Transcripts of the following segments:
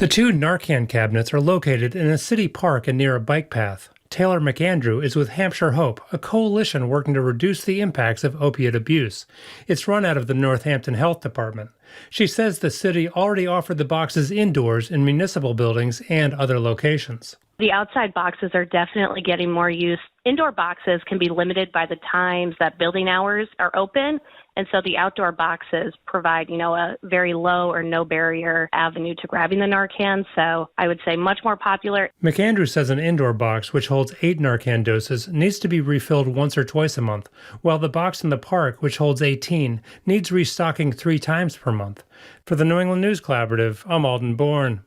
The two Narcan cabinets are located in a city park and near a bike path. Taylor McAndrew is with Hampshire Hope, a coalition working to reduce the impacts of opiate abuse. It's run out of the Northampton Health Department. She says the city already offered the boxes indoors in municipal buildings and other locations. The outside boxes are definitely getting more use. Indoor boxes can be limited by the times that building hours are open. And so the outdoor boxes provide, a very low or no barrier avenue to grabbing the Narcan. So I would say much more popular. McAndrew says an indoor box, which holds 8 Narcan doses, needs to be refilled once or twice a month, while the box in the park, which holds 18, needs restocking 3 times per month. For the New England News Collaborative, I'm Alden Bourne.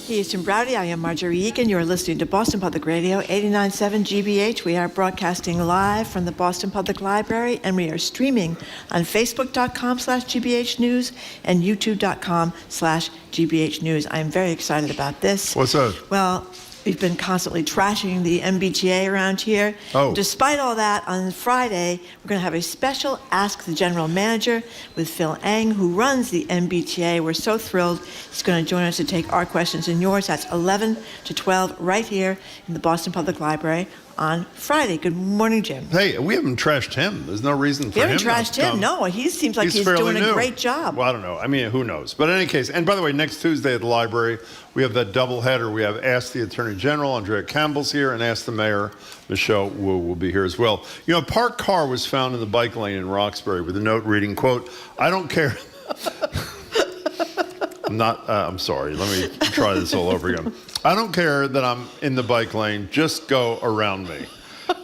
Hey, it's Jim Browdy. I am Marjorie Egan. You are listening to Boston Public Radio, 89.7 GBH. We are broadcasting live from the Boston Public Library, and we are streaming on Facebook.com/GBH News and YouTube.com/GBH News. I am very excited about this. What's up? Well, we've been constantly trashing the MBTA around here. Oh. Despite all that, on Friday, we're going to have a special Ask the General Manager with Phil Eng, who runs the MBTA. We're so thrilled he's going to join us to take our questions and yours. That's 11 to 12 right here in the Boston Public Library on Friday. Good morning, Jim. Hey, we haven't trashed him. There's no reason for him. We haven't trashed him. No, he seems like he's doing a great job. Well, I don't know. I mean, who knows? But in any case, and by the way, next Tuesday at the library, we have that doubleheader. We have Ask the Attorney General, Andrea Campbell's here, and Ask the Mayor, Michelle Wu will be here as well. A parked car was found in the bike lane in Roxbury with a note reading, quote, "I don't care." I'm sorry. Let me try this all over again. "I don't care that I'm in the bike lane. Just go around me."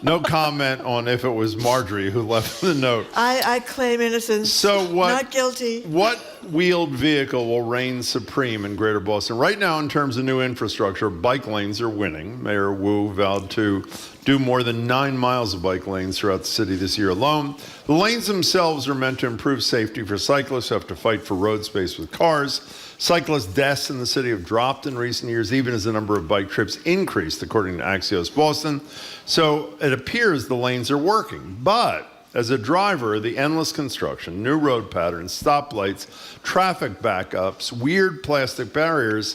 No comment on if it was Marjorie who left the note. I claim innocence. So what? Not guilty. What wheeled vehicle will reign supreme in Greater Boston? Right now, in terms of new infrastructure, bike lanes are winning. Mayor Wu vowed to do more than 9 miles of bike lanes throughout the city this year alone. The lanes themselves are meant to improve safety for cyclists who have to fight for road space with cars. Cyclist deaths in the city have dropped in recent years, even as the number of bike trips increased, according to Axios Boston. So it appears the lanes are working. But as a driver, the endless construction, new road patterns, stoplights, traffic backups, weird plastic barriers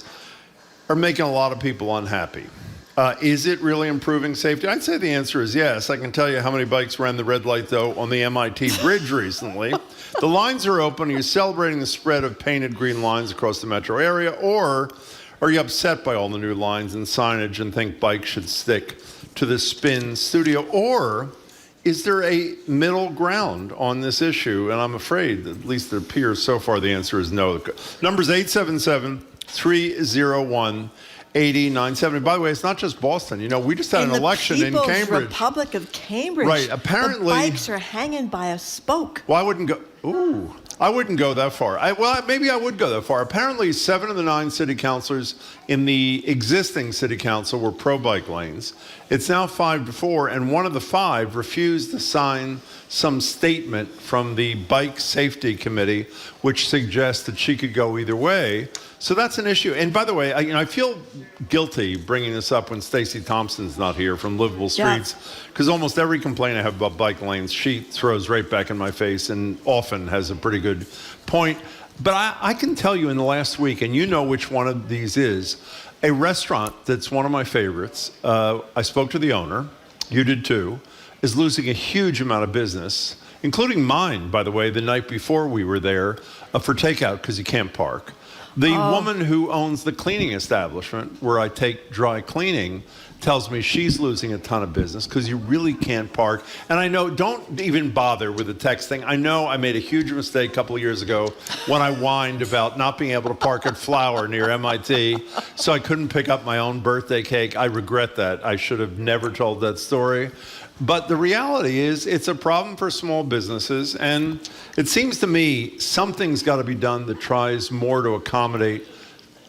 are making a lot of people unhappy. Is it really improving safety? I'd say the answer is yes. I can tell you how many bikes ran the red light, though, on the MIT bridge recently. The lines are open. Are you celebrating the spread of painted green lines across the metro area, or are you upset by all the new lines and signage and think bikes should stick to the spin studio? Or is there a middle ground on this issue? And I'm afraid, at least it appears so far, the answer is no. Number's 877-301-8090. By the way, it's not just Boston. We just had an election in Cambridge. People's Republic of Cambridge. Right. Apparently, the bikes are hanging by a spoke. Well, I wouldn't go. Ooh. I wouldn't go that far. Maybe I would go that far. Apparently, 7 of the 9 city councilors in the existing city council were pro-bike lanes. It's now 5-4, and one of the 5 refused to sign some statement from the Bike Safety Committee, which suggests that she could go either way. So that's an issue. And by the way, I feel guilty bringing this up when Stacey Thompson's not here from Livable Streets, because almost every complaint I have about bike lanes, she throws right back in my face and often has a pretty good point. But I can tell you in the last week, and you know which one of these is, a restaurant that's one of my favorites, I spoke to the owner, you did too, is losing a huge amount of business, including mine, by the way, the night before we were there, for takeout because you can't park. The woman who owns the cleaning establishment where I take dry cleaning tells me she's losing a ton of business because you really can't park. And I know, don't even bother with the text thing. I know I made a huge mistake a couple of years ago when I whined about not being able to park at Flower near MIT, so I couldn't pick up my own birthday cake. I regret that. I should have never told that story. But the reality is it's a problem for small businesses. And it seems to me something's got to be done that tries more to accommodate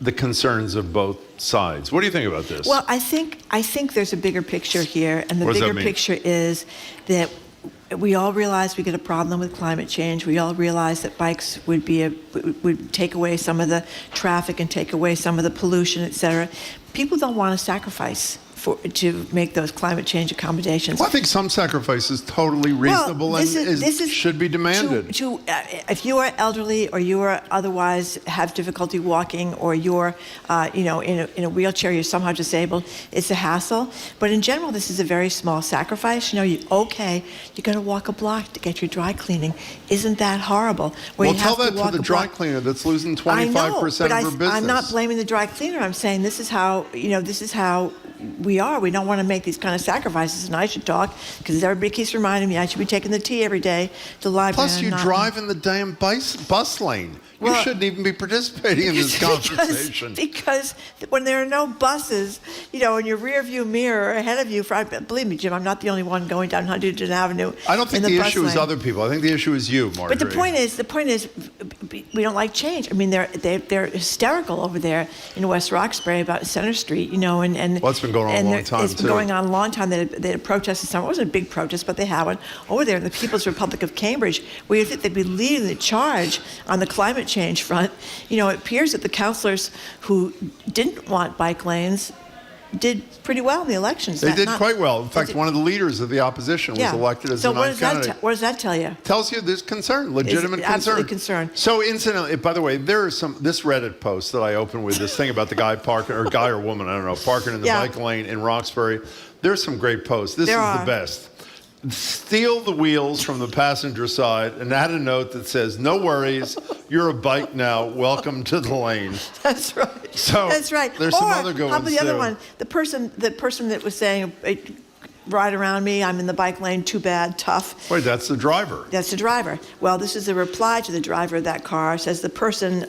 the concerns of both sides. What do you think about this? Well, I think there's a bigger picture here. And the bigger picture is that we all realize we get a problem with climate change. We all realize that bikes would take away some of the traffic and take away some of the pollution, et cetera. People don't want to sacrifice to make those climate change accommodations. Well, I think some sacrifice is totally reasonable should be demanded. If you are elderly or you are otherwise have difficulty walking or you're in a wheelchair, you're somehow disabled, it's a hassle. But in general, this is a very small sacrifice. You're going to walk a block to get your dry cleaning. Isn't that horrible? Well, tell that to the dry cleaner that's losing 25% of her business. I'm not blaming the dry cleaner. I'm saying this is how we are. We don't want to make these kind of sacrifices, and I should talk because everybody keeps reminding me I should be taking the T every day to the library. Plus, you drive in the damn bus lane. You shouldn't even be participating in this conversation. Because when there are no buses, in your rear view mirror ahead of you, believe me, Jim, I'm not the only one going down Huntington Avenue. I don't think the issue is other people. I think the issue is you, Marjorie. But the point is, we don't like change. I mean, they're hysterical over there in West Roxbury about Center Street, and well, it's been going on a long time, It's been going on a long time. They had protests this summer. It wasn't a big protest, but they had one over there in the People's Republic of Cambridge, where you think they'd be leading the charge on the climate change front. It appears that the councilors who didn't want bike lanes did pretty well in the elections. They did quite well. In fact, one of the leaders of the opposition was elected as the ninth candidate. What does that tell you? Tells you there's concern, legitimate concern. Absolutely concern. So incidentally, by the way, there is this Reddit post that I opened with this thing about the guy parking, or guy or woman, I don't know, parking in the bike lane in Roxbury. There's some great posts. This is the best. Steal the wheels from the passenger side and add a note that says, "No worries, you're a bike now. Welcome to the lane." That's right. So that's right. There's some other good ones. How about the other one? The person that was saying, "Ride around me. I'm in the bike lane. Too bad. Tough." Wait, that's the driver. That's the driver. Well, this is a reply to the driver of that car. It says the person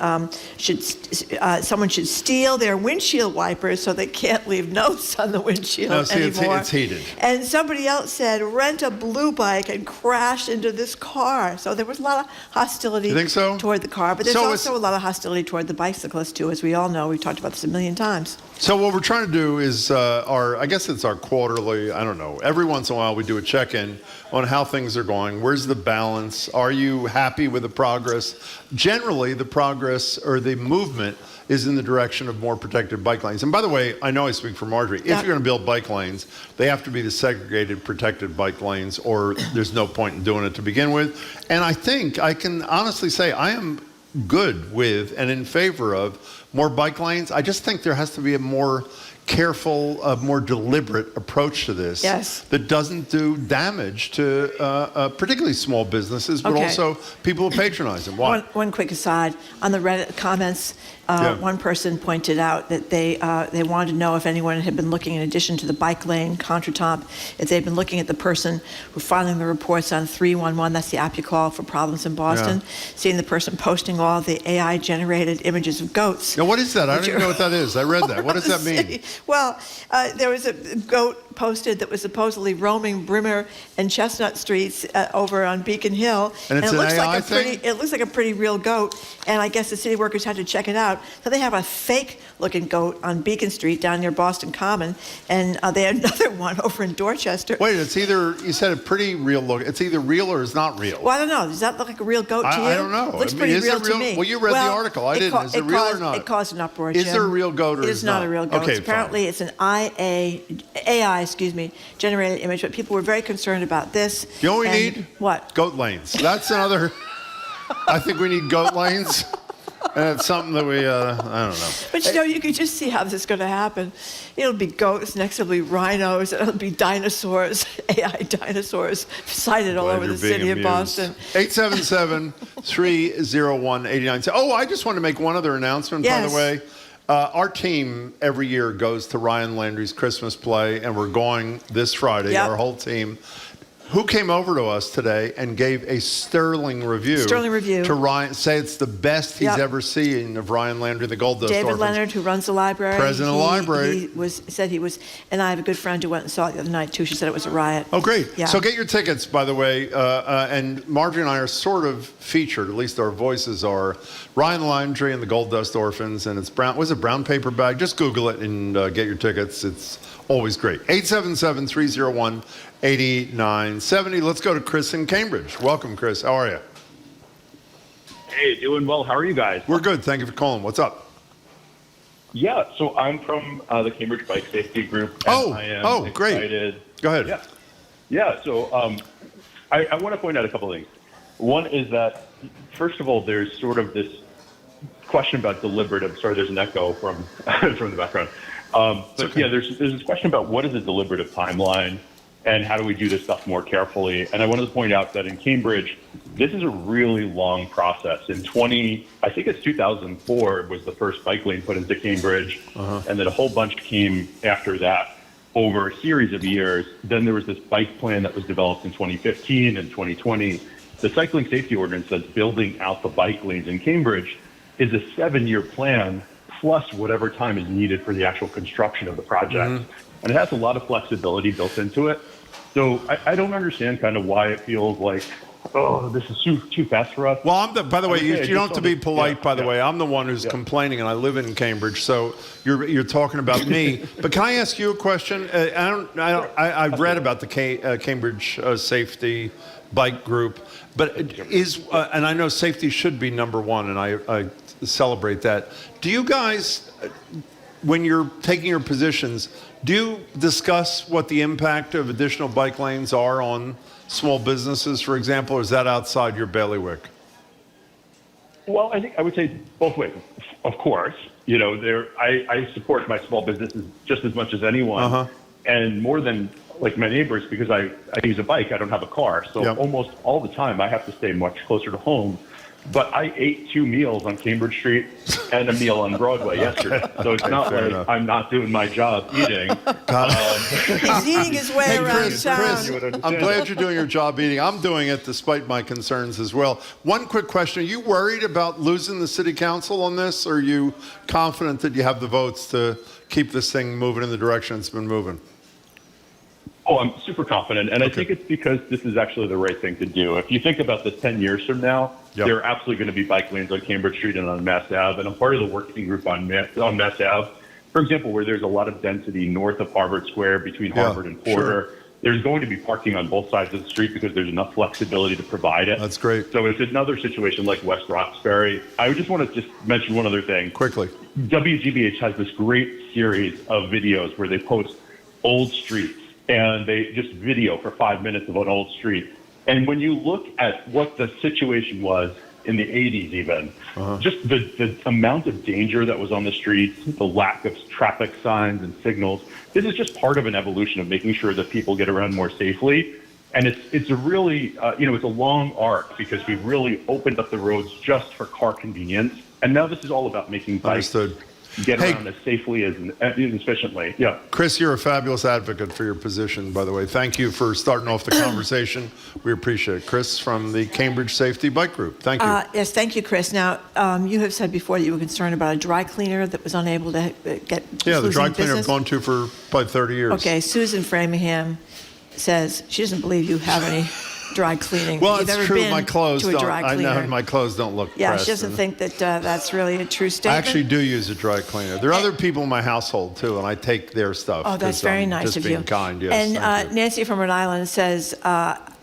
someone should steal their windshield wipers so they can't leave notes on the windshield anymore. It's heated. And somebody else said, "Rent a blue bike and crash into this car." So there was a lot of hostility toward the car, but there's also a lot of hostility toward the bicyclist too, as we all know. We've talked about this a million times. So what we're trying to do is I guess it's our quarterly, I don't know, every once in a while we do a check-in on how things are going. Where's the balance? Are you happy with the progress? Generally, the progress or the movement is in the direction of more protected bike lanes. And by the way, I know I speak for Marjorie. If you're going to build bike lanes, they have to be the segregated, protected bike lanes, or there's no point in doing it to begin with. And I think I can honestly say I am good with and in favor of more bike lanes. I just think there has to be a more careful, more deliberate approach to this that doesn't do damage to particularly small businesses, but also people who patronize them. Why? One quick aside. On the Reddit comments, one person pointed out that they wanted to know if anyone had been looking, in addition to the bike lane contretemps, if they'd been looking at the person who filing the reports on 311, that's the app you call for problems in Boston, seeing the person posting all the AI-generated images of goats. Now, what is that? I don't even know what that is. I read that. What does that mean? Well, there was a goat posted that was supposedly roaming Brimmer and Chestnut Streets over on Beacon Hill. And it's it an looks AI like thing? It looks like a pretty real goat, and I guess the city workers had to check it out. So they have a fake-looking goat on Beacon Street down near Boston Common, and they had another one over in Dorchester. Wait, it's either, you said a pretty real look, it's either real or it's not real. Well, I don't know. Does that look like a real goat to you? I don't know. It looks pretty real to me. Well, you read the article. I didn't. Is it real or not? It caused an uproar, Jim. Is there a real goat or is not? It is not a real goat. Okay, apparently, it's an AI, generated image, but people were very concerned about this. You know what we need? What? Goat lanes. That's another, I think we need goat lanes. And it's something that we, I don't know. But you can just see how this is going to happen. It'll be goats, next it'll be rhinos, it'll be dinosaurs, AI dinosaurs, sighted all over the city of Boston. 877-301-89. Oh, I just want to make one other announcement, by the way. Our team every year goes to Ryan Landry's Christmas play, and we're going this Friday, our whole team. who came over to us today and gave a sterling review. Sterling review. To Ryan, say it's the best he's ever seen of Ryan Landry, the Gold Dust David Orphans. Leonard, who runs the library. President of the library. Said he was, and I have a good friend who went and saw it the other night, too. She said it was a riot. Oh, great. Yeah. So get your tickets, by the way. And Marjorie and I are sort of featured, at least our voices are. Ryan Landry and the Gold Dust Orphans, and it's brown. Was it brown paper bag? Just Google it and get your tickets. It's always great. 877-301-8970. Let's go to Chris in Cambridge. Welcome, Chris. How are you? Hey, doing well. How are you guys? We're good. Thank you for calling. What's up? Yeah, so I'm from the Cambridge Bike Safety Group. And I am great. Excited. Go ahead. Yeah. So I want to point out a couple of things. One is that, first of all, there's sort of this question about deliberative. Sorry, there's an echo from from the background. But okay. yeah, there's this question about what is a deliberative timeline and how do we do this stuff more carefully. And I wanted to point out that in Cambridge, this is a really long process. In 2004 was the first bike lane put into Cambridge, and then a whole bunch came after that over a series of years. Then there was this bike plan that was developed in 2015 and 2020. The cycling safety ordinance that's building out the bike lanes in Cambridge is a 7-year plan plus whatever time is needed for the actual construction of the project. And it has a lot of flexibility built into it. So I don't understand kind of why it feels like, oh, this is too fast for us. Well, by the way, you don't have to be polite, by the way. I'm the one who's complaining, and I live in Cambridge, so you're talking about me. But can I ask you a question? I've read about the Cambridge Safety Bike Group, but and I know safety should be number one, and I celebrate that. Do you guys, when you're taking your positions, do you discuss what the impact of additional bike lanes are on small businesses, for example, or is that outside your bailiwick? Well, I think I would say both ways. Of course, I support my small businesses just as much as anyone, and more than like my neighbors, because I use a bike. I don't have a car, so almost all the time I have to stay much closer to home. But I ate 2 meals on Cambridge Street and a meal on Broadway yesterday. So it's not like enough. I'm not doing my job eating. He's eating his way around town. Chris, I'm glad you're doing your job eating. I'm doing it despite my concerns as well. One quick question. Are you worried about losing the city council on this? Or are you confident that you have the votes to keep this thing moving in the direction it's been moving? Oh, I'm super confident, and I think it's because this is actually the right thing to do. If you think about this 10 years from now, there are absolutely going to be bike lanes on Cambridge Street and on Mass Ave, and I'm part of the working group on Mass Ave, for example, where there's a lot of density north of Harvard Square between Harvard and Porter. There's going to be parking on both sides of the street because there's enough flexibility to provide it. That's great. So it's another situation like West Roxbury. I just want to just mention one other thing. Quickly. WGBH has this great series of videos where they post old streets, and they just video for 5 minutes of an old street. And when you look at what the situation was in the 80s even, just the amount of danger that was on the streets, the lack of traffic signs and signals, this is just part of an evolution of making sure that people get around more safely. And it's a really, it's a long arc because we really opened up the roads just for car convenience. And now this is all about making bikes get around as safely as efficiently. Yeah. Chris, you're a fabulous advocate for your position, by the way. Thank you for starting off the conversation. We appreciate it. Chris from the Cambridge Safety Bike Group. Thank you. Yes, thank you, Chris. Now, you have said before that you were concerned about a dry cleaner that was unable to get the dry cleaner business. I've gone to for probably 30 years. Okay, Susan Framingham says she doesn't believe you have any dry cleaning. Well, You've it's ever true. been My clothes to a don't. dry I cleaner. know my clothes don't look. Yeah, pressed she doesn't think that that's really a true I statement. actually do use a dry cleaner. There are other people in my household too, and I take their stuff. Oh, that's very nice just of being you. kind. Yes. And thank you. Nancy from Rhode Island says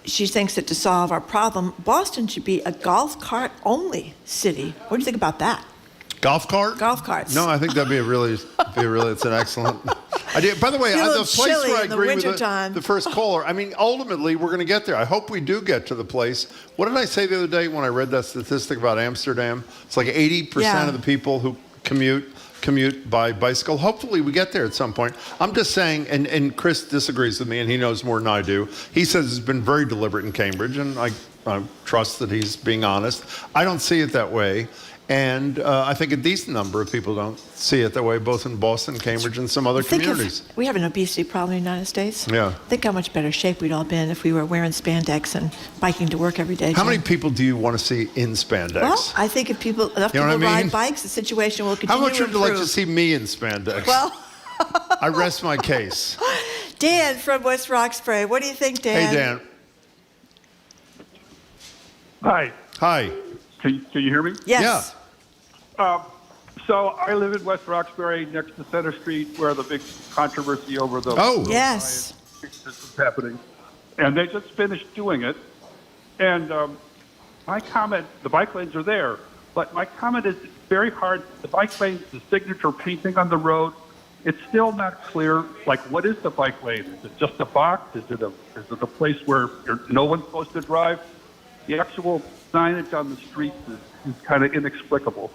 she thinks that to solve our problem, Boston should be a golf cart only city. What do you think about that? Golf cart? Golf carts. No, I think that'd be it's an excellent idea. By the way, Be a the little place chilly where I in the agree with wintertime. the first caller, I mean, ultimately, we're going to get there. I hope we do get to the place. What did I say the other day when I read that statistic about Amsterdam? It's like 80% of the people who commute by bicycle. Hopefully we get there at some point. I'm just saying, and Chris disagrees with me, and he knows more than I do. He says it's been very deliberate in Cambridge, and I trust that he's being honest. I don't see it that way. And I think a decent number of people don't see it that way, both in Boston, Cambridge, and some other communities. We have an obesity problem in the United States. Yeah. Think how much better shape we'd all been if we were wearing spandex and biking to work every day. How Jim. many people do you want to see in spandex? Well, I think if enough You know people what I mean? ride bikes, the situation will continue How much to would you like improve. to see me in spandex? Well, I rest my case. Dan from West Roxbury. What do you think, Dan? Hey, Dan. Hi. Hi. Can you hear me? Yes. So I live in West Roxbury, next to Center Street, where the big controversy over the Oh. Yes. is happening, and they just finished doing it. And my comment: the bike lanes are there, but my comment is it's very hard. The bike lanes, the signature painting on the road, it's still not clear. Like, what is the bike lane? Is it just a box? Is it a place where no one's supposed to drive? The actual signage on the streets is kind of inexplicable.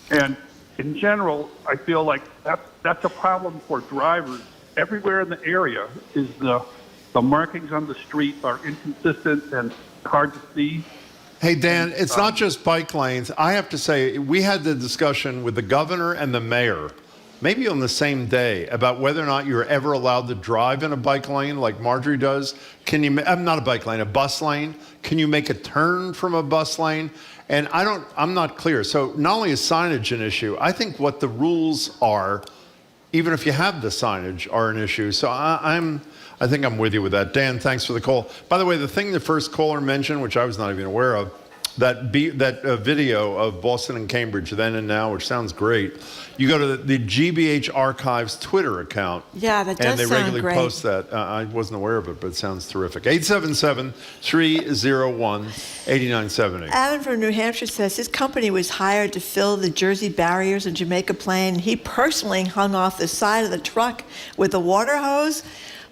And in general, I feel like that's a problem for drivers. Everywhere in the area is the markings on the street are inconsistent and hard to see. Hey, Dan, it's not just bike lanes. I have to say, we had the discussion with the governor and the mayor, maybe on the same day, about whether or not you're ever allowed to drive in a bike lane like Marjorie does. I'm not a bike lane, a bus lane. Can you make a turn from a bus lane? And I'm not clear. So not only is signage an issue, I think what the rules are, even if you have the signage, are an issue. So I think I'm with you with that. Dan, thanks for the call. By the way, the thing the first caller mentioned, which I was not even aware of, that video of Boston and Cambridge then and now, which sounds great. You go to the GBH Archives Twitter account. Yeah, that does and they sound regularly great. post that. I wasn't aware of it, but it sounds terrific. 877-301-8978. Adam from New Hampshire says his company was hired to fill the Jersey barriers in Jamaica Plain. He personally hung off the side of the truck with a water hose,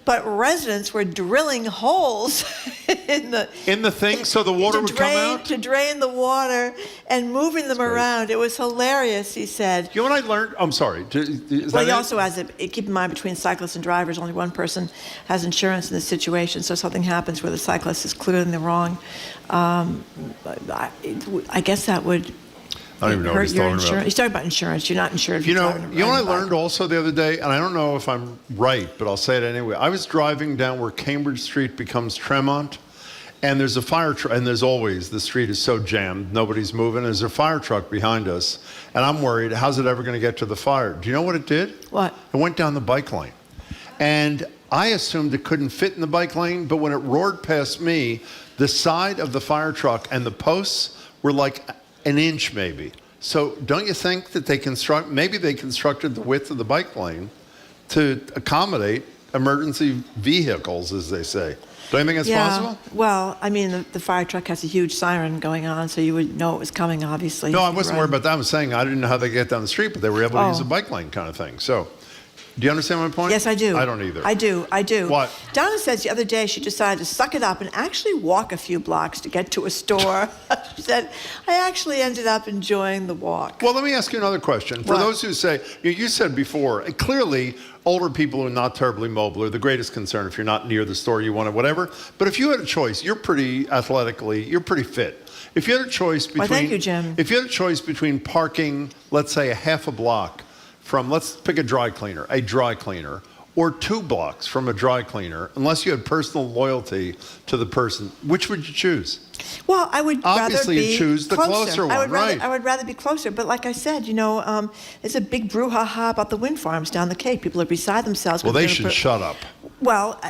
but residents were drilling holes in the thing so the water would come out? to drain the water and moving them around. It was hilarious, he said. You know what I learned? I'm sorry. Well, he also has keep in mind, between cyclists and drivers, only one person has insurance in this situation, so something happens where the cyclist is clearly in the wrong. I guess that would I don't even know what he's talking about. He's talking about insurance. You're not insured. You know what I learned also the other day, and I don't know if I'm right, but I'll say it anyway. I was driving down where Cambridge Street becomes Tremont, and there's a fire truck, and there's always, the street is so jammed, nobody's moving. There's a fire truck behind us, and I'm worried, how's it ever going to get to the fire? Do you know what it did? What? It went down the bike lane. And I assumed it couldn't fit in the bike lane, but when it roared past me, the side of the fire truck and the posts were like an inch maybe. So don't you think that maybe they constructed the width of the bike lane to accommodate emergency vehicles, as they say? Do you think it's possible? Well, I mean, the fire truck has a huge siren going on, so you would know it was coming, obviously. No, I wasn't worried about that. I was saying I didn't know how they get down the street, but they were able to use a bike lane kind of thing. So, do you understand my point? Yes, I do. I don't either. I do. What? Donna says the other day she decided to suck it up and actually walk a few blocks to get to a store. She said, I actually ended up enjoying the walk. Well, let me ask you another question. For those who say, you said before, clearly older people who are not terribly mobile are the greatest concern. If you're not near the store, you want it, whatever. But if you had a choice, you're pretty fit. If you had a choice between, thank you, Jim. If you had a choice between parking, let's say a half a block from, let's pick a dry cleaner, or 2 blocks from a dry cleaner, unless you had personal loyalty to the person, which would you choose? Well, I would Obviously, rather be you choose the closer one, right? I would rather be closer. But like I said, there's a big brouhaha about the wind farms down the Cape. People are beside themselves. Well, they should shut up. Well,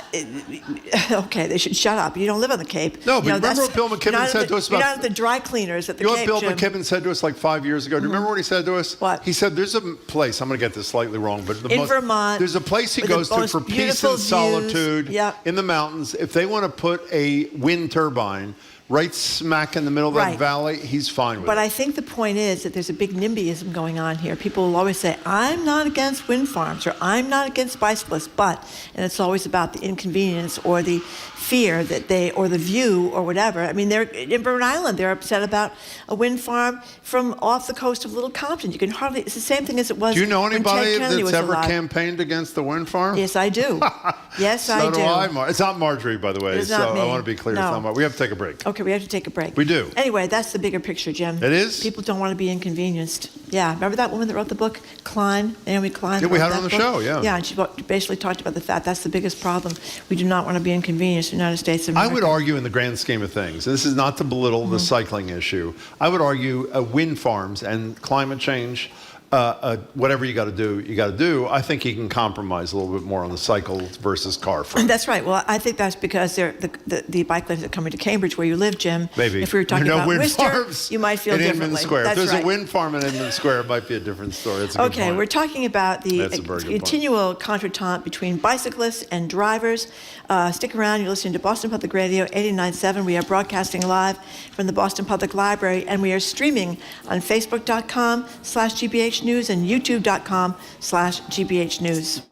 okay, they should shut up. You don't live on the Cape. No, but remember what Bill McKibben said to us about... You're not at the dry cleaners at the Cape, You know what Bill Jim? McKibben said to us like 5 years ago? Do you remember what he said to us? What? He said there's a place, I'm going to get this slightly wrong, but Vermont, there's a place he with the goes to most for peace beautiful and solitude views. in the mountains. If they want to put a wind turbine right smack in the middle of that valley, he's fine with it. But I think the point is that there's a big NIMBYism going on here. People will always say, I'm not against wind farms, or I'm not against bicyclists, and it's always about the inconvenience or the fear that or the view or whatever. I mean, they're in Rhode Island, they're upset about a wind farm from off the coast of Little Compton. It's the same thing as it was. Do you know when Ted anybody Kennedy that's was ever alive. campaigned against the wind farm? Yes, I do. Yes, I do. So do I. It's not Marjorie, by the way, It's so not me. I want to be clear. No. It's not Marjorie. We have to take a break. Okay. Okay, we have to take a break. We do. Anyway, that's the bigger picture, Jim. It is? People don't want to be inconvenienced. Yeah, remember that woman that wrote the book, Naomi Klein? Yeah, we wrote had her that on the book? show, yeah. Yeah, and she basically talked about the fact that's the biggest problem. We do not want to be inconvenienced in the United States of I America. would argue in the grand scheme of things, and this is not to belittle the cycling issue, I would argue wind farms and climate change, whatever you got to do, you got to do. I think you can compromise a little bit more on the cycle versus car front. That's right. Well, I think that's because the bike lanes are coming to Cambridge, where you live, Jim. Maybe. If we were talking There are about wind Worcester, farms you might feel in differently. Inman Square. That's if there's right. a wind farm in Inman Square, it might be a different story. It's a good Okay, point. we're talking about the That's a very good point. continual contretemps between bicyclists and drivers. Stick around. You're listening to Boston Public Radio 89.7. We are broadcasting live from the Boston Public Library, and we are streaming on Facebook.com/GBH News and YouTube.com/GBH News.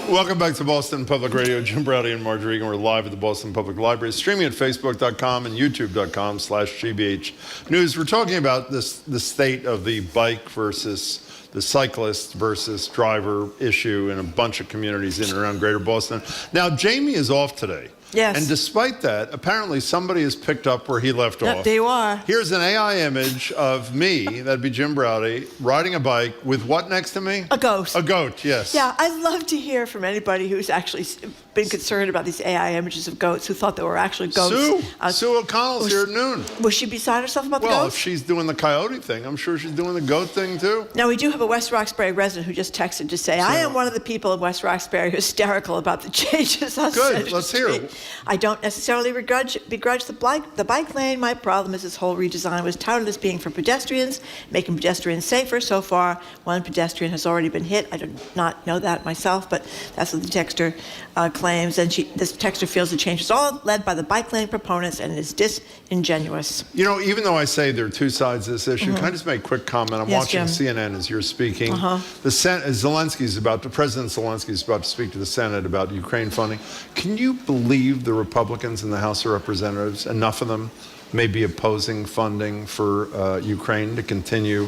Welcome back to Boston Public Radio. Jim Browdy and Marjorie Egan. We're live at the Boston Public Library, streaming at Facebook.com and YouTube.com/GBH News. We're talking about the state of the bike versus the cyclist versus driver issue in a bunch of communities in and around Greater Boston. Now, Jamie is off today. Yes. And despite that, apparently somebody has picked up where he left off. There you are. Here's an AI image of me, that'd be Jim Browdy, riding a bike with what next to me? A goat. A goat, yes. Yeah, I'd love to hear from anybody who's actually been concerned about these AI images of goats, who thought they were actually goats. Sue O'Connell's here at noon. Was she beside herself about the Well, goats? if she's doing the coyote thing, I'm sure she's doing the goat thing too. Now, we do have a West Roxbury resident who just texted to say, I am one of the people in West Roxbury hysterical about the changes on Good, Center let's hear Street. it. I don't necessarily begrudge the bike lane. My problem is this whole redesign was touted as being for pedestrians, making pedestrians safer. So far, one pedestrian has already been hit. I do not know that myself, but that's what the texter claims. And this texter feels the change is all led by the bike lane proponents and is disingenuous. You know, even though I say there are two sides to this issue, can I just make a quick comment? I'm Yes, watching Jim. CNN as you're speaking. President Zelensky's about to speak to the Senate about Ukraine funding. Can you believe the Republicans in the House of Representatives, enough of them, may be opposing funding for Ukraine to continue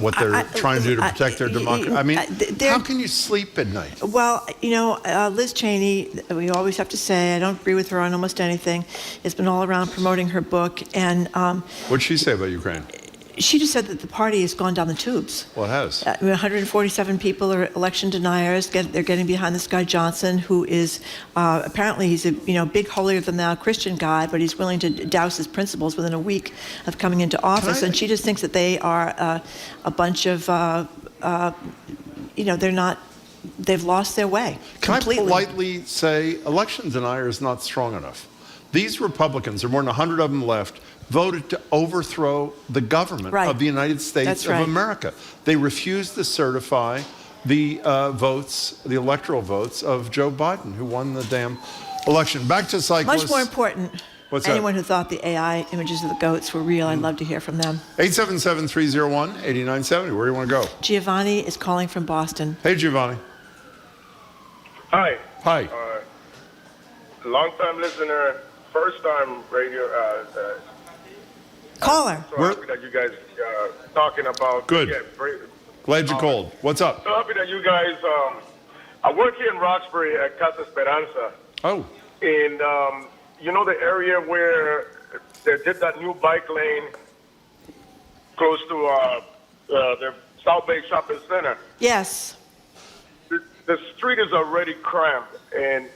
what they're trying to do to protect their democracy? I mean, how can you sleep at night? Well, you know, Liz Cheney, we always have to say, I don't agree with her on almost anything, has been all around promoting her book. And What'd she say about Ukraine? she just said that the party has gone down the tubes. Well, it has. 147 people are election deniers. They're getting behind this guy Johnson, who is apparently he's a big holier-than-thou Christian guy, but he's willing to douse his principles within a week of coming into office. And she just thinks that they are a bunch of they're not. They've lost their way. Completely. Can I politely say election denier is not strong enough? These Republicans, there are more than 100 of them left, voted to overthrow the government of the United States of America. They refused to certify the the electoral votes of Joe Biden, who won the damn election. Back to cyclists. Much more important. What's Anyone that? who thought the AI images of the goats were real, I'd love to hear from them. 877-301-8970. Where do you want to go? Giovanni is calling from Boston. Hey, Giovanni. Hi. Hi. Long-time listener, first-time radio. Caller. So happy that you guys talking about. Good. Yeah, Glad you called. What's up? So happy that you guys. I work here in Roxbury at Casa Esperanza. Oh. And you know the area where they did that new bike lane close to the South Bay Shopping Center. Yes. The street is already cramped, and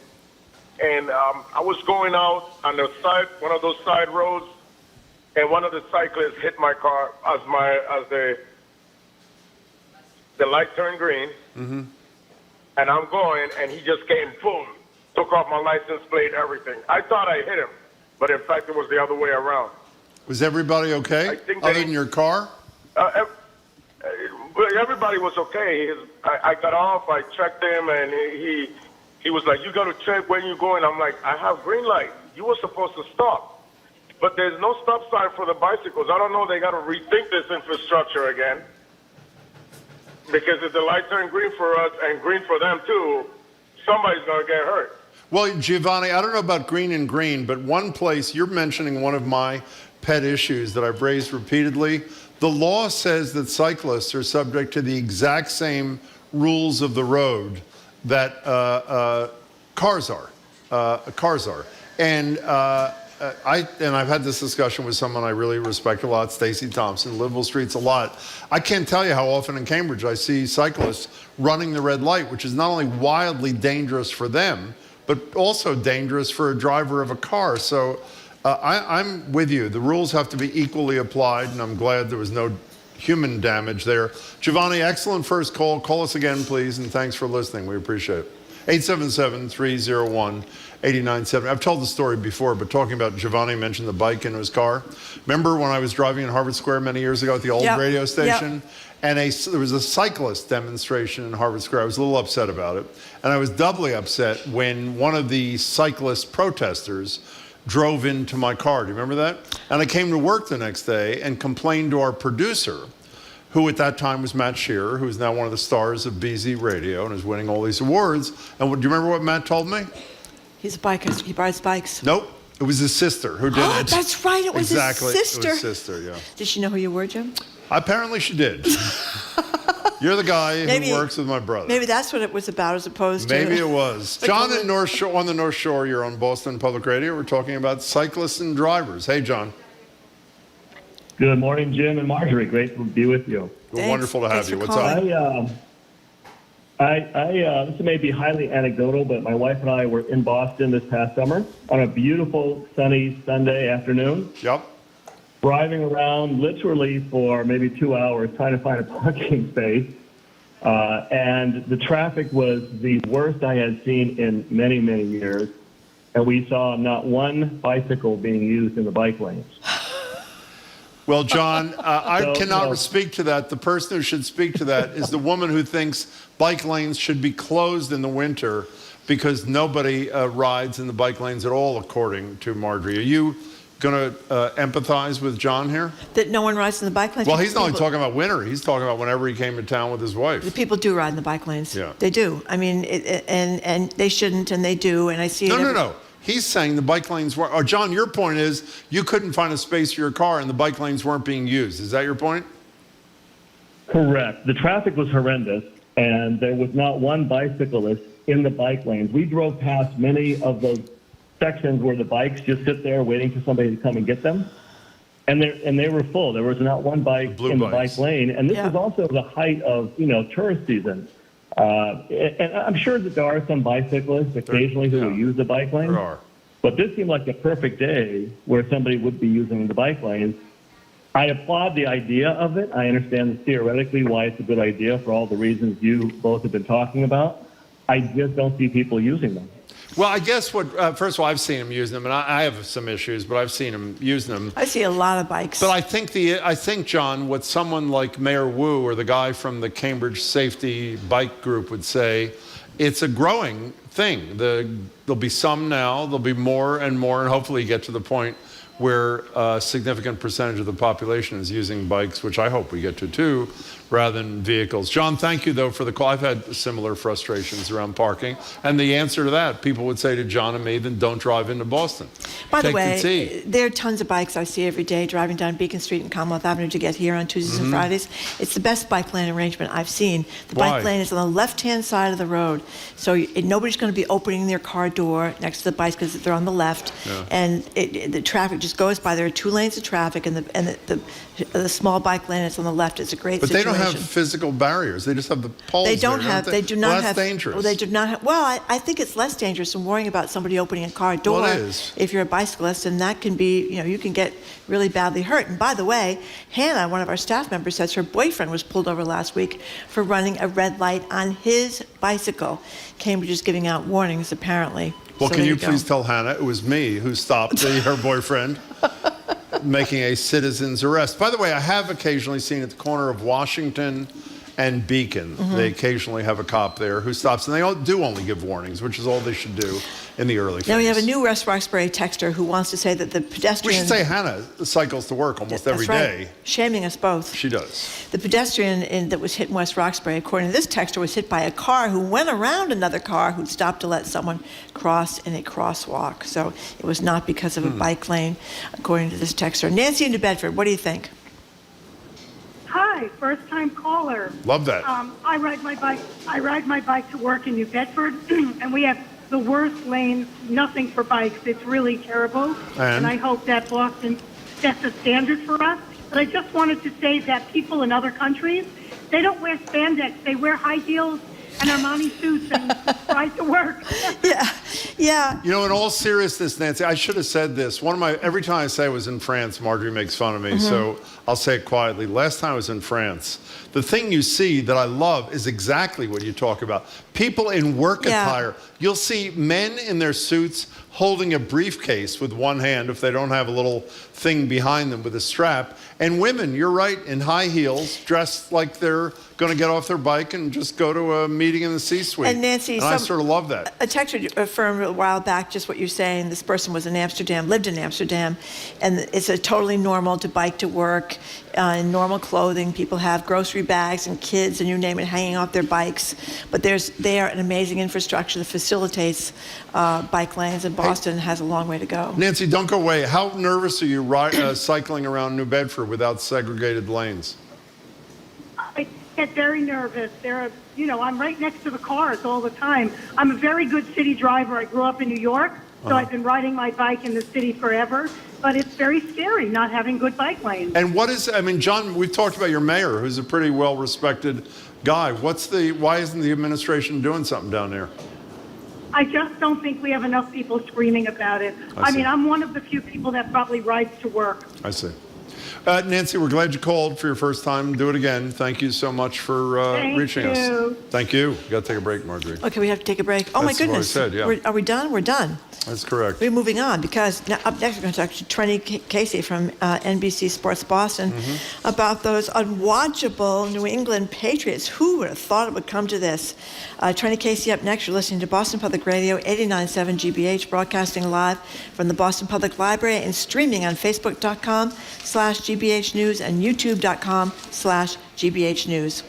I was going out on the side, one of those side roads, and one of the cyclists hit my car as the light turned green, and I'm going, and he just came, boom, took off my license plate, everything. I thought I hit him, but in fact it was the other way around. Was everybody okay? I think other than your car? Everybody was okay. I got off, I checked him, and he was like, you got to check when you're going. I'm like, I have green light. You were supposed to stop. But there's no stop sign for the bicycles. I don't know, they got to rethink this infrastructure again. Because if the light turned green for us and green for them too, somebody's going to get hurt. Well, Giovanni, I don't know about green and green, but one place, you're mentioning one of my pet issues that I've raised repeatedly. The law says that cyclists are subject to the exact same rules of the road that cars are. And I've had this discussion with someone I really respect a lot, Stacey Thompson, Liverpool Streets a lot. I can't tell you how often in Cambridge I see cyclists running the red light, which is not only wildly dangerous for them, but also dangerous for a driver of a car. So I'm with you. The rules have to be equally applied, and I'm glad there was no human damage there. Giovanni, excellent first call. Call us again, please, and thanks for listening. We appreciate it. 877-301-8970. I've told the story before, but talking about Giovanni mentioned the bike in his car. Remember when I was driving in Harvard Square many years ago at the old radio station? And there was a cyclist demonstration in Harvard Square. I was a little upset about it. And I was doubly upset when one of the cyclist protesters drove into my car. Do you remember that? And I came to work the next day and complained to our producer, who at that time was Matt Shearer, who is now one of the stars of BZ Radio and is winning all these awards. And do you remember what Matt told me? He's a biker. He rides bikes. Nope. It was his sister who did it. That's right. It was his sister. It was his sister, yeah. Did she know who you were, Jim? Apparently she did. You're the guy who works with my brother. Maybe that's what it was about as opposed to... Maybe it was. John on the North Shore, you're on Boston Public Radio. We're talking about cyclists and drivers. Hey, John. Good morning, Jim and Marjorie. Great to be with you. Thanks. Wonderful to have you. What's calling. up? This may be highly anecdotal, but my wife and I were in Boston this past summer on a beautiful sunny Sunday afternoon. Yep. Driving around literally for maybe 2 hours trying to find a parking space. And the traffic was the worst I had seen in many, many years. And we saw not one bicycle being used in the bike lanes. Well, John, I cannot speak to that. The person who should speak to that is the woman who thinks bike lanes should be closed in the winter because nobody rides in the bike lanes at all, according to Marjorie. Are you going to empathize with John here? That no one rides in the bike lanes? Well, he's not only talking about winter. He's talking about whenever he came to town with his wife. The people do ride in the bike lanes. Yeah. They do. I mean, and they shouldn't, and they do, and I see it. No. He's saying the bike lanes weren't... Or John, your point is you couldn't find a space for your car and the bike lanes weren't being used. Is that your point? Correct. The traffic was horrendous, and there was not one bicyclist in the bike lanes. We drove past many of those sections where the bikes just sit there waiting for somebody to come and get them. And they were full. There was not one bike in the bike lane. And this was also the height of, tourist season. And I'm sure that there are some bicyclists occasionally who will use the bike lane. There are. But this seemed like the perfect day where somebody would be using the bike lanes. I applaud the idea of it. I understand theoretically why it's a good idea for all the reasons you both have been talking about. I just don't see people using them. Well, I guess first of all, I've seen him using them, and I have some issues, but I've seen him using them. I see a lot of bikes. But I think, John, what someone like Mayor Wu or the guy from the Cambridge Safety Bike Group would say, it's a growing thing. There'll be some now, there'll be more and more, and hopefully get to the point where a significant percentage of the population is using bikes, which I hope we get to too, rather than vehicles. John, thank you, though, for the call. I've had similar frustrations around parking. And the answer to that, people would say to John and me, then don't drive into Boston. By the Take way, T. there are tons of bikes I see every day driving down Beacon Street and Commonwealth Avenue to get here on Tuesdays and Fridays. It's the best bike lane arrangement I've seen. The Why? bike lane is on the left-hand side of the road, so nobody's going to be opening their car door next to the bikes because they're on the left, and the traffic just goes by. There are 2 lanes of traffic, and the small bike lane that's on the left is a great But situation. they don't have physical barriers. They just have the poles. They don't there, have. don't They do not well, have. that's dangerous. Well, they do not have. Well, I think it's less dangerous than worrying about somebody opening a car door. Well, it is. If you're a bicyclist, and that can be, you can get really badly hurt. And by the way, Hannah, one of our staff members, says her boyfriend was pulled over last week for running a red light on his bicycle. Cambridge is giving out warnings, apparently. Well, So can there you go. please tell Hannah it was me who stopped her boyfriend making a citizen's arrest? By the way, I have occasionally seen at the corner of Washington and Beacon, they occasionally have a cop there who stops, and they do only give warnings, which is all they should do in the early phase. Now we have a new West Roxbury texter who wants to say that the We pedestrian... should say Hannah cycles to work almost every That's day. right. Shaming us both. She does. The pedestrian that was hit in West Roxbury, according to this texter, was hit by a car who went around another car who'd stopped to let someone cross in a crosswalk. So it was not because of a bike lane, according to this texter. Nancy in New Bedford, what do you think? Hi, first-time caller. Love that. I ride my bike to work in New Bedford, and we have the worst lanes. Nothing for bikes. It's really terrible. And I hope that Boston sets a standard for us. But I just wanted to say that people in other countries, they don't wear spandex. They wear high heels and Armani suits and ride to work. Yeah. You know, in all seriousness, Nancy, I should have said this. Every time I say I was in France, Marjorie makes fun of me, so I'll say it quietly. Last time I was in France, the thing you see that I love is exactly what you talk about. People in work attire. You'll see men in their suits holding a briefcase with one hand if they don't have a little thing behind them with a strap. And women, you're right, in high heels, dressed like they're going to get off their bike and just go to a meeting in the C-suite. And Nancy, I sort of love that. A texter affirmed a while back just what you're saying. This person was in Amsterdam, lived in Amsterdam, and it's a totally normal to bike to work in normal clothing. People have grocery bags and kids and you name it hanging off their bikes. But they are an amazing infrastructure that facilitates bike lanes, and Boston has a long way to go. Nancy, don't go away. How nervous are you cycling around New Bedford without segregated lanes? I get very nervous. I'm right next to the cars all the time. I'm a very good city driver. I grew up in New York, so I've been riding my bike in the city forever. But it's very scary not having good bike lanes. And John, we've talked about your mayor, who's a pretty well-respected guy. Why isn't the administration doing something down there? I just don't think we have enough people screaming about it. I see. I'm one of the few people that probably rides to work. I see. Nancy, we're glad you called for your first time. Do it again. Thank you so much for reaching us. Thank you. Got to take a break, Marjorie. Okay, we have to take a break. Oh, my That's what I goodness. said, yeah. Are we done? We're done. That's correct. We're moving on because up next we're going to talk to Trenny Casey from NBC Sports Boston about those unwatchable New England Patriots. Who would have thought it would come to this? Trenny Casey up next. You're listening to Boston Public Radio, 89.7 GBH, broadcasting live from the Boston Public Library and streaming on Facebook.com/GBH News and YouTube.com/GBH News.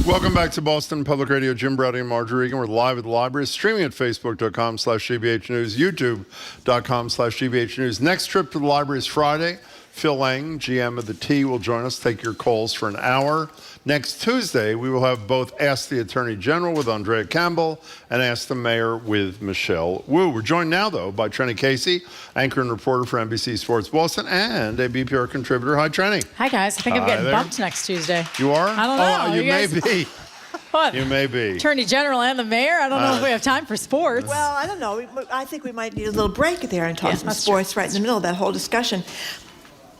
Welcome back to Boston Public Radio. Jim Browdy and Marjorie Regan. We're live at the library, streaming at facebook.com/GBH News, youtube.com/GBH News. Next trip to the library is Friday. Phil Lang, GM of the T, will join us, take your calls for an hour. Next Tuesday, we will have both Ask the Attorney General with Andrea Campbell and Ask the Mayor with Michelle Wu. We're joined now, though, by Trenny Casey, anchor and reporter for NBC Sports Boston, and a BPR contributor. Hi, Trenny. Hi, guys. I think I'm getting bumped next Tuesday. You are? I don't know. Oh, you may guys... be. What? You may be. Attorney General and the Mayor? I don't know if we have time for sports. Well, I don't know. I think we might need a little break there and talk some sports right in the middle of that whole discussion.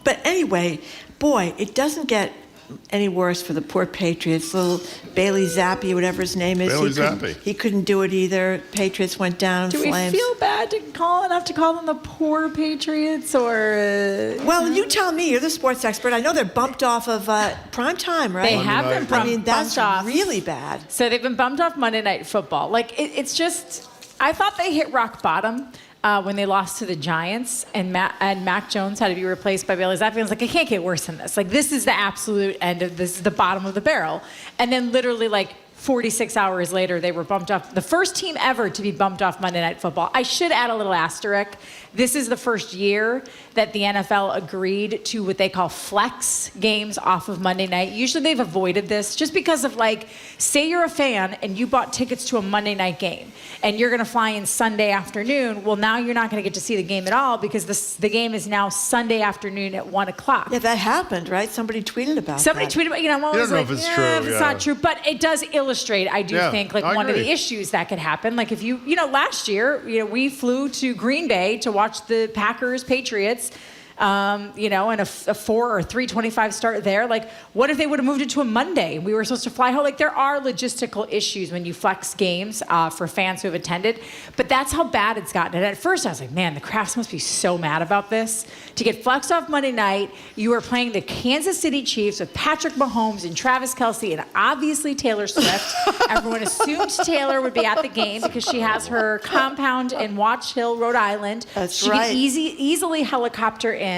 But anyway, boy, it doesn't get any worse for the poor Patriots. Little Bailey Zappi, whatever his name is. He couldn't do it either. Patriots went down in flames. Do we feel bad to call them the poor Patriots, or? Well, you tell me. You're the sports expert. I know they're bumped off of prime time, right? They have been bumped off. I mean, that's really bad. So they've been bumped off Monday Night Football. Like, it's just, I thought they hit rock bottom. When they lost to the Giants and Mac Jones had to be replaced by Bailey Zappi. I was like, it can't get worse than this. Like, this is the absolute end of this, is the bottom of the barrel. And then literally, like, 46 hours later, they were bumped off. The first team ever to be bumped off Monday Night Football. I should add a little asterisk. This is the first year that the NFL agreed to what they call flex games off of Monday night. Usually they've avoided this just because of, like, say you're a fan and you bought tickets to a Monday night game and you're going to fly in Sunday afternoon. Well, now you're not going to get to see the game at all because the game is now Sunday afternoon at 1 o'clock. Yeah, that happened, right? Somebody tweeted about that. Somebody tweeted about, I'm always like, if it's not true, but it does illustrate, I do think, like, one of the issues that could happen. Like, if you last year, we flew to Green Bay to watch the Packers Patriots, and a 4 or 3:25 start there. Like, what if they would have moved it to a Monday? We were supposed to fly home. Like, there are logistical issues when you flex games for fans who have attended. But that's how bad it's gotten. And at first, I was like, man, the Crafts must be so mad about this. To get flexed off Monday night, you are playing the Kansas City Chiefs with Patrick Mahomes and Travis Kelce and obviously Taylor Swift. Everyone assumed Taylor would be at the game because she has her compound in Watch Hill, Rhode Island. That's she right. could easily helicopter in.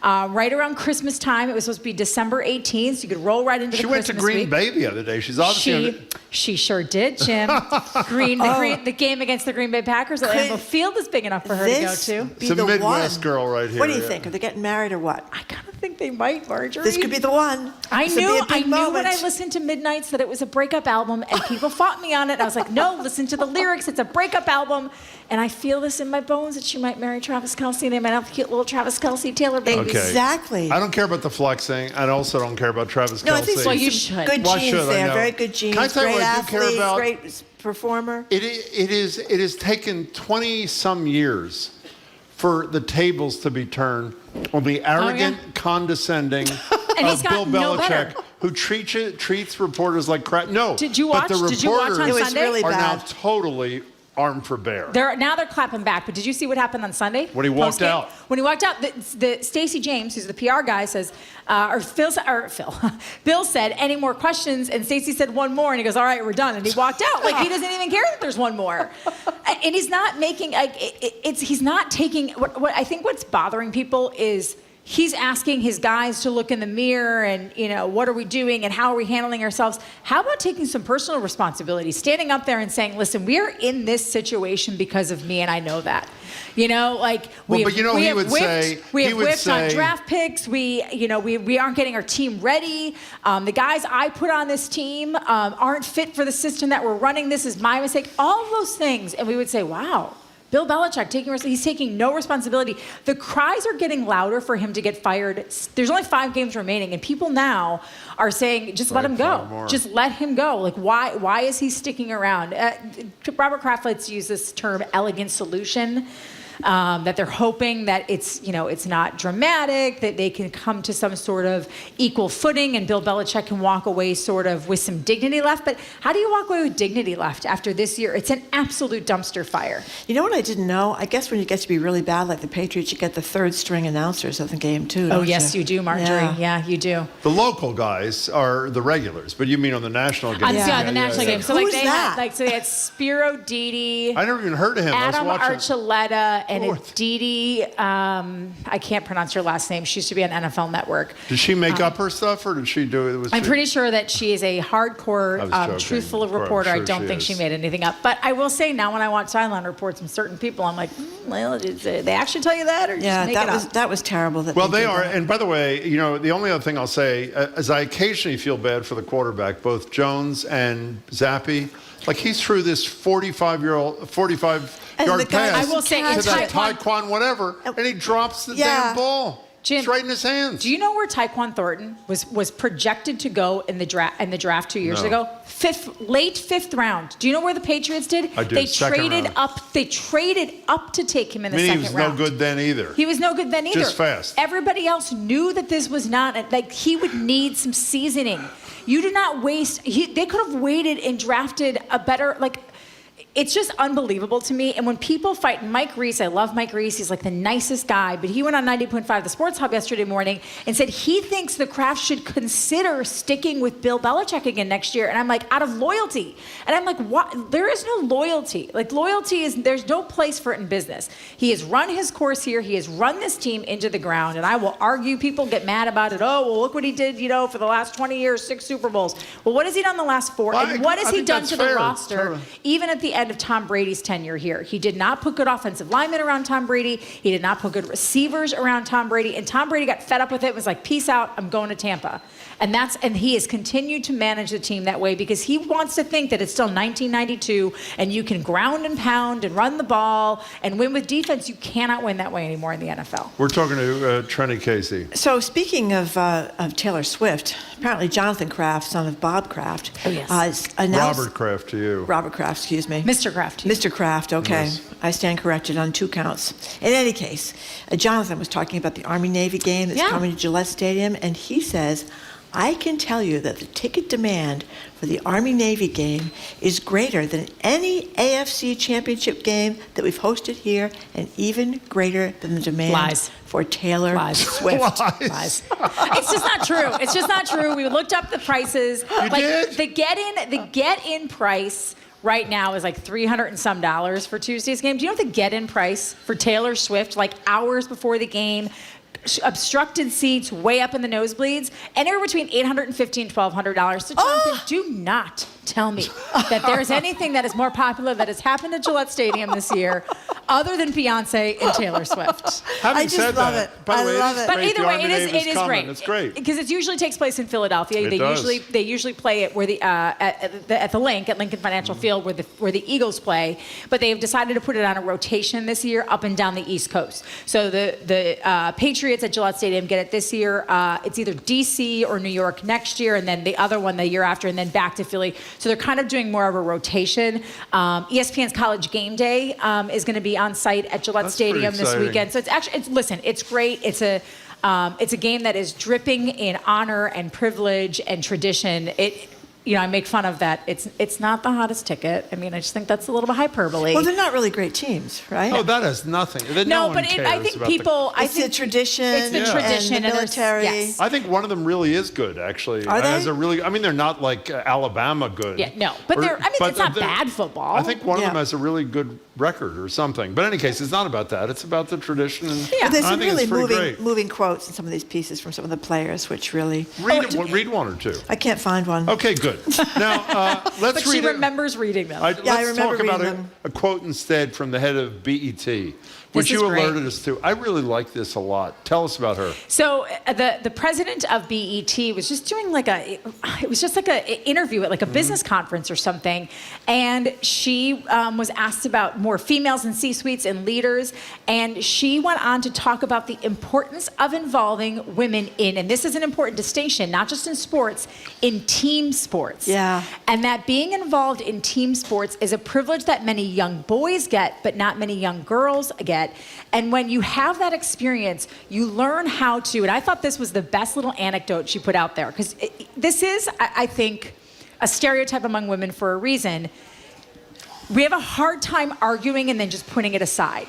Right around Christmas time. It was supposed to be December 18th, so you could roll right into the Christmas week. She went to Green Bay the other day. She's obviously... She sure did, Jim. The game against the Green Bay Packers at Lambeau Field is big enough for her to go to. It's a Midwest girl right here. What do you think? Are they getting married or what? I kind of think they might, Marjorie. This could be the one. I knew when I listened to Midnights that it was a breakup album, and people fought me on it. I was like, no, listen to the lyrics. It's a breakup album. And I feel this in my bones that she might marry Travis Kelce, and they might have a cute little Travis Kelce Taylor baby. Okay. Exactly. I don't care about the flexing. I also don't care about Travis Kelce. No, I think well, you should. Good genes there. Very good genes. Can I tell you great what I do athlete, care about? Great performer. It has taken 20-some years for the tables to be turned on the arrogant, condescending Bill Belichick, who treats reporters like crap. No, Did you watch? But the Did you watch on reporters Sunday? are now totally armed for bear. Now they're clapping back. But did you see what happened on Sunday? When he walked out. When he walked out, the Stacey James, who's the PR guy, says, Bill said, any more questions? And Stacey said one more, and he goes, all right, we're done. And he walked out. Like, he doesn't even care that there's one more. And he's not making, he's not taking, what I think what's bothering people is he's asking his guys to look in the mirror and, what are we doing and how are we handling ourselves? How about taking some personal responsibility, standing up there and saying, listen, we are in this situation because of me, and I know that. We have whiffed on draft picks. We aren't getting our team ready. The guys I put on this team aren't fit for the system that we're running. This is my mistake. All of those things. And we would say, wow. Bill Belichick he's taking no responsibility. The cries are getting louder for him to get fired. There's only 5 games remaining, and people now are saying, just let him go. Just let him go. Like, why is he sticking around? Robert Kraft likes to use this term, elegant solution. That they're hoping that it's not dramatic, that they can come to some sort of equal footing and Bill Belichick can walk away sort of with some dignity left. But how do you walk away with dignity left after this year? It's an absolute dumpster fire. You know what I didn't know? I guess when you get to be really bad like the Patriots, you get the third string announcers of the game too. Oh, yes, you do, Marjorie. Yeah, you do. The local guys are the regulars, but you mean on the national game? On the national game. So Who's that? They had Spiro Didi. I never even heard of him. Adam Archuleta and Aditi, I can't pronounce her last name. She used to be on NFL Network. Did she make up her stuff, or did she do it? I'm pretty sure that she is a hardcore, truthful reporter. I don't think she made anything up. But I will say now, when I watch sideline reports from certain people, I'm like, well, did they actually tell you that, or just make it up? That was terrible. Well, they are. And by the way, you know, the only other thing I'll say is I occasionally feel bad for the quarterback, both Jones and Zappi. Like, he's threw this 45-yard pass I will say, to that Taekwon whatever, and he drops the damn ball. Jim, it's right in his hands. Do you know where Taekwon Thornton was projected to go in the draft 2 years ago? Late fifth round. Do you know where the Patriots did? I do. They traded up to take him in the second round. He was no good then either. He was no good then either. Just fast. Everybody else knew that this was not, like, he would need some seasoning. You do not waste. They could have waited and drafted a better, like. It's just unbelievable to me. And when people fight Mike Reese, I love Mike Reese. He's like the nicest guy. But he went on 90.5 The Sports Hub yesterday morning and said he thinks the Kraft should consider sticking with Bill Belichick again next year. And I'm like, out of loyalty. And I'm like, what? There is no loyalty. Like, loyalty is, there's no place for it in business. He has run his course here. He has run this team into the ground. And I will argue, people get mad about it. Oh, well, look what he did, you know, for the last 20 years, 6 Super Bowls. Well, what has he done the last 4? And what has he done to the roster, even at the end of Tom Brady's tenure here? He did not put good offensive linemen around Tom Brady. He did not put good receivers around Tom Brady. And Tom Brady got fed up with it, was like, peace out, I'm going to Tampa. And he has continued to manage the team that way because he wants to think that it's still 1992 and you can ground and pound and run the ball and win with defense. You cannot win that way anymore in the NFL. We're talking to Trenny Casey. So speaking of Taylor Swift, apparently Jonathan Kraft, son of Bob Kraft, announced... Robert Kraft to you. Robert Kraft, excuse me. Mr. Kraft. Mr. Kraft, okay. Yes. I stand corrected on 2 counts. In any case, Jonathan was talking about the Army-Navy game that's coming to Gillette Stadium, and he says, I can tell you that the ticket demand for the Army-Navy game is greater than any AFC championship game that we've hosted here, and even greater than the demand for Taylor Swift. Lies. It's just not true. It's just not true. We looked up the prices. You did? The get-in price right now is like $300 and some for Tuesday's game. Do you know the get-in price for Taylor Swift, like hours before the game, obstructed seats way up in the nosebleeds, anywhere between $850 and $1,200. So Jonathan, do not tell me that there's anything that is more popular that has happened at Gillette Stadium this year other than Beyonce and Taylor Swift. Having I just said love that, it. by the way, I love it. But either way, it is coming. great. It's great because it usually takes place in Philadelphia. They usually play it where at the Link at Lincoln Financial Field where the Eagles play. But they have decided to put it on a rotation this year up and down the East Coast. So the Patriots at Gillette Stadium get it this year. It's either DC or New York next year, and then the other one the year after, and then back to Philly. So they're kind of doing more of a rotation. ESPN's College Game Day is going to be on site at Gillette Stadium this weekend. So it's great. It's a game that is dripping in honor and privilege and tradition. I make fun of that. It's not the hottest ticket. I mean, I just think that's a little bit hyperbole. Well, they're not really great teams, right? Oh, that has nothing. I think people. It's the tradition. It's the tradition and the military. Yes. I think one of them really is good, actually. Are they? I mean, they're not like Alabama good. Yeah, no, but it's not bad football. I think one of them has a really good record or something. But in any case, it's not about that. It's about the tradition. And But there's some really great. moving quotes in some of these pieces from some of the players, which really... Read one or two. I can't find one. Okay, good. Now, let's but read she remembers reading them. I let's remember talk about reading them. a quote instead from the head of BET, which you alerted us to. I really like this a lot. Tell us about her. So the president of BET was just doing an interview at like a business conference or something, and she was asked about more females in C-suites and leaders, and she went on to talk about the importance of involving women and this is an important distinction, not just in sports, in team sports. Yeah. And that being involved in team sports is a privilege that many young boys get, but not many young girls get. And when you have that experience, you learn how to, and I thought this was the best little anecdote she put out there, because this is, I think, a stereotype among women for a reason. We have a hard time arguing and then just putting it aside,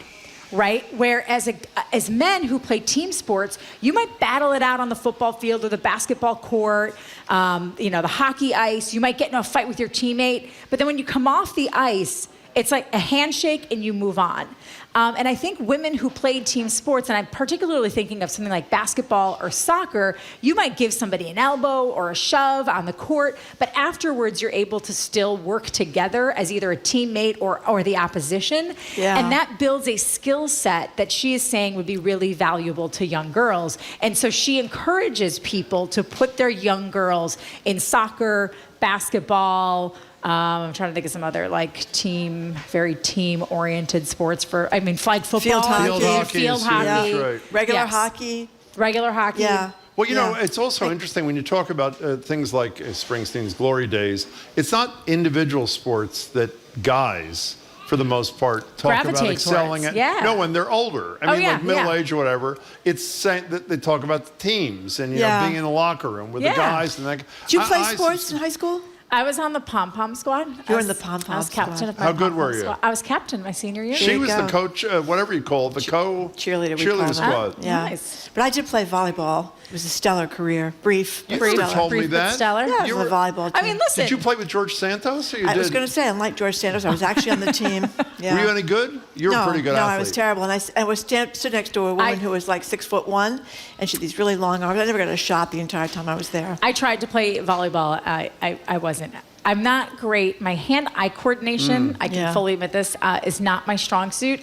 right? Whereas as men who play team sports, you might battle it out on the football field or the basketball court, the hockey ice. You might get in a fight with your teammate, but then when you come off the ice, It's like a handshake and you move on. And I think women who played team sports, and I'm particularly thinking of something like basketball or soccer, you might give somebody an elbow or a shove on the court, but afterwards you're able to still work together as either a teammate or the opposition. Yeah. And that builds a skill set that she is saying would be really valuable to young girls. And so she encourages people to put their young girls in soccer, basketball, I'm trying to think of some other like very team-oriented sports flag football, Field hockey. field hockey, That's right. Regular hockey. regular hockey. Yeah. Well, you know, it's also interesting when you talk about things like Springsteen's Glory Days. It's not individual sports that guys, for the most part, talk about Gravitate excelling towards. at. Yeah. No, when they're older. I mean, like middle age or whatever. It's saying that they talk about the teams and you know being in the locker room with the guys and that. Did you play sports in high school? I was on the pom-pom squad. You were in the pom-pom I was captain squad. of my How good pom-pom were you? squad. I was captain my senior year. She was go. the coach, whatever you call it, the Cheerleader, we call cheerleader that. squad. Yeah. Nice. But I did play volleyball. It was a stellar career. Brief. You but never stellar. told me Brief but that. stellar. Yeah, You I was were- on the volleyball team. I mean, listen. Did you play with George Santos? Or you I did? was going to say, unlike George Sanders, I was actually on the team. Yeah. Were you any good? You were a pretty good no, athlete. I was terrible. And I was stood next to a woman who was like 6'1", and she had these really long arms. I never got a shot the entire time I was there. I tried to play volleyball. I wasn't. I'm not great. My hand-eye coordination, I can fully admit this, is not my strong suit.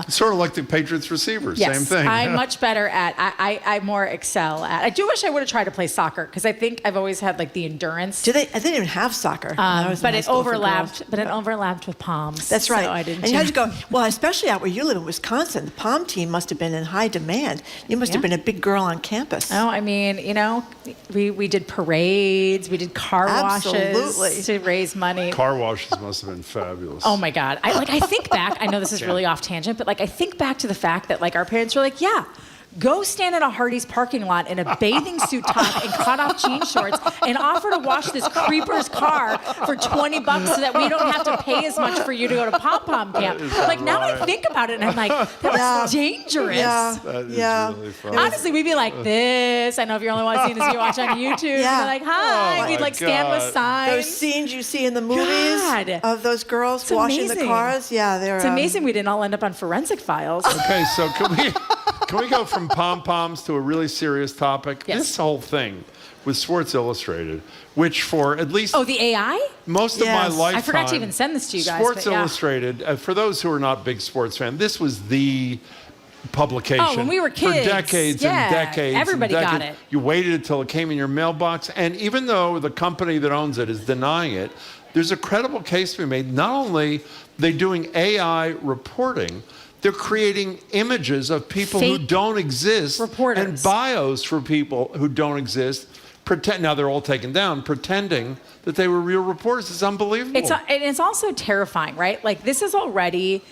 Sort of like the Patriots receivers, Yes, same thing. I'm much better at. I more excel at. I do wish I would have tried to play soccer because I think I've always had like the endurance. I didn't even have soccer. when I was in But high it school for overlapped. girls. But it overlapped with palms. That's right. So I didn't. And you had to go, well, especially out where you live in Wisconsin, the pom team must have been in high demand. You must have been a big girl on campus. Oh, I mean, you know, we did parades, we did car washes Absolutely. to raise money. Car washes must have been fabulous. Oh my God. I think back, I know this is really off tangent, but like I think back to the fact that like our parents were like, yeah, go stand in a Hardee's parking lot in a bathing suit top and cut off jean shorts and offer to wash this creeper's car for $20 so that we don't have to pay as much for you to go to pom-pom camp. Like now I think about it and I'm like, that was dangerous. Yeah. That is yeah. really fun. Honestly, we'd be like this. I know if you're only one seeing this, you watch on YouTube. Yeah. We'd be like, hi. Oh We'd my like stand with God. signs. Those scenes you see in the movies God. of those girls It's washing amazing. the cars. Yeah, they're It's amazing we didn't all end up on forensic files. Okay, so can we go from pom-poms to a really serious topic? Yes. This whole thing with Sports Illustrated, which for at least Oh, the AI? most of my Yes. lifetime... I forgot to even send this to you guys, Sports but yeah. Illustrated, for those who are not big sports fans, this was the publication Oh, when we were for kids. decades Yeah, and decades. everybody and got decades. it. You waited until it came in your mailbox, and even though the company that owns it is denying it, there's a credible case to be made. Not only are they doing AI reporting, they're creating images of people who Fake don't exist reporters. and bios for people who don't exist. Now they're all taken down, pretending that they were real reporters. It's unbelievable. It's also terrifying, right? Like this is already,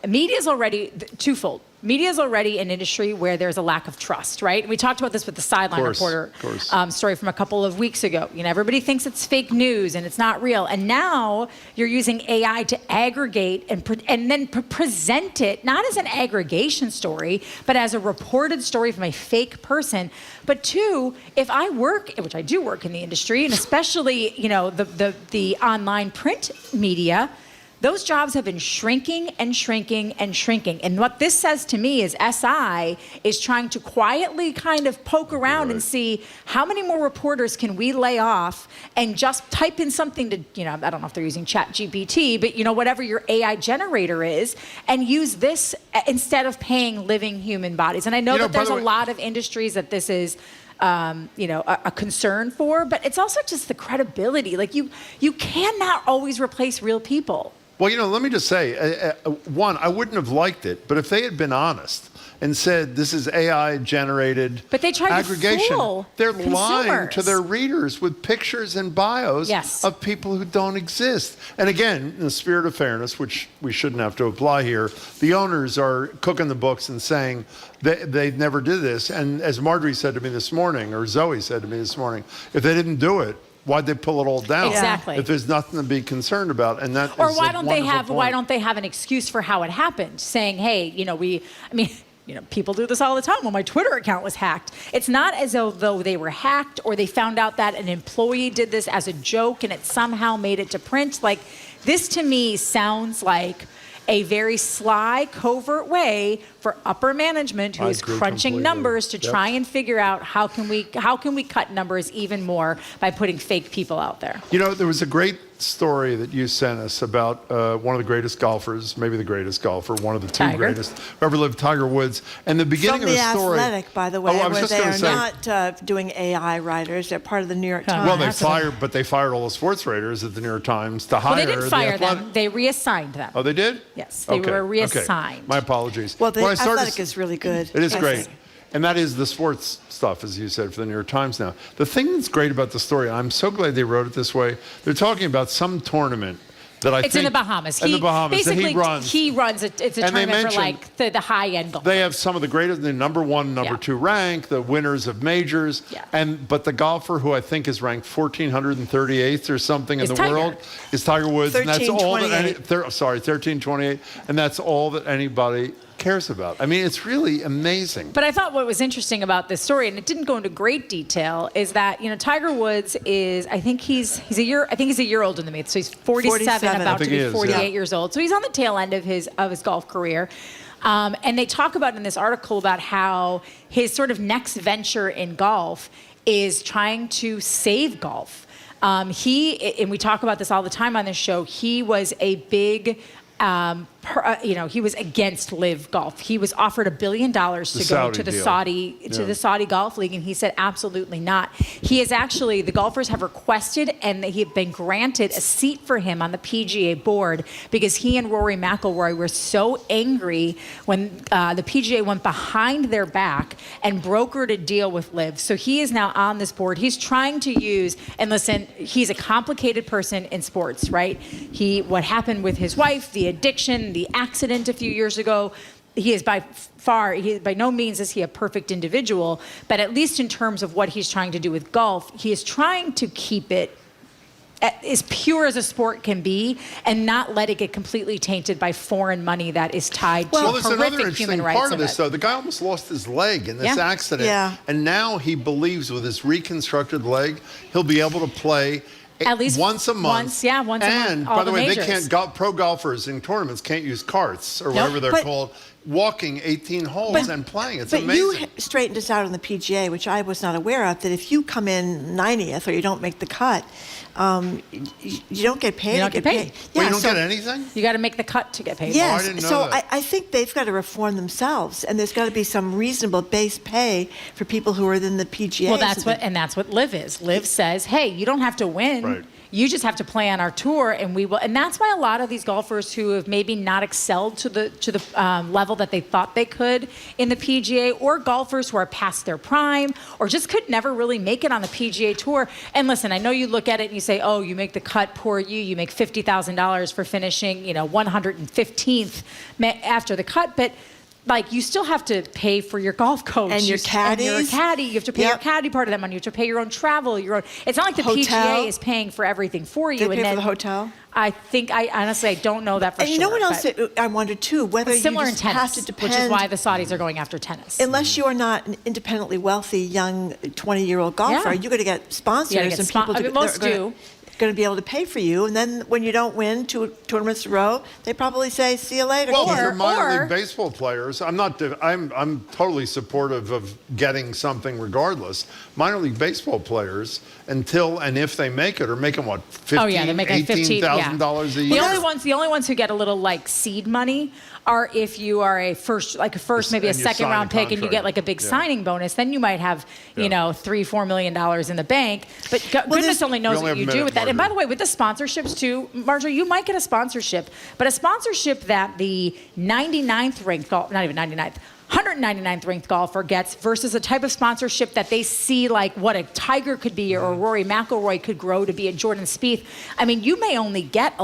media is already twofold. Media is already an industry where there's a lack of trust, right? We talked about this with the sideline reporter story from a couple of weeks ago. You know, everybody thinks it's fake news and it's not real. And now you're using AI to aggregate and then present it, not as an aggregation story, but as a reported story from a fake person. But two, if I work, which I do work in the industry, and especially, you know, the online print media, those jobs have been shrinking and shrinking and shrinking. And what this says to me is SI is trying to quietly kind of poke around and see how many more reporters can we lay off and just type in something to, you know, I don't know if they're using ChatGPT, but, you know, whatever your AI generator is, and use this instead of paying living human bodies. And I know that there's a lot of industries that this is you know, a concern for, but it's also just the credibility. Like you cannot always replace real people. Well, you know, let me just say, one, I wouldn't have liked it, but if they had been honest and said this is AI-generated But they tried to aggregation, fool they're lying consumers. to their readers with pictures and bios of people who don't exist. And again, in the spirit of fairness, which we shouldn't have to apply here, the owners are cooking the books and saying they never did this. And as Marjorie said to me this morning, or Zoe said to me this morning, if they didn't do it, why'd they pull it all down? Exactly. If there's nothing to be concerned about, and that Or is why a don't they wonderful have point. why don't they have an excuse for how it happened? Saying, hey, you know, people do this all the time. Well, my Twitter account was hacked. It's not as though they were hacked or they found out that an employee did this as a joke and it somehow made it to print. Like, this to me sounds like a very sly, covert way for upper management who is crunching numbers to try and figure out how can we cut numbers even more by putting fake people out there. There was a great story that you sent us about one of the greatest golfers, maybe the greatest golfer, one of the two greatest who ever lived, Tiger Woods. And the beginning of the story. From The Athletic, by the way, where they are not doing AI writers. They're part of the New York Times. Well, they fired all the sports writers at the New York Times to hire. Well, they didn't fire them. They reassigned them. Oh, they did? Yes, they were reassigned. Okay. My apologies. Well, the Athletic is really good. It is great. And that is the sports stuff, as you said, for the New York Times now. The thing that's great about the story, and I'm so glad they wrote it this way, they're talking about some tournament that it's in the Bahamas. Basically, he runs. It's a tournament for like the high-end golf. They have some of the greatest, the number one, number two rank, the winners of majors. Yeah. But the golfer who I think is ranked 1,438th or something in the world is Tiger Woods. 1328. And that's all that anybody cares about. I mean, it's really amazing. But I thought what was interesting about this story, and it didn't go into great detail, is that Tiger Woods is, I think he's a year older than me. So he's 47, about to be 48 years old. So he's on the tail end of his golf career. And they talk about in this article about how his sort of next venture in golf is trying to save golf. And we talk about this all the time on this show, he was a big he was against live golf. He was offered $1 billion to go to the Saudi Golf League, and he said absolutely not. He is actually, the golfers have requested and he had been granted a seat for him on the PGA board because he and Rory McIlroy were so angry when the PGA went behind their back and brokered a deal with live. So he is now on this board. He's trying to use, and listen, he's a complicated person in sports, right? What happened with his wife, the addiction, the accident a few years ago. He is by no means is he a perfect individual, but at least in terms of what he's trying to do with golf, he is trying to keep it as pure as a sport can be and not let it get completely tainted by foreign money that is tied to horrific human rights. Well, there's another interesting part of this, though. The guy almost lost his leg in this accident, and now he believes with his reconstructed leg, he'll be able to play at least once a month. And by the way, pro golfers in tournaments can't use carts or whatever they're called, walking 18 holes and playing. It's amazing. But you straightened us out on the PGA, which I was not aware of, that if you come in 90th or you don't make the cut, you don't get paid. You don't get paid. Well, you don't get anything? You got to make the cut to get paid. Yes. I didn't know that. I think they've got to reform themselves, and there's got to be some reasonable base pay for people who are in the PGA. Well, that's what Live is. Live says, hey, you don't have to win. Right. You just have to play on our tour, and we will. And that's why a lot of these golfers who have maybe not excelled to the level that they thought they could in the PGA, or golfers who are past their prime, or just could never really make it on the PGA Tour. And listen, I know you look at it and you say, "Oh, you make the cut, poor you. You make $50,000 for finishing, 115th after the cut," but you still have to pay for your golf coach and your caddies. And your caddy. You have to pay your caddy part of that money. You have to pay your own travel. It's not like the PGA is paying for everything for you. They pay for the hotel? I honestly don't know that for sure. And you know what else I wonder too? Whether similar you just in tennis, have to depend, which is why the Saudis are going after tennis. Unless you are not an independently wealthy young 20-year-old golfer, you're going to get sponsors and people most do. Going to be able to pay for you, and then when you don't win 2 tournaments in a row, they probably say, "See you later." Well, for minor league baseball players, I'm totally supportive of getting something regardless. Minor league baseball players, until and if they make it, are making what, $18,000 a year. The only ones who get a little seed money are if you are a first, maybe a second round pick, and you get a big signing bonus. Then you might have $3-4 million in the bank. But goodness only knows what you do with that. And by the way, with the sponsorships too, Marjorie, you might get a sponsorship, but a sponsorship that the 99th ranked golf, not even 99th, 199th ranked golfer gets versus a type of sponsorship that they see what a Tiger could be or Rory McIlroy could grow to be a Jordan Spieth. I mean, you may only get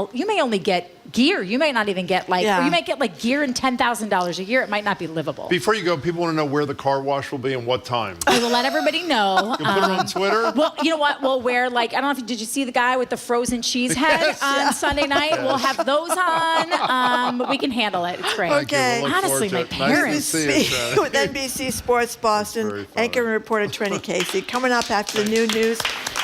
gear. You might not even get or Yeah. you might get like gear and $10,000 a year. It might not be livable. Before you go, people want to know where the car wash will be and what time. We will let everybody know. You'll put it on Twitter? Well, you know what? We'll wear I don't know if did you see the guy with the frozen cheese head on Sunday night? Yes. We'll have those on. But we can handle it. It's great. Okay. We'll look Honestly, my forward to it. Nice to parents. see you, Shannon. With NBC Sports Boston, anchor and reporter Trini Casey. Coming up after the new news,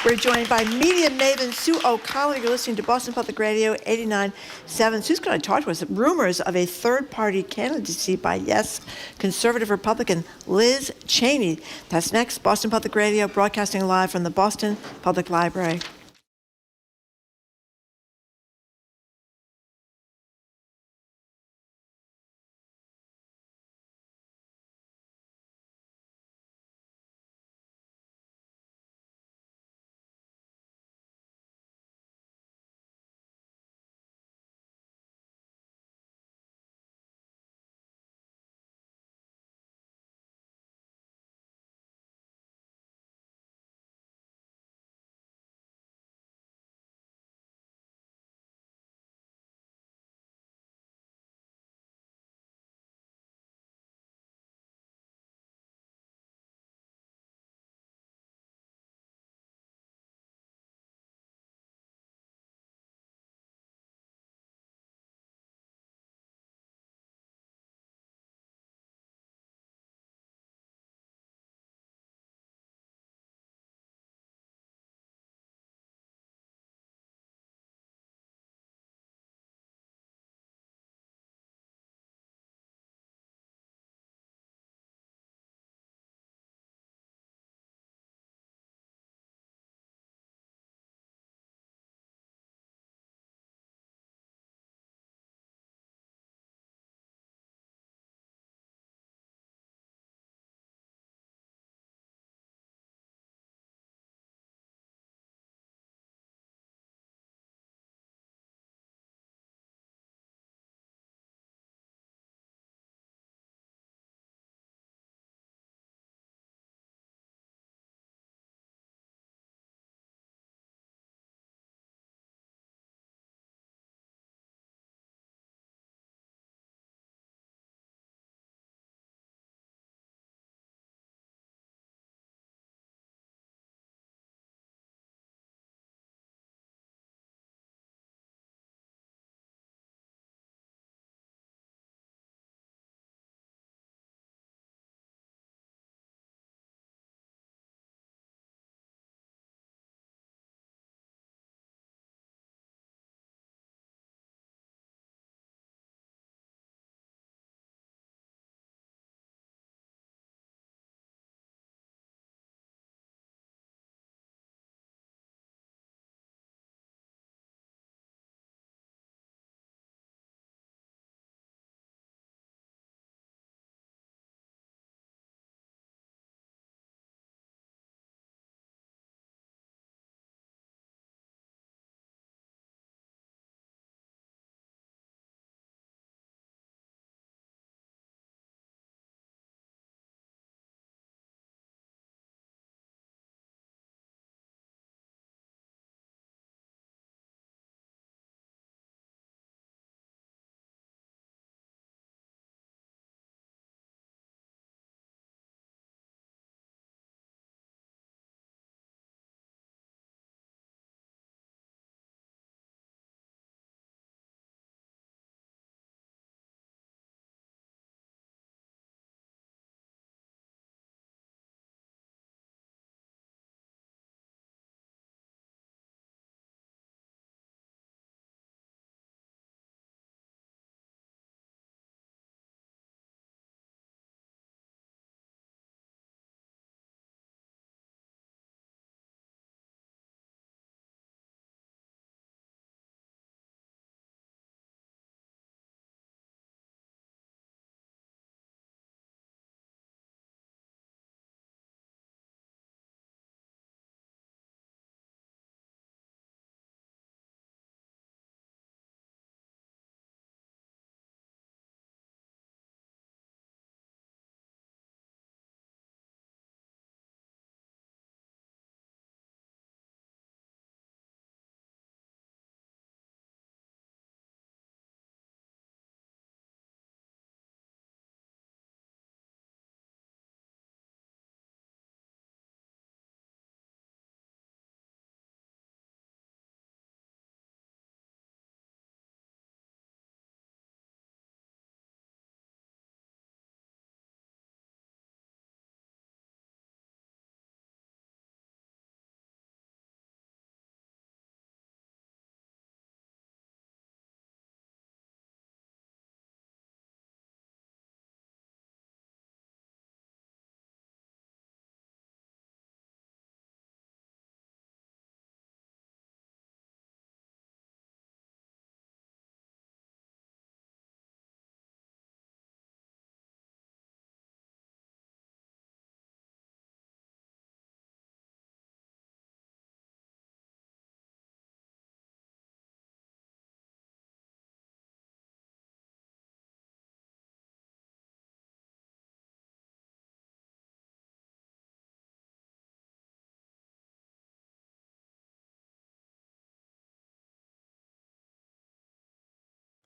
we're joined by media maven Sue O'Connell. You're listening to Boston Public Radio 89.7. Sue's going to talk to us rumors of a third-party candidacy by, yes, conservative Republican Liz Cheney. That's next. Boston Public Radio, broadcasting live from the Boston Public Library.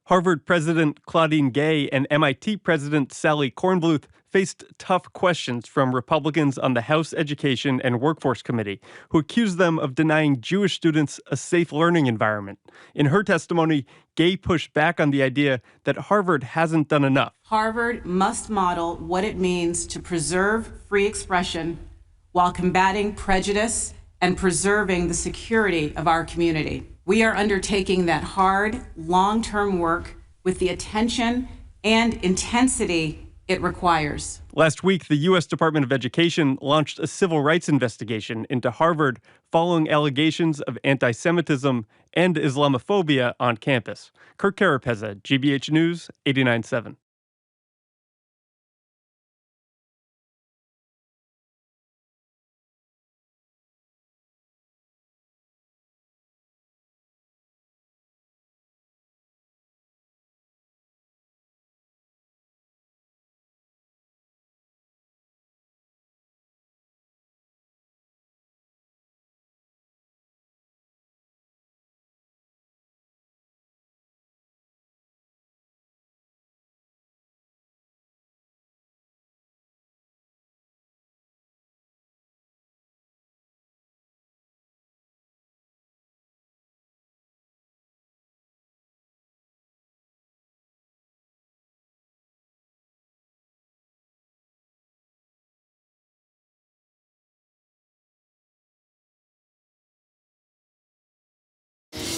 Harvard President Claudine Gay and MIT President Sally Kornbluth faced tough questions from Republicans on the House Education and Workforce Committee, who accused them of denying Jewish students a safe learning environment. In her testimony, Gay pushed back on the idea that Harvard hasn't done enough. Harvard must model what it means to preserve free expression while combating prejudice and preserving the security of our community. We are undertaking that hard, long-term work with the attention and intensity it requires. Last week, the U.S. Department of Education launched a civil rights investigation into Harvard following allegations of antisemitism and Islamophobia on campus. Kirk Carapeza, GBH News, 89.7.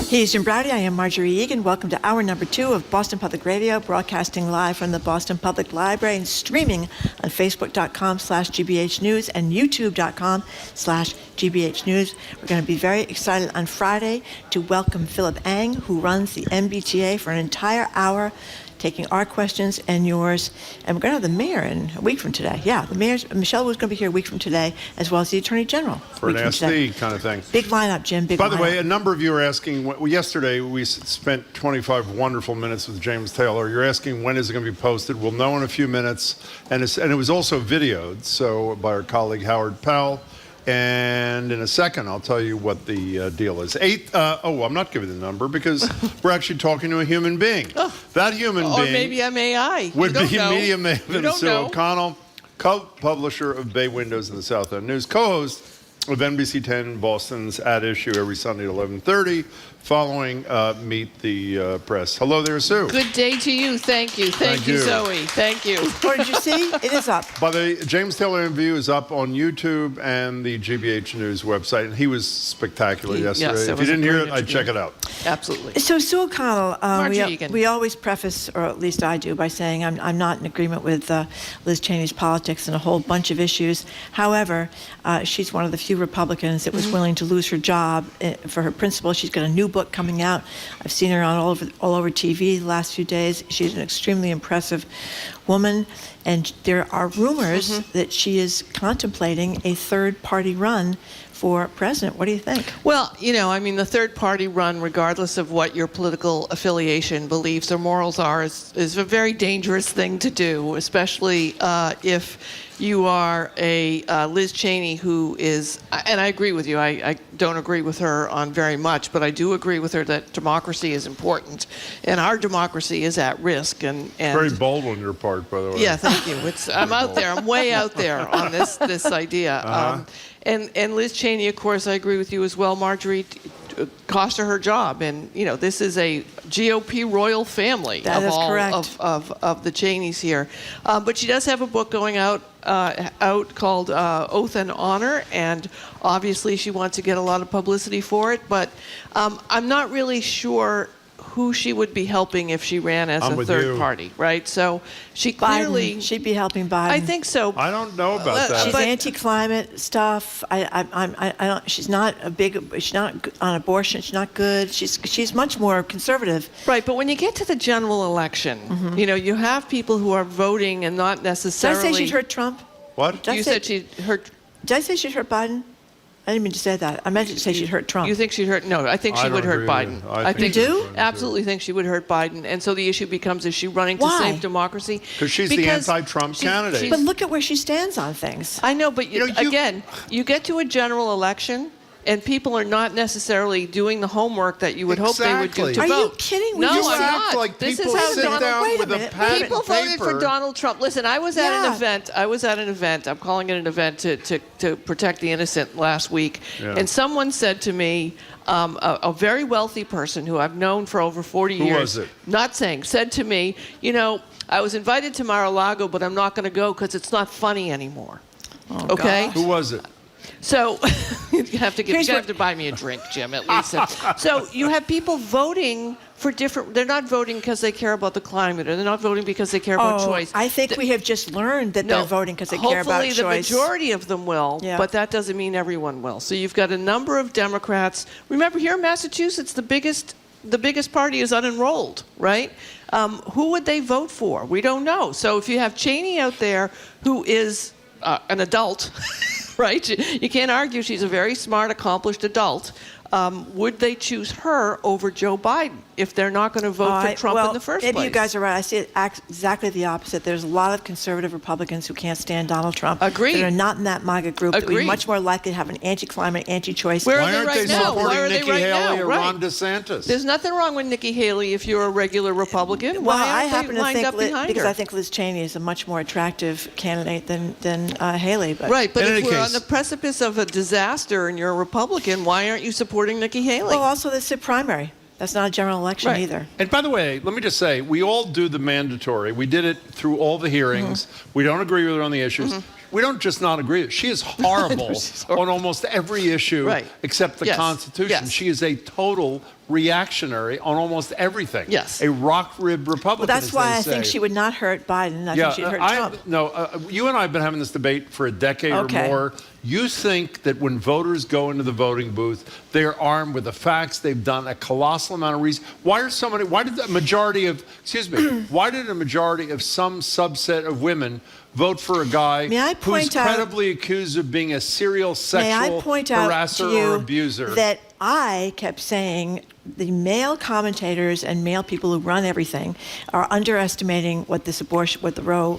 He's Jim Browdy. I am Marjorie Egan. Welcome to hour number 2 of Boston Public Radio, broadcasting live from the Boston Public Library and streaming on Facebook.com/GBH News and YouTube.com/GBH News. We're going to be very excited on Friday to welcome Philip Ang, who runs the MBTA, for an entire hour, taking our questions and yours. And we're going to have the mayor in a week from today. Yeah, the mayor's, Michelle was going to be here a week from today, as well as the attorney general. For an Ask Thee kind of thing. Big lineup, Jim. Big By the lineup. way, a number of you are asking, yesterday we spent 25 wonderful minutes with James Taylor. You're asking when is it going to be posted? We'll know in a few minutes. And it was also videoed, so by our colleague Howard Powell. And in a second, I'll tell you what the deal is. I'm not giving the number because we're actually talking to a human being. That human being... Or maybe I'm AI. Would be media maven Sue O'Connell, co-publisher of Bay Windows and the South End News, co-host of NBC 10 Boston's At Issue every Sunday at 11:30, following Meet the Press. Hello there, Sue. Good day to you. Thank you. Thank you, Zoe. Thank you. What did you see? It is up. By the way, James Taylor interview is up on YouTube and the GBH News website, and he was spectacular yesterday. Yes, if you didn't hear it, I'd check it out. Absolutely. So, Sue O'Connell, Egan. we always preface, or at least I do, by saying I'm not in agreement with Liz Cheney's politics and a whole bunch of issues. However, she's one of the few Republicans that was willing to lose her job for her principles. She's got a new book coming out. I've seen her on all over TV the last few days. She's an extremely impressive woman, and there are rumors that she is contemplating a third-party run for president. What do you think? Well, the third-party run, regardless of what your political affiliation, beliefs, or morals are, is a very dangerous thing to do, especially if you are a Liz Cheney who is, and I agree with you, I don't agree with her on very much, but I do agree with her that democracy is important, and our democracy is at risk. And very bold on your part, by the way. Yeah, thank you. I'm out there. I'm way out there on this idea. And Liz Cheney, of course, I agree with you as well, Marjorie, cost her job. And, this is a GOP royal family that is correct. of the Cheneys here. But she does have a book going out called Oath and Honor, and obviously she wants to get a lot of publicity for it. But I'm not really sure who she would be helping if she ran as a third party, right? So she clearly... Biden. She'd be helping Biden. I think so. I don't know about that. She's anti-climate stuff. I don't. She's not she's not on abortion. She's not good. She's much more conservative. Right, but when you get to the general election, you have people who are voting and not necessarily... Did I say she'd hurt Trump? What? You said she'd hurt... Did I say she'd hurt Biden? I didn't mean to say that. I meant to say she'd hurt Trump. You think she'd hurt? No, I think she would hurt Biden. I think you do? Absolutely think she would hurt Biden. And so the issue becomes, is she running to save democracy? Because she's the anti-Trump candidate. But look at where she stands on things. I know, but again, you get to a general election, and people are not necessarily doing the homework that you would hope they would do to Are vote. you kidding? No, You I'm act not. like This people is how sit Donald. down Wait a with a minute. pad People and voted paper. for Donald Trump. Listen, I was at an event. I'm calling it an event to protect the innocent last week. Yeah. And someone said to me, a very wealthy person who I've known for over 40 years. Who was it? Not saying, said to me, I was invited to Mar-a-Lago, but I'm not going to go because it's not funny anymore. Oh, okay? gosh. Who was it? So you have to buy me a drink, Jim, at least. So you have people voting for different. They're not voting because they care about the climate, or they're not voting because they care about choice. I think we have just learned that they're voting because they care about choice. Hopefully the majority of them will, Yeah. but that doesn't mean everyone will. So you've got a number of Democrats. Remember, here in Massachusetts, the biggest party is unenrolled, right? Who would they vote for? We don't know. So if you have Cheney out there, who is an adult, right? You can't argue she's a very smart, accomplished adult. Would they choose her over Joe Biden if they're not going to vote for Trump in the first place? Maybe you guys are right. I see it exactly the opposite. There's a lot of conservative Republicans who can't stand Donald Trump. Agreed. That are not in that MAGA group. That would be Agreed. much more likely to have an anti-climate, anti-choice. Where Why are aren't they they right now? supporting Where are they Nikki right Haley now? or Right. Ron DeSantis? There's nothing wrong with Nikki Haley if you're a regular Republican. Well, Why I aren't happen they to lined think up behind because her? I think Liz Cheney is a much more attractive candidate than Haley. But Right, but In if any we're case- on the precipice of a disaster and you're a Republican, why aren't you supporting Nikki Haley? Well, also this is a primary. That's not a general election Right. either. And by the way, let me just say, we all do the mandatory. We did it through all the hearings. Mm-hmm. We don't agree with her on the issues. We don't just not agree. She is horrible on almost every issue Right. except the Yes. Constitution. Yes. She is a total reactionary on almost everything. Yes. A rock-ribbed Republican, Well, that's as why they I think say. she would not hurt Biden. I think she'd hurt Trump. You and I have been having this debate for a decade Okay. or more. You think that when voters go into the voting booth, they're armed with the facts. They've done a colossal amount of research. Why did a majority of some subset of women vote for a guy May I who's point out- credibly accused of being a serial May I sexual point out harasser to you or abuser? that I kept saying the male commentators and male people who run everything are underestimating what this abortion, what the Roe.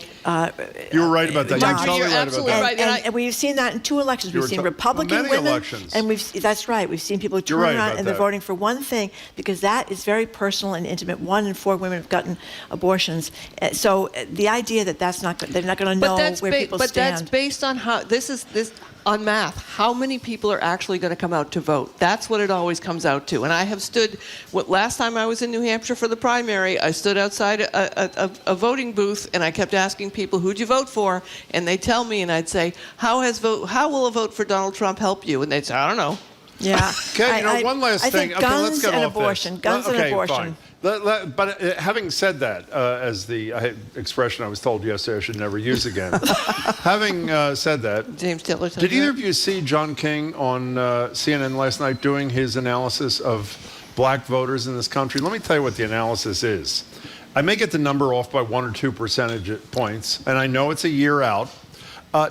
You were right about that. Marjorie, You're totally you're right about absolutely that. right. And we've seen that in 2 elections. You We've were seen to- Republican many women, elections. and that's right. We've seen people You're turn right around about and they're that. voting for one thing because that is very personal and intimate. 1 in 4 women have gotten abortions. So the idea that they're not going to know where people stand. That's based on how this on math. How many people are actually going to come out to vote? That's what it always comes out to. And I have stood. Last time I was in New Hampshire for the primary, I stood outside a voting booth and I kept asking people, "Who'd you vote for?" And they tell me, and I'd say, "How will a vote for Donald Trump help you?" And they'd say, "I don't know." Yeah. Okay, one last I thing. think Okay, guns let's get and off abortion. this. Guns and Okay, abortion. fine. But having said that, as the expression I was told yesterday I should never use again. Having said that, James Taylor. did either of you see John King on CNN last night doing his analysis of black voters in this country? Let me tell you what the analysis is. I may get the number off by 1 or 2 percentage points, and I know it's a year out.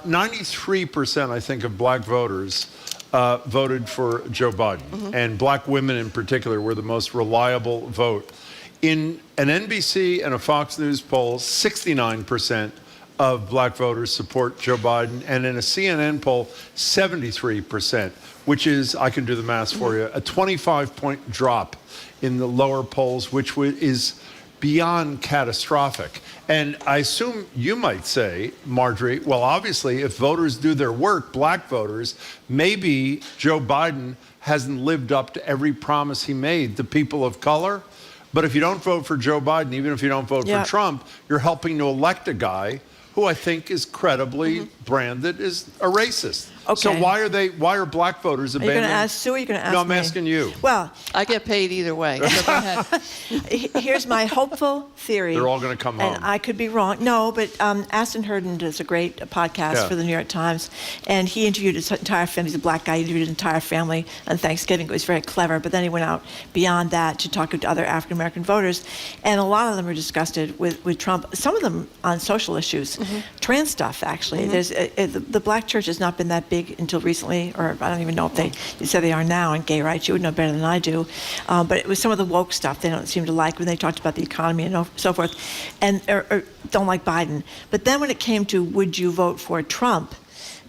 93%, I think, of black voters voted for Joe Biden, and black women in particular were the most reliable vote. In an NBC and a Fox News poll, 69% of black voters support Joe Biden, and in a CNN poll, 73%, which is, I can do the math for you, a 25-point drop in the lower polls, which is beyond catastrophic. And I assume you might say, Marjorie, well, obviously, if voters do their work, black voters, maybe Joe Biden hasn't lived up to every promise he made to people of color. But if you don't vote for Joe Biden, even if you don't vote for Trump, you're helping to elect a guy who I think is credibly branded as a racist. Okay. So why are black voters Are you abandoning? going to ask Sue or are you going to ask No, I'm me? asking you. Well, I get paid either way. So go ahead. here's my hopeful theory. They're all going to come home. And I could be wrong. No, but Aston Herndon does a great podcast for the New York Times, and he interviewed his entire family. He's a black guy. He interviewed his entire family on Thanksgiving. It was very clever, but then he went out beyond that to talk to other African-American voters, and a lot of them are disgusted with Trump, some of them on social issues, trans stuff, actually. There's the black church has not been that big until recently, or I don't even know if they say they are now in gay rights. You would know better than I do. But it was some of the woke stuff they don't seem to like when they talked about the economy and so forth, and or don't like Biden. But then when it came to would you vote for Trump,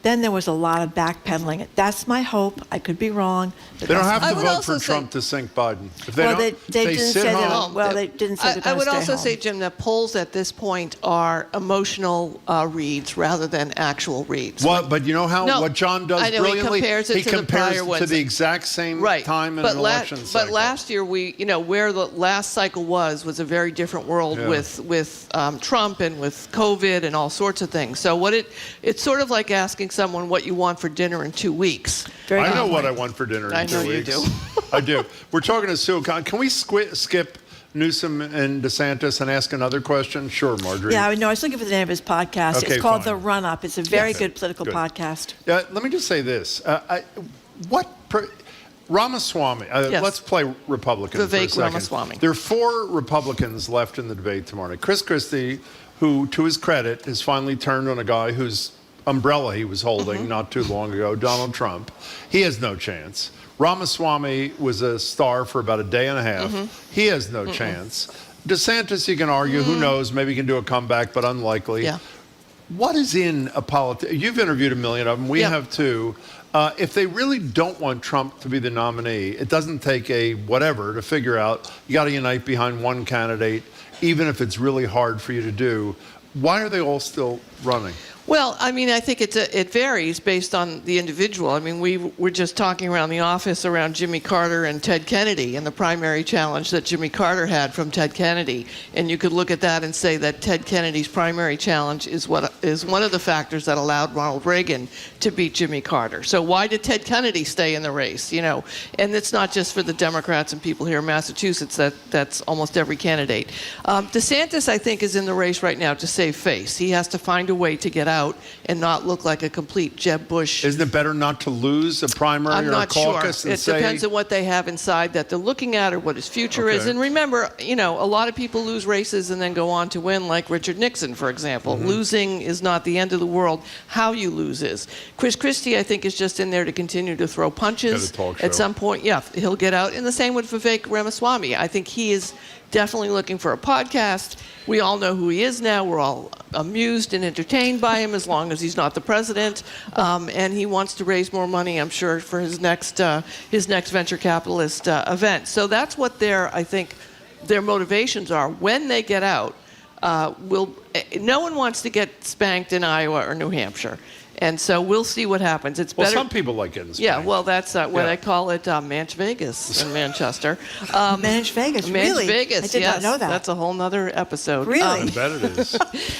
Then there was a lot of backpedaling. That's my hope. I could be wrong. They don't have I to would vote also for say- Trump to sink Biden. If they Well, don't, they didn't sit say home. that. Well, they didn't say they're I going would to stay also home. say, Jim, that polls at this point are emotional reads rather than actual reads. What? But you know how No, what John does I know, he brilliantly? compares it to the compares prior to ones. the exact same time in but an election cycle. But last year, where the last cycle was a very different world with Trump and with COVID and all sorts of things. So it's sort of like asking someone what you want for dinner in 2 weeks. I know what I want for dinner in 2 weeks. I know you do. I do. We're talking to Sue. Can we skip Newsom and DeSantis and ask another question? Sure, Marjorie. Yeah, I know. I was looking for the name of his podcast. Okay, it's called fine. The Run Up. It's a very good political podcast. Let me just say this. Ramaswamy, Yes. let's play Republican Vivek for a second. Ramaswamy. There are 4 Republicans left in the debate tomorrow night. Chris Christie, who, to his credit, has finally turned on a guy whose umbrella he was holding not too long ago, Donald Trump. He has no chance. Ramaswamy was a star for about a day and a half. He has no chance. DeSantis, you can argue, who knows, maybe he can do a comeback, but unlikely. Yeah. What is in a politician? You've interviewed a million of them. We have too. If they really don't want Trump to be the nominee, it doesn't take a whatever to figure out you got to unite behind one candidate, even if it's really hard for you to do. Why are they all still running? Well, I mean, I think it varies based on the individual. I mean, we were just talking around the office around Jimmy Carter and Ted Kennedy and the primary challenge that Jimmy Carter had from Ted Kennedy. And you could look at that and say that Ted Kennedy's primary challenge is one of the factors that allowed Ronald Reagan to beat Jimmy Carter. So why did Ted Kennedy stay in the race? You know, and it's not just for the Democrats and people here in Massachusetts. That's almost every candidate. DeSantis, I think, is in the race right now to save face. He has to find a way to get out and not look like a complete Jeb Bush. Isn't it better not to lose a primary or a caucus? It depends on what they have inside that they're looking at or what his future is. And remember, a lot of people lose races and then go on to win, like Richard Nixon, for example. Losing is not the end of the world. How you lose is. Chris Christie, I think, is just in there to continue to throw punches. At some point, he'll get out. And the same with Vivek Ramaswamy. I think he is definitely looking for a podcast. We all know who he is now. We're all amused and entertained by him as long as he's not the president. And he wants to raise more money, I'm sure, for his next venture capitalist event. So that's what I think their motivations are. When they get out, no one wants to get spanked in Iowa or New Hampshire. And so we'll see what happens. It's better. Some people like getting spanked. Yeah, well, that's what I call it, Manch Vegas in Manchester. Manch Vegas, Manch really? Vegas, I did not know that. That's a whole nother episode. Really? I bet it is.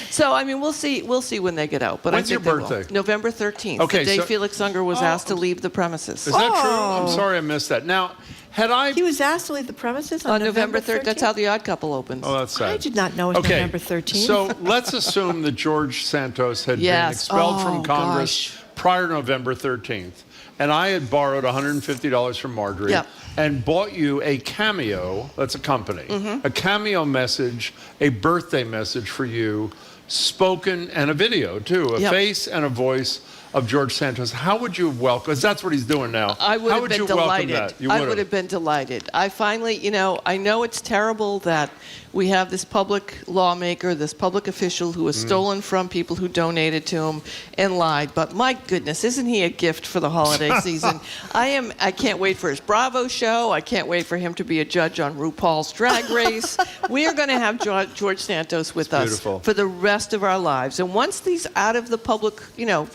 So, I mean, we'll see when they get out. But When's I think your birthday? November 13th, Okay, the day so- Felix Unger was asked to leave the premises. Is that true? I'm sorry I missed that. Now, He was asked to leave the premises on November 13th. That's how The Odd Couple opens. Oh, that's sad. I did not know it was November 13th. So let's assume that George Santos had been expelled from Congress prior to November 13th, and I had borrowed $150 from Marjorie and bought you a Cameo, that's a company, a Cameo message, a birthday message for you, spoken, and a video too, a face and a voice of George Santos. How would you welcome, because that's what he's doing now. I would How have been you welcome delighted. that? You I would have been delighted. I finally, I know it's terrible that we have this public lawmaker, this public official who has stolen from people who donated to him and lied. But my goodness, isn't he a gift for the holiday season? I can't wait for his Bravo show. I can't wait for him to be a judge on RuPaul's Drag Race. We are going to have George Santos with us for the rest of our lives. And once he's out of the public,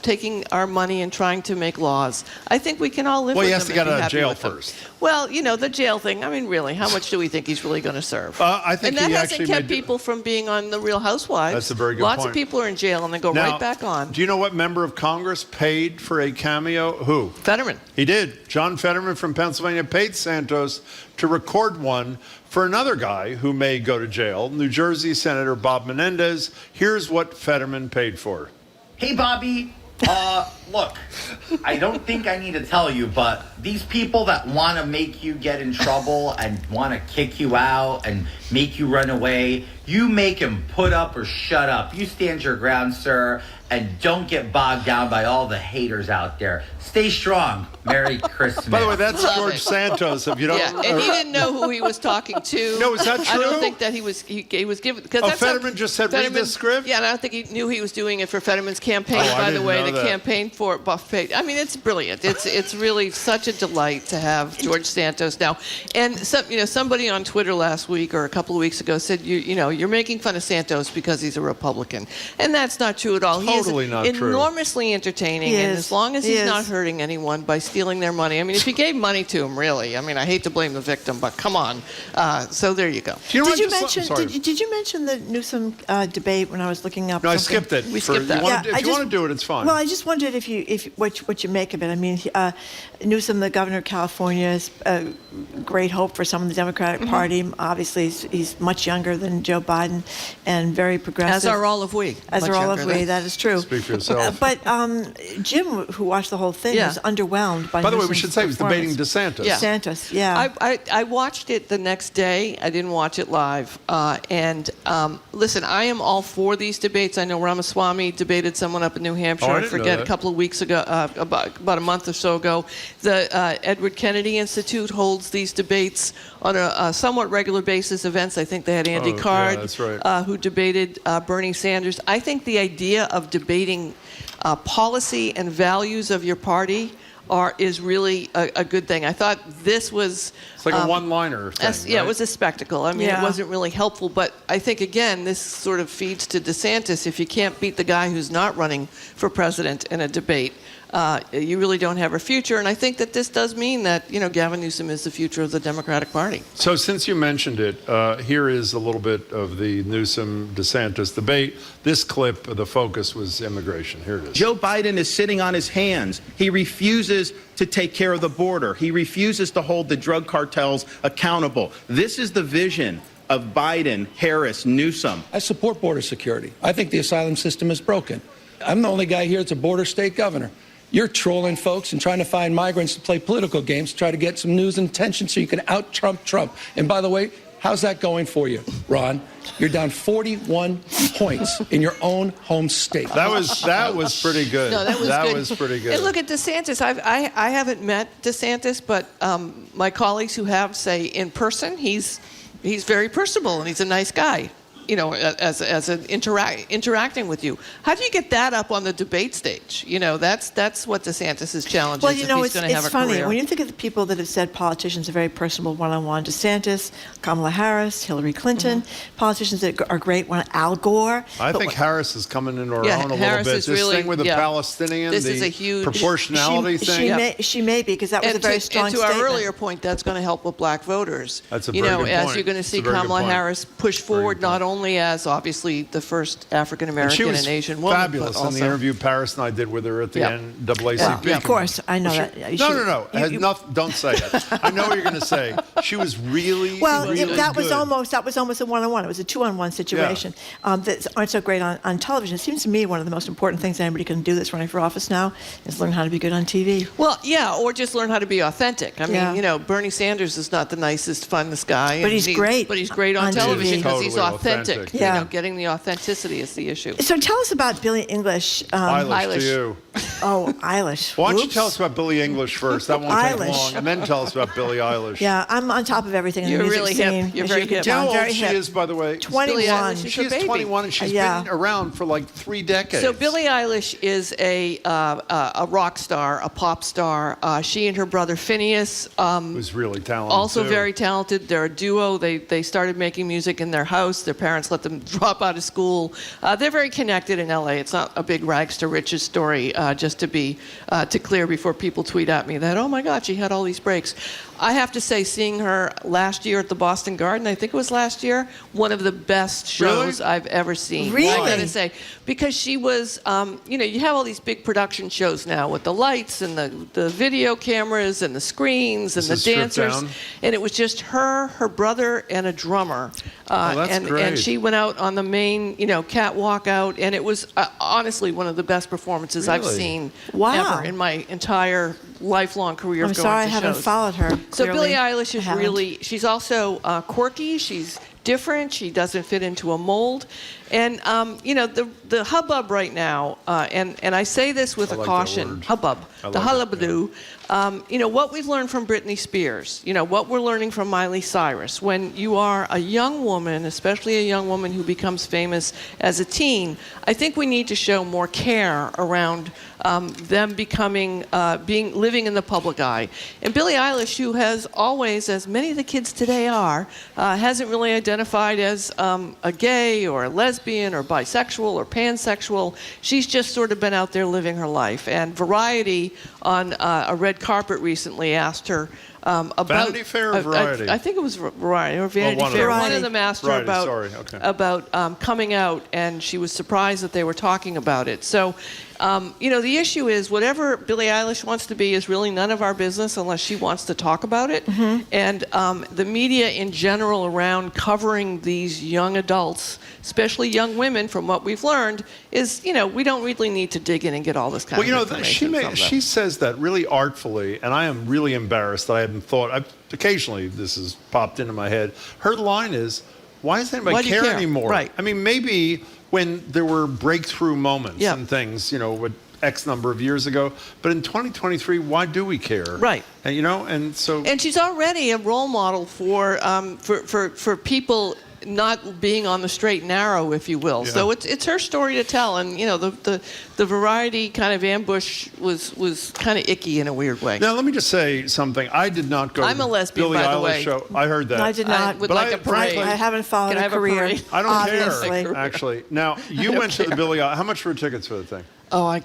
taking our money and trying to make laws, I think we can all live with him. Well, he has to get out of jail him. first. Well, the jail thing, I mean, really, how much do we think he's really going to serve? I think and that he hasn't actually kept people from being on The Real Housewives. That's a very good Lots point. of people are in jail and they go right back on. Do you know what member of Congress paid for a Cameo? Who? Fetterman. He did. John Fetterman from Pennsylvania paid Santos to record one for another guy who may go to jail, New Jersey Senator Bob Menendez. Here's what Fetterman paid for. Hey, Bobby. Look, I don't think I need to tell you, but these people that want to make you get in trouble and want to kick you out and make you run away, you make them put up or shut up. You stand your ground, sir, and don't get bogged down by all the haters out there. Stay strong. Merry Christmas. By the way, that's George Santos. If you don't, Yeah, and he didn't know who he was talking to. No, is that true? I don't think that he was given because Fetterman just said read the script. Yeah, and I don't think he knew he was doing it for Fetterman's campaign. I By the didn't way, know the that. campaign for Buffet. I mean, it's brilliant. It's really such a delight to have George Santos now. And somebody on Twitter last week or a couple of weeks ago said you're making fun of Santos because he's a Republican, and that's not true at all. Totally he is not true. enormously entertaining, He and is. as long as He he's is. not hurting anyone by stealing their money. I mean, if you gave money to him, really, I mean, I hate to blame the victim, but come on. So there you go. Do you know Did you what, mention? sorry. Did you mention the Newsom debate when I was looking up? No, I something? skipped it. We skipped that. If you want to do it, it's fine. Well, I just wondered what you make of it. I mean, Newsom, the governor of California, is a great hope for some of the Democratic Party. Obviously, he's much younger than Joe Biden and very progressive. As are all of we. As Much are all younger of we. than- That is true. Speak for yourself. But Jim, who watched the whole thing, Yeah. was underwhelmed by. By the way, we Newsom's should say he was debating performance. DeSantis. Yeah. DeSantis, yeah. I watched it the next day. I didn't watch it live. Listen, I am all for these debates. I know Ramaswamy debated someone up in New Hampshire. I I didn't know forget that. a couple of weeks ago, about a month or so ago. The Edward Kennedy Institute holds these debates on a somewhat regular basis. Events. I think they had Andy Oh, yeah, Card, that's right. who debated Bernie Sanders. I think the idea of debating policy and values of your party is really a good thing. I thought this was... It's like a one-liner thing, Yeah, right? it was a spectacle. I mean, Yeah. it wasn't really helpful, but I think, again, this sort of feeds to DeSantis. If you can't beat the guy who's not running for president in a debate, you really don't have a future. And I think that this does mean that, Gavin Newsom is the future of the Democratic Party. So since you mentioned it, here is a little bit of the Newsom-DeSantis debate. This clip, the focus was immigration. Here it is. Joe Biden is sitting on his hands. He refuses to take care of the border. He refuses to hold the drug cartels accountable. This is the vision of Biden, Harris, Newsom. I support border security. I think the asylum system is broken. I'm the only guy here that's a border state governor. You're trolling folks and trying to find migrants to play political games to try to get some news and attention so you can out-Trump Trump. And by the way, how's that going for you, Ron? You're down 41 points in your own home state. That was pretty good. No, that was that good. was pretty good. And look at DeSantis. I haven't met DeSantis, but my colleagues who have say in person, he's very personable and he's a nice guy. As an interacting with you. How do you get that up on the debate stage? That's what DeSantis' challenge Well, is if he's going to have it's a funny. career. When you think of the people that have said politicians are very personable one-on-one, DeSantis, Kamala Harris, Hillary Clinton, politicians that are great, Al Gore. I think Harris is coming into her own a Harris little bit. is This really- thing with the yeah. Palestinian, This the is a huge- proportionality thing. She may be, because that was and a very to, strong and to statement. our earlier point, that's going to help with black voters. That's a very good as point. you're going to It's see a very good Kamala point. Harris push forward not only as obviously the first African And American she was and Asian woman, fabulous but also in the interview Paris and I did with her at the Yeah. NAACP. Of course, I know that. No. Don't say it. I know what you're going to say. She was really, Well, really that was good. almost a one-on-one. It was a two-on-one situation that aren't so great on television. It seems to me one of the most important things anybody can do that's running for office now is learn how to be good on TV. Well, yeah, or just learn how to be authentic. I mean, Bernie Sanders is not the nicest, funnest guy. But and he's great But he's great on on television TV. because he's Totally authentic. authentic. Yeah. Getting the authenticity is the issue. So tell us about Billie English. Eilish to you. Oh, Eilish. Why don't you Whoops. tell us about Billie English first? That won't take Eilish. long. And then tell us about Billie Eilish. Yeah, I'm on top of everything in You're the music really scene. hip. You're as very you can hip. Do you know tell. how I'm old very she hip. is, by the way? 21. Billie Eilish is She a is baby. 21 and she's Yeah. been around for like 3 decades. So Billie Eilish is a rock star, a pop star. She and her brother Phineas, who's really talented. also too. very talented. They're a duo. They started making music in their house. Their parents let them drop out of school. They're very connected in LA. It's not a big rags to riches story. Just to be clear before people tweet at me that, oh my God, she had all these breaks. I have to say, seeing her last year at the Boston Garden, I think it was last year, one of the best shows I've ever seen. Really? I gotta say, because she was, you have all these big production shows now with the lights and the video cameras and the screens and This the is stripped dancers, down? and it was just her brother, and a drummer. That's and great. she went out on the main, catwalk out, and it was honestly one of the best performances I've Really? seen Wow. ever in my entire lifelong career I'm of going sorry I to haven't shows. followed her. So Clearly, Billie Eilish I is haven't. she's also quirky. She's different. She doesn't fit into a mold. And, the hubbub right now, and I say this with a caution, hubbub, the hullabaloo, what we've learned from Britney Spears, what we're learning from Miley Cyrus, when you are a young woman, especially a young woman who becomes famous as a teen, I think we need to show more care around them living in the public eye. And Billie Eilish, who has always, as many of the kids today are, hasn't really identified as a gay or a lesbian or bisexual or pansexual. She's just sort of been out there living her life. And Variety on a red carpet recently asked her about Vanity Fair or Variety? I think it was Variety or Vanity Fair. One of them asked her about coming out, and she was surprised that they were talking about it. So, the issue is whatever Billie Eilish wants to be is really none of our business unless she wants to talk about it. And the media in general around covering these young adults, especially young women, from what we've learned, is, we don't really need to dig in and get all this kind of information from them. She says that really artfully, and I am really embarrassed that I hadn't thought. Occasionally, this has popped into my head. Her line is, "Why does anybody care anymore?" Right. I mean, maybe when there were breakthrough moments and things, what X number of years ago, but in 2023, why do we care? Right. And and so. And she's already a role model for people not being on the straight and narrow, if you will. Yeah. So it's her story to tell, and the Variety kind of ambush was kind of icky in a weird way. Now let me just say something. I did not go. I'm a lesbian, Billie by the Eilish way. show. I heard that. I did not. I haven't followed a career. I don't obviously. care. Actually, now you went to the Billie. How much were tickets for the thing? Oh, I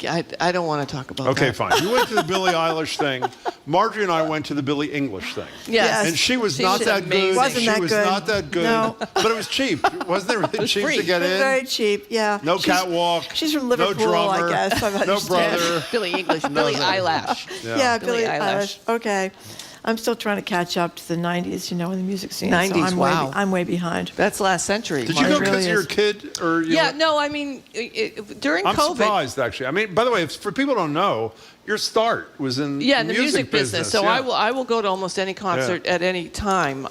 don't want to talk about that. Okay, fine. You went to the Billie Eilish thing. Marjorie and I went to the Billie English thing. Yes. And she was not that good. Wasn't that good. Not that good. No. But it was cheap. Wasn't it really cheap to get in? Very cheap, yeah. No catwalk. She's from Liverpool, no drummer, I guess. No brother. Billie English. Billie Eyelash. Yeah, Billie Eilish. Okay. I'm still trying to catch up to the 90s, in the music scene. 90s, so wow. I'm way behind. That's last century. Did you go because you're a kid? During I'm COVID. surprised, actually. I mean, by the way, for people who don't know, your start was in the music business. So I will go to almost any concert at any time.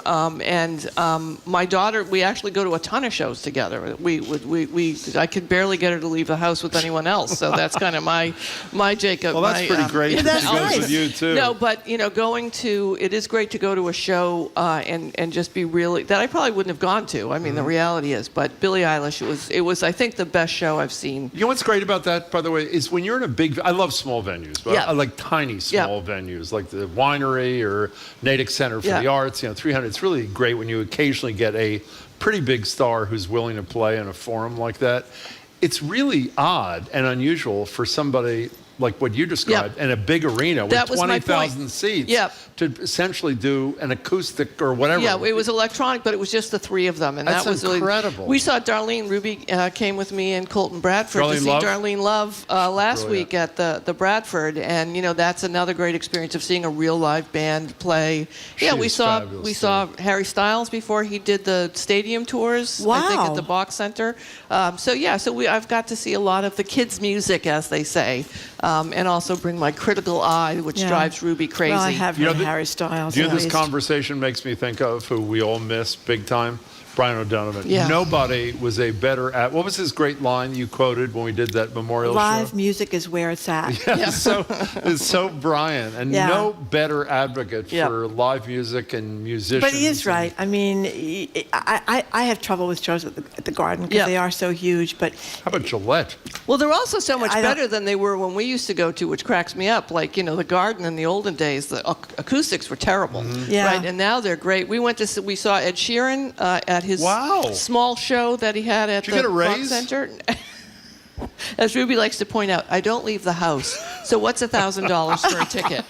My daughter, we actually go to a ton of shows together. I could barely get her to leave the house with anyone else. So that's kind of my Jacob. Well, that's pretty great. Yeah, that's she goes nice. with you too. No, but it is great to go to a show and just be really that I probably wouldn't have gone to. I mean, the reality is, but Billie Eilish, it was I think the best show I've seen. You know what's great about that, by the way, is when you're in a big. I love small venues. I like tiny small venues, like the Winery or Natick Center for the Arts. 300. It's really great when you occasionally get a pretty big star who's willing to play in a forum like that. It's really odd and unusual for somebody like what you described in a big arena with 20,000 seats to essentially do an acoustic or whatever. Yeah, it was electronic, but it was just the three of them, and that was incredible. We saw Darlene Ruby came with me and Colton Bradford to see Darlene Love last week at the Bradford, and that's another great experience of seeing a real live band play. We saw Harry Styles before he did the stadium tours. Wow. I think at the Box Center. I've got to see a lot of the kids' music, as they say. And also bring my critical eye, which drives Ruby crazy. Well, I have heard Harry Styles. This conversation makes me think of who we all miss big time? Brian O'Donovan. Yeah. Nobody was a better at. What was his great line you quoted when we did that memorial show? Live music is where it's at. It's so Brian, and no better advocate for live music and musicians. But he is right. I mean, I have trouble with shows at the Garden because they are so huge. But how about Gillette? Well, they're also so much better than they were when we used to go to, which cracks me up. Like the Garden in the olden days, the acoustics were terrible. Mm-hmm. Yeah. Right, and now they're great. We saw Ed Sheeran at his small show that he had at the Rock Center. As Ruby likes to point out, I don't leave the house. So what's $1,000 for a ticket?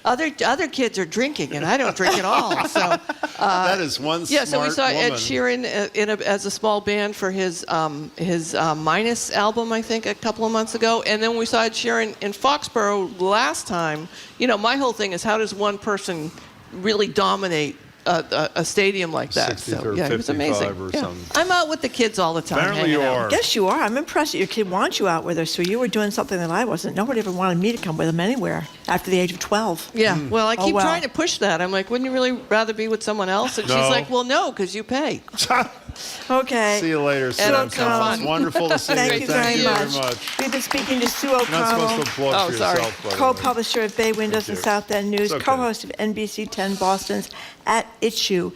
Other kids are drinking, and I don't drink at all. So that is one smart so we saw woman. Ed Sheeran as a small band for his Minus album, I think, a couple of months ago. And then we saw Ed Sheeran in Foxborough last time. My whole thing is, how does one person really dominate a stadium like that? 63rd, it was amazing. Or something. I'm out with the kids all the time. Apparently you are. Yes, you are. I'm impressed that your kid wants you out with her. So you were doing something that I wasn't. Nobody ever wanted me to come with him anywhere after the age of 12. Yeah, well, I keep trying to push that. I'm like, wouldn't you really rather be with someone else? And she's like, well, no, because you pay. Okay. See you later, Sue O'Connell. It's wonderful to see you. Thank you very much. We've been speaking to Sue You're not O'Connell, supposed to applaud for yourself, by the way. co-publisher of Bay Windows and South End News, It's okay. co-host of NBC 10 Boston's At Issue,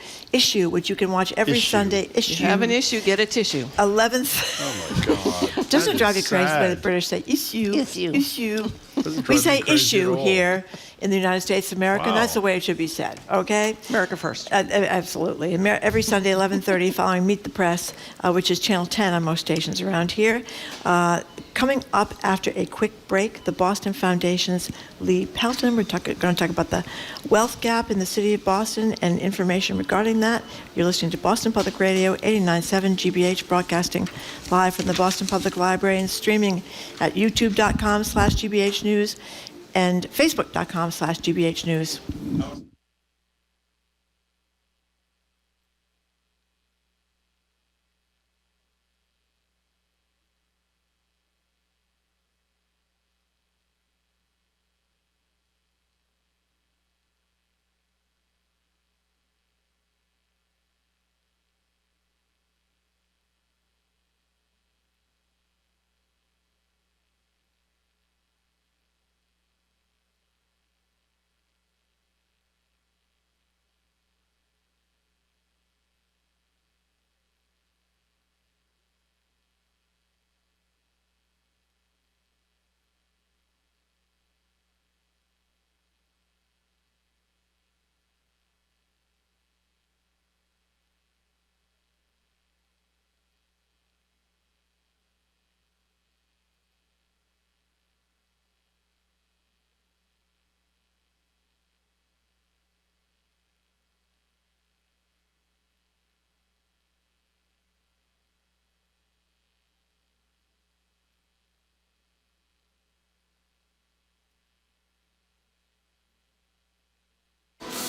which you can watch every Sunday. If you have an issue, get a tissue. 11th. Oh, my God. Doesn't it drive you crazy sad. when the British say issue? Issue. Doesn't We drive say me crazy issue at all. here in the United States of America, and Wow. that's the way it should be said, okay? America first. Absolutely. Every Sunday, 11:30, following Meet the Press, which is Channel 10 on most stations around here. Coming up after a quick break, the Boston Foundation's Lee Pelton. We're going to talk about the wealth gap in the city of Boston and information regarding that. You're listening to Boston Public Radio, 89.7 GBH, broadcasting live from the Boston Public Library and streaming at youtube.com/GBH News and facebook.com/GBH News.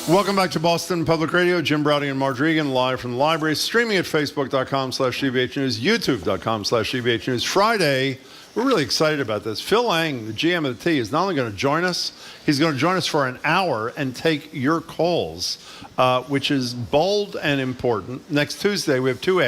Welcome back to Boston Public Radio. Jim Browdy and Marge Regan live from the library, streaming at facebook.com/GBH News, youtube.com/GBH News. Friday, we're really excited about this. Phil Ang, the GM of the T, is not only going to join us, he's going to join us for an hour and take your calls, which is bold and important. Next Tuesday, we have two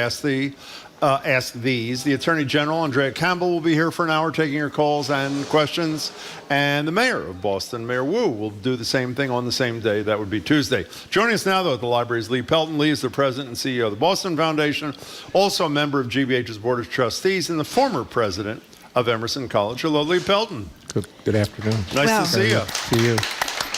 Ask These. The Attorney General, Andrea Campbell, will be here for an hour taking your calls and questions. And the Mayor of Boston, Mayor Wu, will do the same thing on the same day. That would be Tuesday. Joining us now, though, at the library is Lee Pelton. Lee is the president and CEO of the Boston Foundation, also a member of GBH's Board of Trustees, and the former president of Emerson College. Hello, Lee Pelton. Good afternoon. Nice to see you. See you.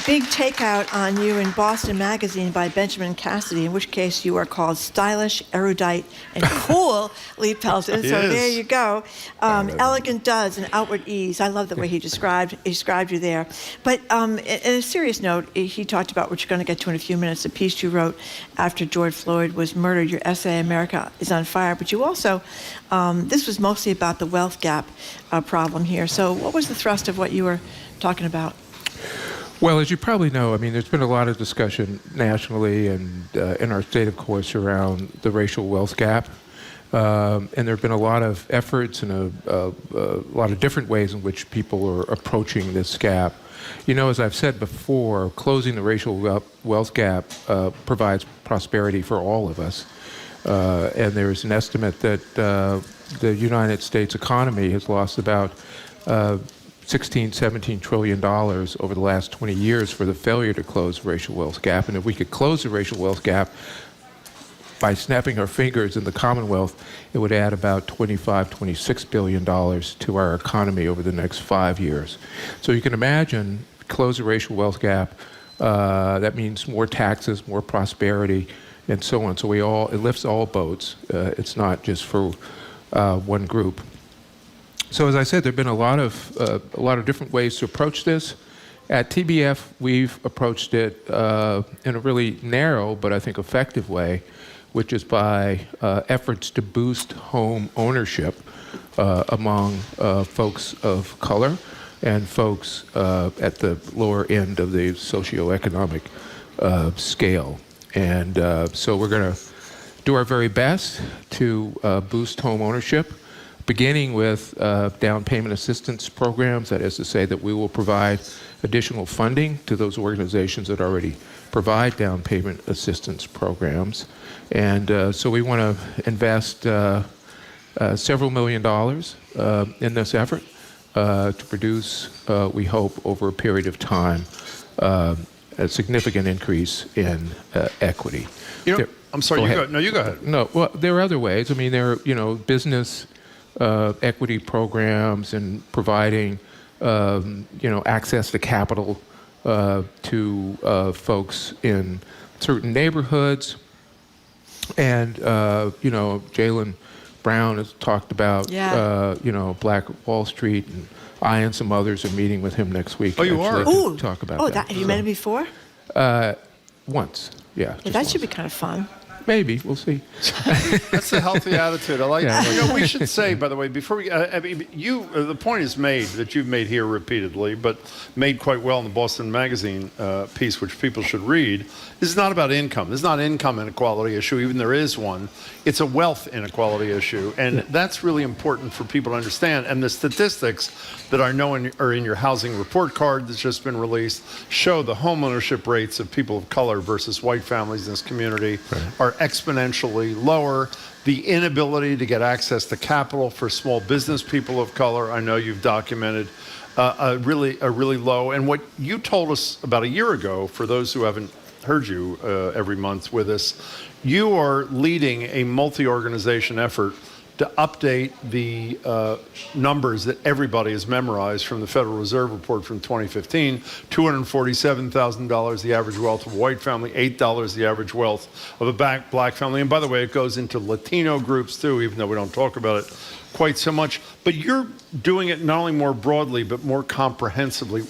Big takeout on you in Boston Magazine by Benjamin Cassidy, in which case you are called stylish, erudite, and cool, Lee Pelton. So there you go. Elegant duds and outward ease. I love the way he described you there. But in a serious note, he talked about what you're going to get to in a few minutes, a piece you wrote after George Floyd was murdered. Your essay, America is on Fire. But you also, this was mostly about the wealth gap problem here. So what was the thrust of what you were talking about? Well, as you probably know, I mean, there's been a lot of discussion nationally and in our state, of course, around the racial wealth gap. And there have been a lot of efforts and a lot of different ways in which people are approaching this gap. You know, as I've said before, closing the racial wealth gap provides prosperity for all of us. And there's an estimate that the United States economy has lost about $17 trillion over the last 20 years for the failure to close the racial wealth gap. And if we could close the racial wealth gap by snapping our fingers in the Commonwealth, it would add about $26 billion to our economy over the next 5 years. So you can imagine, close the racial wealth gap, that means more taxes, more prosperity, and so on. So it lifts all boats. It's not just for one group. So as I said, there have been a lot of different ways to approach this. At TBF, we've approached it in a really narrow but I think effective way, which is by efforts to boost home ownership among folks of color and folks at the lower end of the socioeconomic scale. And so we're going to do our very best to boost home ownership. beginning with down payment assistance programs. That is to say that we will provide additional funding to those organizations that already provide down payment assistance programs. And so we want to invest several million dollars in this effort to produce, we hope, over a period of time, a significant increase in equity. I'm sorry, you go ahead. No, well, there are other ways. I mean, there are, business equity programs and providing, access to capital to folks in certain neighborhoods. And, Jalen Brown has talked about, Black Wall Street, and I and some others are meeting with him next week. Oh, you are? To talk about that. Have you met him before? Once, yeah. That should be kind of fun. Maybe, we'll see. That's a healthy attitude. I like Yeah. that. We should say, by the way, before we, the point is made that you've made here repeatedly, but made quite well in the Boston Magazine piece, which people should read. This is not about income. This is not an income inequality issue, even there is one. It's a wealth inequality issue, and that's really important for people to understand. And the statistics that I know are in your housing report card that's just been released show the home ownership rates of people of color versus white families in this community are exponentially lower. The inability to get access to capital for small business people of color, I know you've documented, really low. And what you told us about a year ago, for those who haven't heard you every month with us, you are leading a multi-organization effort to update the numbers that everybody has memorized from the Federal Reserve report from 2015. $247,000 the average wealth of a white family, $8 the average wealth of a black family. And by the way, it goes into Latino groups too, even though we don't talk about it quite so much. But you're doing it not only more broadly, but more comprehensively.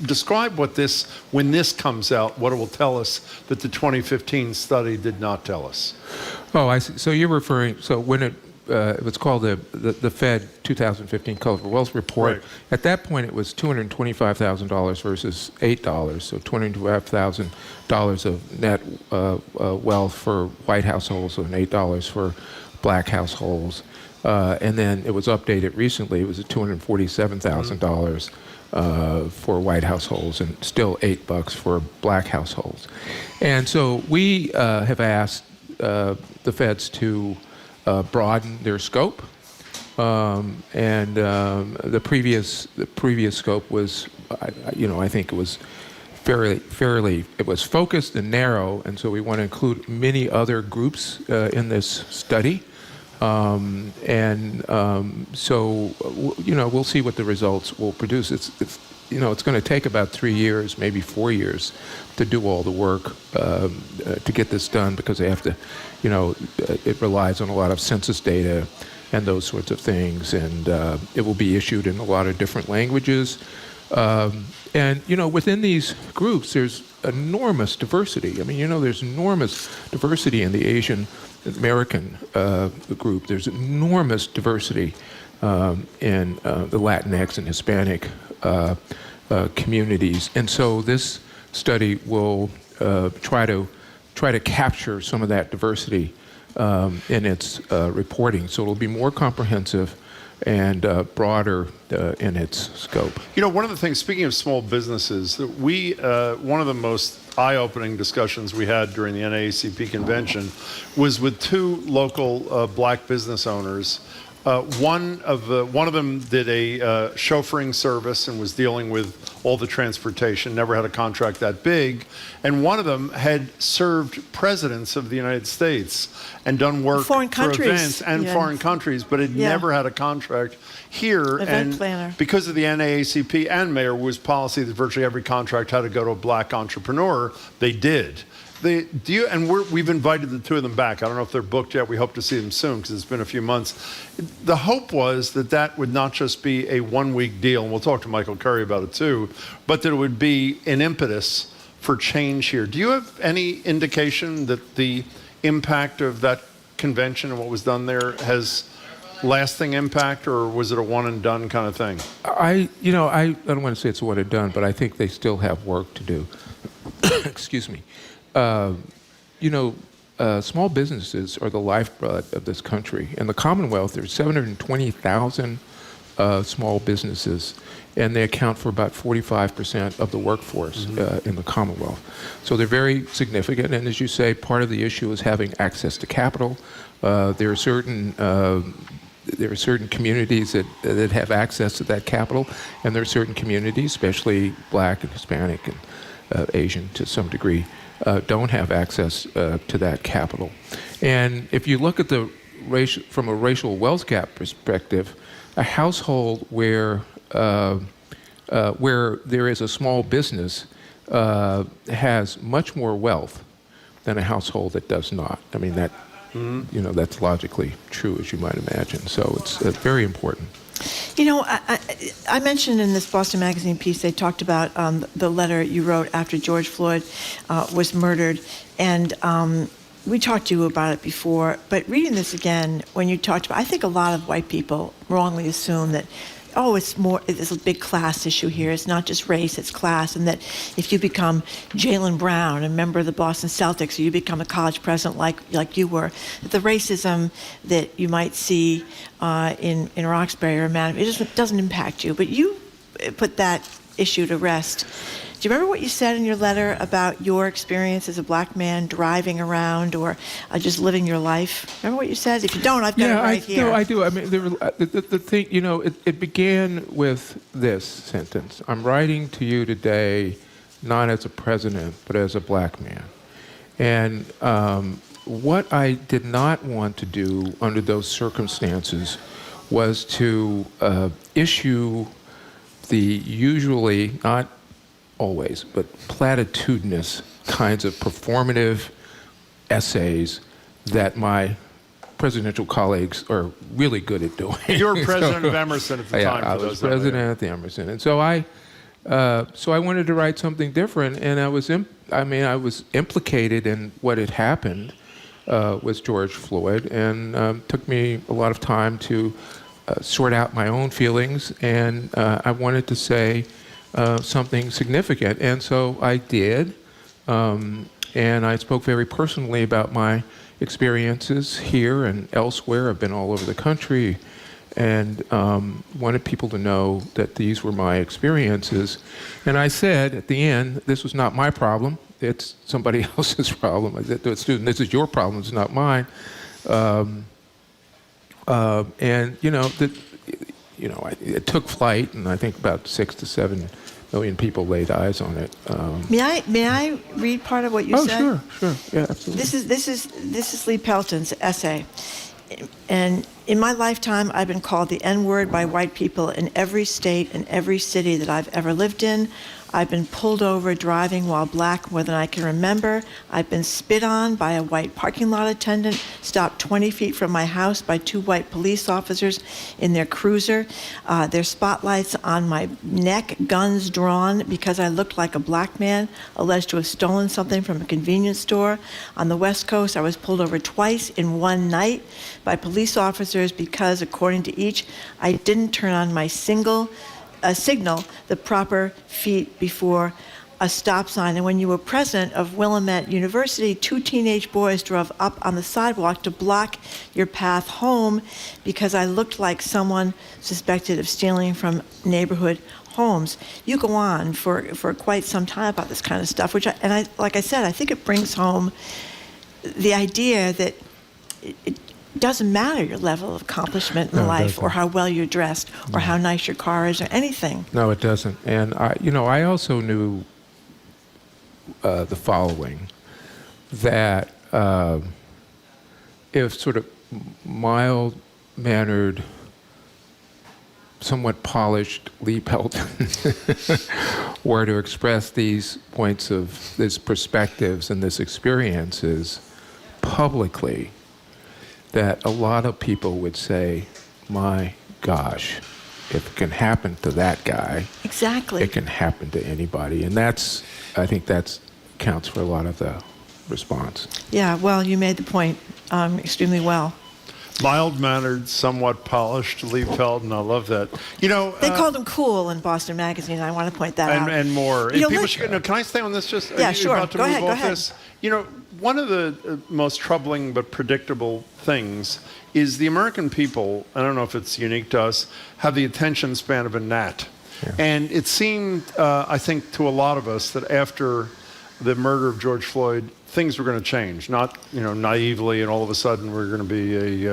Describe what this, when this comes out, what it will tell us that the 2015 study did not tell us. Oh, I see. So you're referring, so when it was called the Fed 2015 Colorful Wealth Report. Right. At that point, it was $225,000 versus $8, so $25,000 of net wealth for white households and $8 for black households. And then it was updated recently. It was at $247,000 for white households and still $8 for black households. And so we have asked the feds to broaden their scope, and the previous scope was, I think it was fairly, it was focused and narrow, and so we want to include many other groups in this study, so we'll see what the results will produce. It's going to take about 3 years, maybe 4 years, to do all the work to get this done, because they have to, it relies on a lot of census data and those sorts of things, and it will be issued in a lot of different languages. Within these groups, there's enormous diversity. I mean, there's enormous diversity in the Asian American group. There's enormous diversity in the Latinx and Hispanic communities, and so this study will try to capture some of that diversity in its reporting. So it'll be more comprehensive and broader in its scope. One of the things, speaking of small businesses, that one of the most eye-opening discussions we had during the NAACP convention was with two local black business owners. One of them did a chauffeuring service and was dealing with all the transportation, never had a contract that big. And one of them had served presidents of the United States and done work for events and foreign countries, but had never had a contract here. Event planner. Because of the NAACP and Mayor Wu's policy that virtually every contract had to go to a black entrepreneur, they did. We've invited the two of them back. I don't know if they're booked yet. We hope to see them soon because it's been a few months. The hope was that would not just be a one-week deal, and we'll talk to Michael Curry about it too, but that it would be an impetus for change here. Do you have any indication that the impact of that convention and what was done there has lasting impact, or was it a one-and-done kind of thing? I don't want to say it's a one and done, but I think they still have work to do. Excuse me. small businesses are the lifeblood of this country. In the Commonwealth, there's 720,000 small businesses, and they account for about 45% of the workforce in the Commonwealth. So they're very significant, and as you say, part of the issue is having access to capital. There are certain communities that have access to that capital, and there are certain communities, especially Black and Hispanic and Asian to some degree, don't have access to that capital. And if you look at the from a racial wealth gap perspective, a household where there is a small business has much more wealth than a household that does not. I mean, that that's logically true, as you might imagine. So it's very important. You know, I mentioned in this Boston Magazine piece, they talked about the letter you wrote after George Floyd was murdered, and we talked to you about it before, but reading this again, when you talked about, I think a lot of white people wrongly assume that, it's a big class issue here. It's not just race, it's class. And that if you become Jaylen Brown, a member of the Boston Celtics, or you become a college president like you were, the racism that you might see in Roxbury or Manhattan, it doesn't impact you. But you put that issue to rest. Do you remember what you said in your letter about your experience as a Black man driving around or just living your life? Remember what you said? If you don't, I've got it right here. No, I do. I mean, the thing, it began with this sentence. I'm writing to you today not as a president, but as a Black man. And what I did not want to do under those circumstances was to issue the usually, not always, but platitudinous kinds of performative essays that my presidential colleagues are really good at doing. You were president of Emerson at the time. I was president at the Emerson, and so I wanted to write something different, and I was implicated in what had happened with George Floyd, and took me a lot of time to sort out my own feelings, and I wanted to say something significant, and so I did, and I spoke very personally about my experiences here and elsewhere. I've been all over the country, and wanted people to know that these were my experiences. And I said at the end, this was not my problem, it's somebody else's problem. I said to a student, this is your problem, it's not mine. And it took flight, and I think about 6 to 7 million people laid eyes on it. May I read part of what you said? Oh, sure, yeah, absolutely. This is Lee Pelton's essay, and in my lifetime, I've been called the N-word by white people in every state and every city that I've ever lived in. I've been pulled over driving while Black more than I can remember. I've been spit on by a white parking lot attendant, stopped 20 feet from my house by 2 white police officers in their cruiser. Their spotlights on my neck, guns drawn because I looked like a Black man, alleged to have stolen something from a convenience store. On the West Coast, I was pulled over twice in one night by police officers because, according to each, I didn't turn on my signal the proper feet before a stop sign. And when you were president of Willamette University, 2 teenage boys drove up on the sidewalk to block your path home because I looked like someone suspected of stealing from neighborhood homes. You go on for quite some time about this kind of stuff, like I said, I think it brings home the idea that it doesn't matter your level of accomplishment in life, or how well you're dressed, or how nice your car is, or anything. No, it doesn't. And I also knew the following, that if sort of mild-mannered, somewhat polished Lee Pelton were to express these points of these perspectives and these experiences publicly, that a lot of people would say, my gosh, if it can happen to that guy, exactly, it can happen to anybody. And I think that counts for a lot of the response. Yeah, well, you made the point extremely well. Mild-mannered, somewhat polished Lee Pelton. I love that. They called him cool in Boston Magazine. I want to point that out. And more. People should, can I stay on this? Yeah, sure. About to Go move ahead. off this? one of the most troubling but predictable things is the American people, I don't know if it's unique to us, have the attention span of a gnat. Yeah. And it seemed, I think, to a lot of us that after the murder of George Floyd, things were going to change. Not, naively, and all of a sudden we're going to be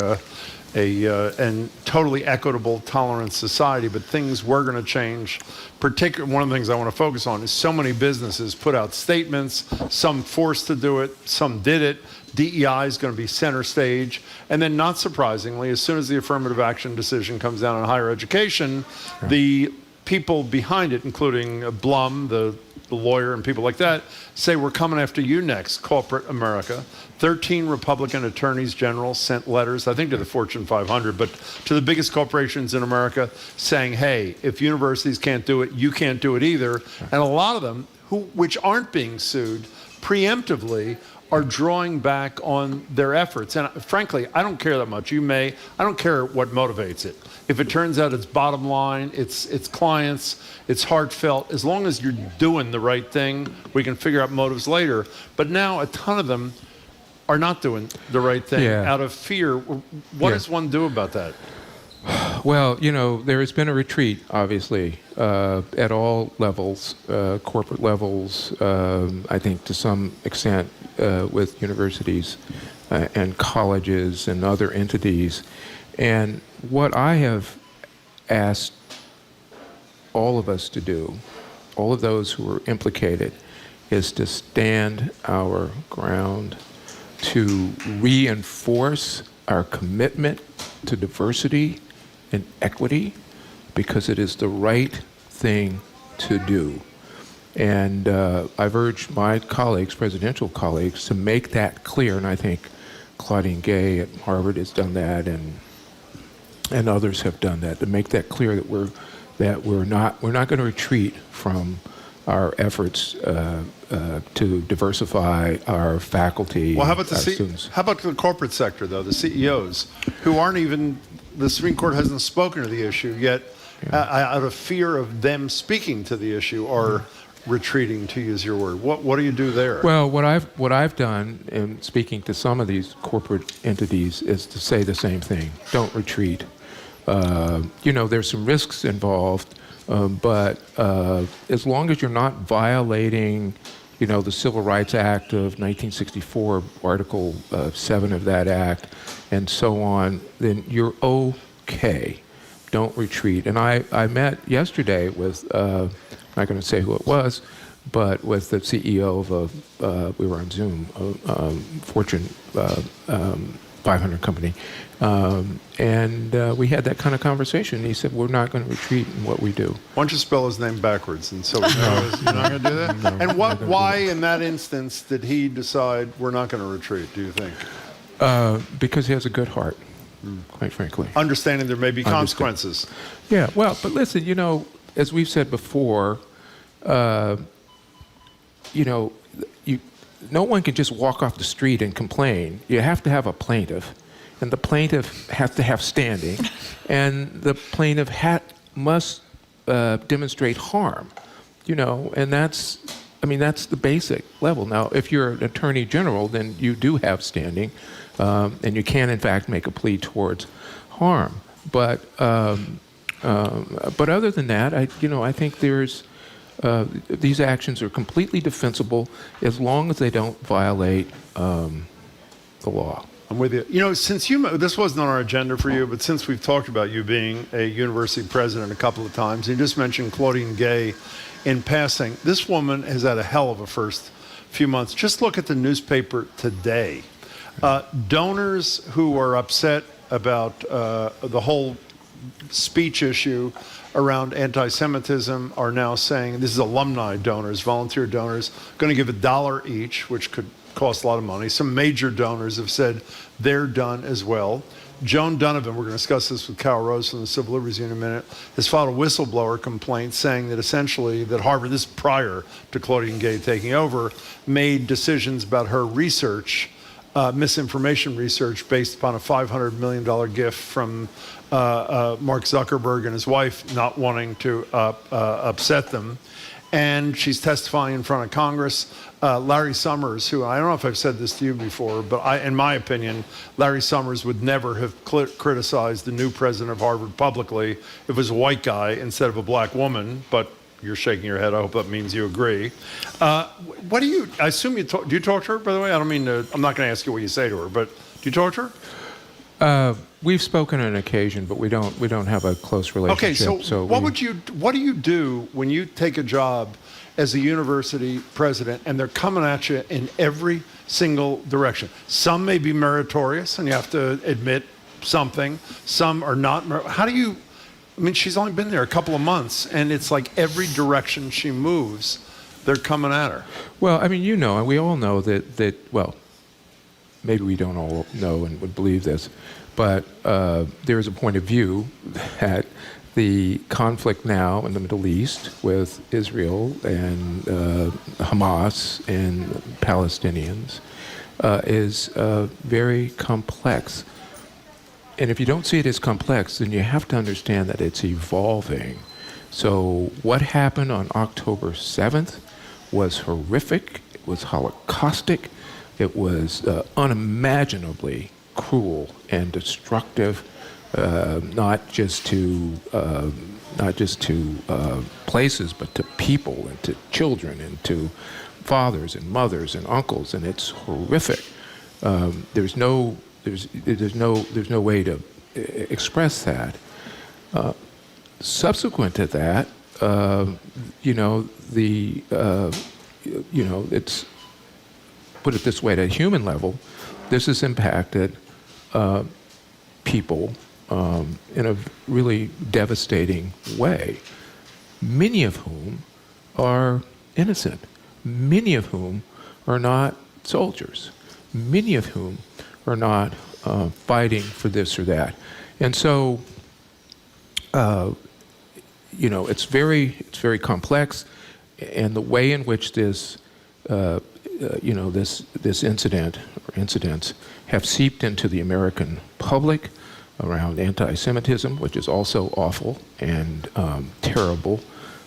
a totally equitable, tolerant society, but things were going to change. One of the things I want to focus on is so many businesses put out statements, some forced to do it, some did it. DEI is going to be center stage. And then, not surprisingly, as soon as the affirmative action decision comes down on higher education, the people behind it, including Blum, the lawyer, and people like that, say we're coming after you next, corporate America. 13 Republican attorneys general sent letters, I think to the Fortune 500, but to the biggest corporations in America saying, hey, if universities can't do it, you can't do it either. And a lot of them, which aren't being sued, preemptively are drawing back on their efforts. And frankly, I don't care that much. I don't care what motivates it. If it turns out it's bottom line, it's clients, it's heartfelt, as long as you're doing the right thing, we can figure out motives later. But now a ton of them are not doing the right thing out of fear. What does one do about that? Well, there has been a retreat, obviously, at all levels, corporate levels, I think to some extent with universities and colleges and other entities. And what I have asked all of us to do, all of those who are implicated, is to stand our ground, to reinforce our commitment to diversity and equity, because it is the right thing to do. And I've urged my colleagues, presidential colleagues, to make that clear, and I think Claudine Gay at Harvard has done that, and others have done that, to make that clear that we're not going to retreat from our efforts to diversify our faculty. Well, how about students. How about the corporate sector, though, the CEOs, who aren't even, the Supreme Court hasn't spoken to the issue yet, out of fear of them speaking to the issue, or retreating, to use your word. What do you do there? Well, what I've done in speaking to some of these corporate entities is to say the same thing. Don't retreat. There's some risks involved, but as long as you're not violating, the Civil Rights Act of 1964, Article 7 of that act, and so on, then you're okay. Don't retreat. And I met yesterday with, I'm not going to say who it was, but with the CEO of we were on Zoom, Fortune 500 company, and we had that kind of conversation. He said, we're not going to retreat in what we do. Why don't you spell his name backwards? And so we know you're not going to do that? No, and why in that instance did he decide we're not going to retreat, do you think? Because he has a good heart, quite frankly. Understanding there may be consequences. Yeah, well, but listen, as we've said before, no one can just walk off the street and complain. You have to have a plaintiff, and the plaintiff has to have standing, and the plaintiff must demonstrate harm, and that's the basic level. Now, if you're an attorney general, then you do have standing, and you can, in fact, make a plea towards harm. But other than that, I think there's these actions are completely defensible as long as they don't violate the law. I'm with you. Since this wasn't on our agenda for you, but since we've talked about you being a university president a couple of times, you just mentioned Claudine Gay in passing. This woman has had a hell of a first few months. Just look at the newspaper today. Donors who are upset about the whole speech issue around anti-Semitism are now saying, this is alumni donors, volunteer donors, going to give $1 each, which could cost a lot of money. Some major donors have said they're done as well. Joan Donovan, we're going to discuss this with Carol Rose from the Civil Liberties Union in a minute, has filed a whistleblower complaint saying that essentially that Harvard, this prior to Claudine Gay taking over, made decisions about her research, misinformation research based upon a $500 million gift from Mark Zuckerberg and his wife, not wanting to upset them. And she's testifying in front of Congress. Larry Summers, who I don't know if I've said this to you before, but in my opinion, Larry Summers would never have criticized the new president of Harvard publicly if it was a white guy instead of a black woman, but you're shaking your head. I hope that means you agree. What do you, I assume do you talk to her, by the way? I don't mean to, I'm not going to ask you what you say to her, but do you talk to her? We've spoken on an occasion, but we don't have a close relationship. Okay, so what do you do when you take a job as a university president and they're coming at you in every single direction? Some may be meritorious and you have to admit something. Some are not. How do you, I mean, she's only been there a couple of months and it's like every direction she moves, they're coming at her. Well, I mean, you know, and we all know that well, maybe we don't all know and would believe this, but there is a point of view that the conflict now in the Middle East with Israel and Hamas and Palestinians is very complex. And if you don't see it as complex, then you have to understand that it's evolving. So what happened on October 7th was horrific, it was holocaustic, it was unimaginably cruel and destructive. Not just to places, but to people and to children and to fathers and mothers and uncles, and it's horrific. There's no way to express that. Subsequent to that, it's, put it this way, at a human level, this has impacted people in a really devastating way, many of whom are innocent, many of whom are not soldiers, many of whom are not fighting for this or that. And so, it's very complex, and the way in which this incident or incidents have seeped into the American public around anti-Semitism, which is also awful and terrible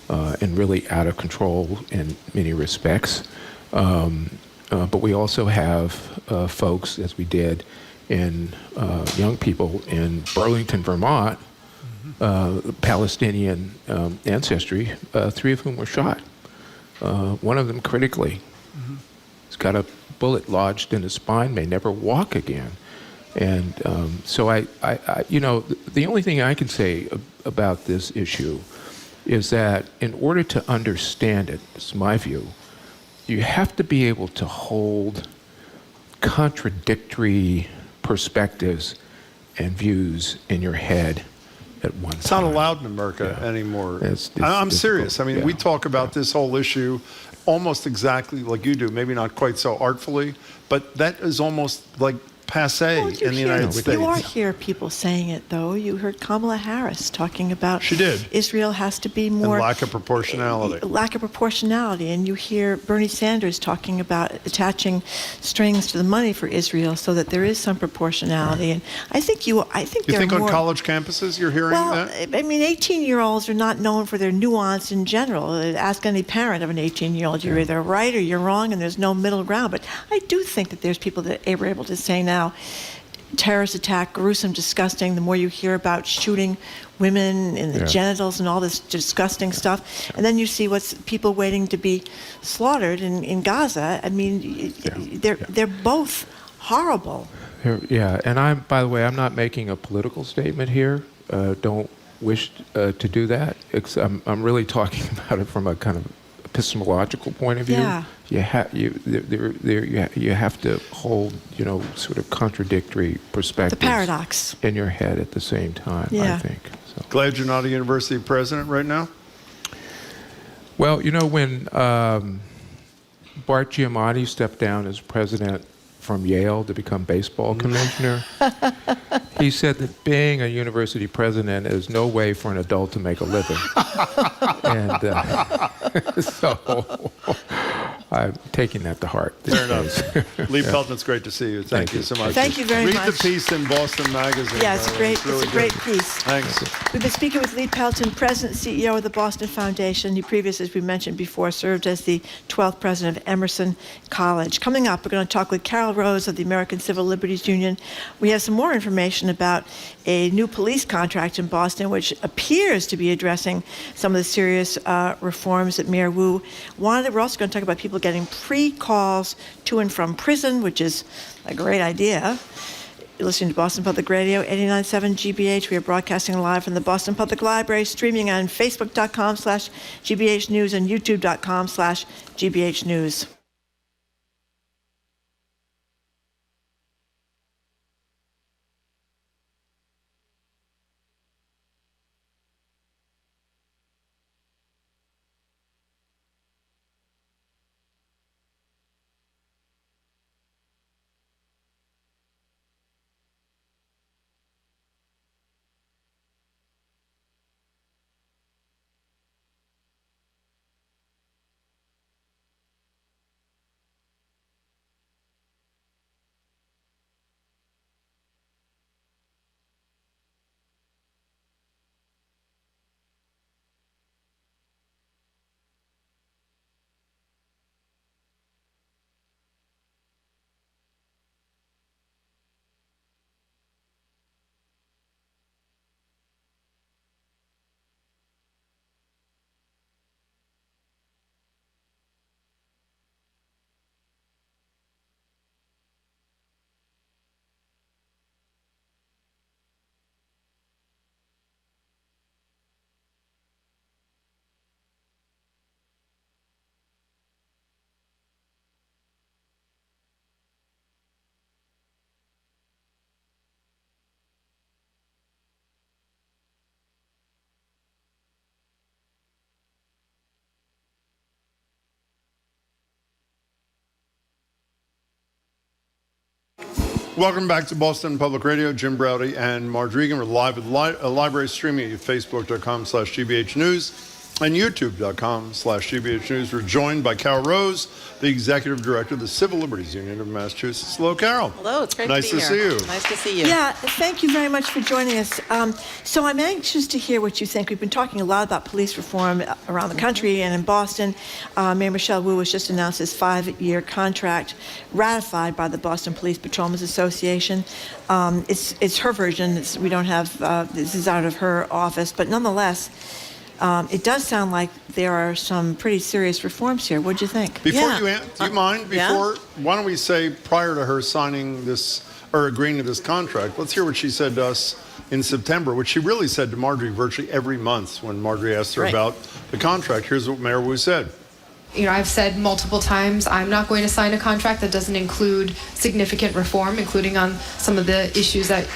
and really out of control in many respects. But we also have folks, as we did in young people in Burlington, Vermont, Palestinian ancestry, 3 of whom were shot. One of them critically. He's got a bullet lodged in his spine, may never walk again. And so the only thing I can say about this issue is that in order to understand it, this is my view, you have to be able to hold contradictory perspectives and views in your head at one time. It's not allowed in America anymore. I'm serious. I mean, we talk about this whole issue almost exactly like you do, maybe not quite so artfully, but that is almost like passé in the United States. You are hear people saying it, though. You heard Kamala Harris talking about Israel has to be more... And lack of proportionality. Lack of proportionality. And you hear Bernie Sanders talking about attaching strings to the money for Israel so that there is some proportionality. And I think you think on college campuses you're hearing that? I mean, 18-year-olds are not known for their nuance in general. Ask any parent of an 18-year-old. You're either right or you're wrong, and there's no middle ground. But I do think that there's people that are able to say now, terrorist attack, gruesome, disgusting. The more you hear about shooting women in the genitals and all this disgusting stuff, and then you see what's people waiting to be slaughtered in Gaza. I mean, they're both horrible. And by the way, I'm not making a political statement here. Don't wish to do that. I'm really talking about it from a kind of epistemological point of view. Yeah. You have to hold, sort of contradictory perspectives. The paradox. In your head at the same time, I think. So. Glad you're not a university president right now? Well, when Bart Giamatti stepped down as president from Yale to become baseball commissioner, he said that being a university president is no way for an adult to make a living. And so I'm taking that to heart. Fair enough. Lee Pelton, it's great to see you. Thank you so much. Thank you very much. Read the piece in Boston Magazine. Yeah, it's great. really It's a great good. piece. Thanks. We've been speaking with Lee Pelton, President and CEO of the Boston Foundation. He previously, as we mentioned before, served as the 12th president of Emerson College. Coming up, we're going to talk with Carol Rose of the American Civil Liberties Union. We have some more information about a new police contract in Boston, which appears to be addressing some of the serious reforms that Mayor Wu wanted. We're also going to talk about people getting pre-calls to and from prison, which is a great idea. You're listening to Boston Public Radio, 89.7 GBH. We are broadcasting live from the Boston Public Library, streaming on Facebook.com/GBH News and YouTube.com/GBH News. Welcome back to Boston Public Radio. Jim Browdy and Marge Regan. We're live at the library, streaming at Facebook.com/GBH News and YouTube.com/GBH News. We're joined by Carol Rose, the Executive Director of the Civil Liberties Union of Massachusetts. Hello, Carol. Hello, it's great nice to be here. here. Nice to see you. Nice to see you. Yeah, thank you very much for joining us. So I'm anxious to hear what you think. We've been talking a lot about police reform around the country and in Boston. Mayor Michelle Wu has just announced his 5-year contract ratified by the Boston Police Patrolmen's Association. It's her version. We don't have, this is out of her office, but nonetheless, it does sound like there are some pretty serious reforms here. What do you think? Before do you mind? Why don't we say, prior to her signing this or agreeing to this contract, let's hear what she said to us in September, which she really said to Marjorie virtually every month when Marjorie asked her about the contract. Here's what Mayor Wu said. You know, I've said multiple times, I'm not going to sign a contract that doesn't include significant reform, including on some of the issues that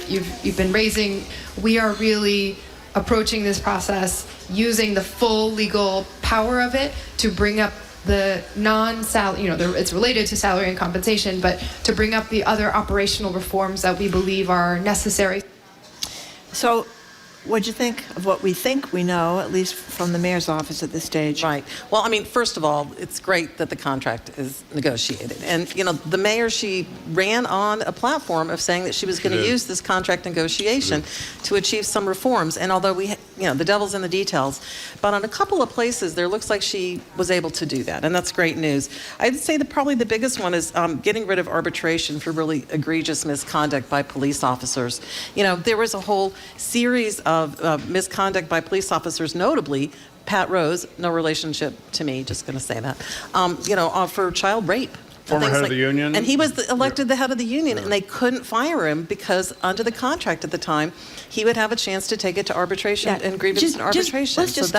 you've been raising. We are really approaching this process using the full legal power of it to bring up the non-salary, it's related to salary and compensation, but to bring up the other operational reforms that we believe are necessary. So, what'd you think of what we think we know, at least from the mayor's office at this stage? Right. Well, I mean, first of all, it's great that the contract is negotiated. And, the mayor, she ran on a platform of saying that she was going to use this contract negotiation to achieve some reforms. And although the devil's in the details, but on a couple of places, there looks like she was able to do that. And that's great news. I'd say that probably the biggest one is getting rid of arbitration for really egregious misconduct by police officers. There was a whole series of misconduct by police officers, notably Pat Rose, no relationship to me, just going to say that, for child rape. Former head of the union. And he was elected the head of the union, and they couldn't fire him because under the contract at the time, he would have a chance to take it to arbitration and grievance and arbitration. Let's just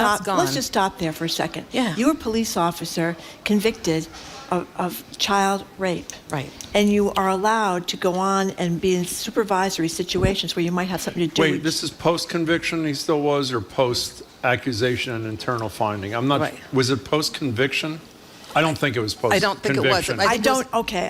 stop there for a second. Yeah. You were a police officer convicted of child rape. Right. And you are allowed to go on and be in supervisory situations where you might have something to do. Wait, this is post-conviction he still was, or post-accusation and internal finding? I'm not. Was it post-conviction? I don't think it was post-conviction. I don't think it was.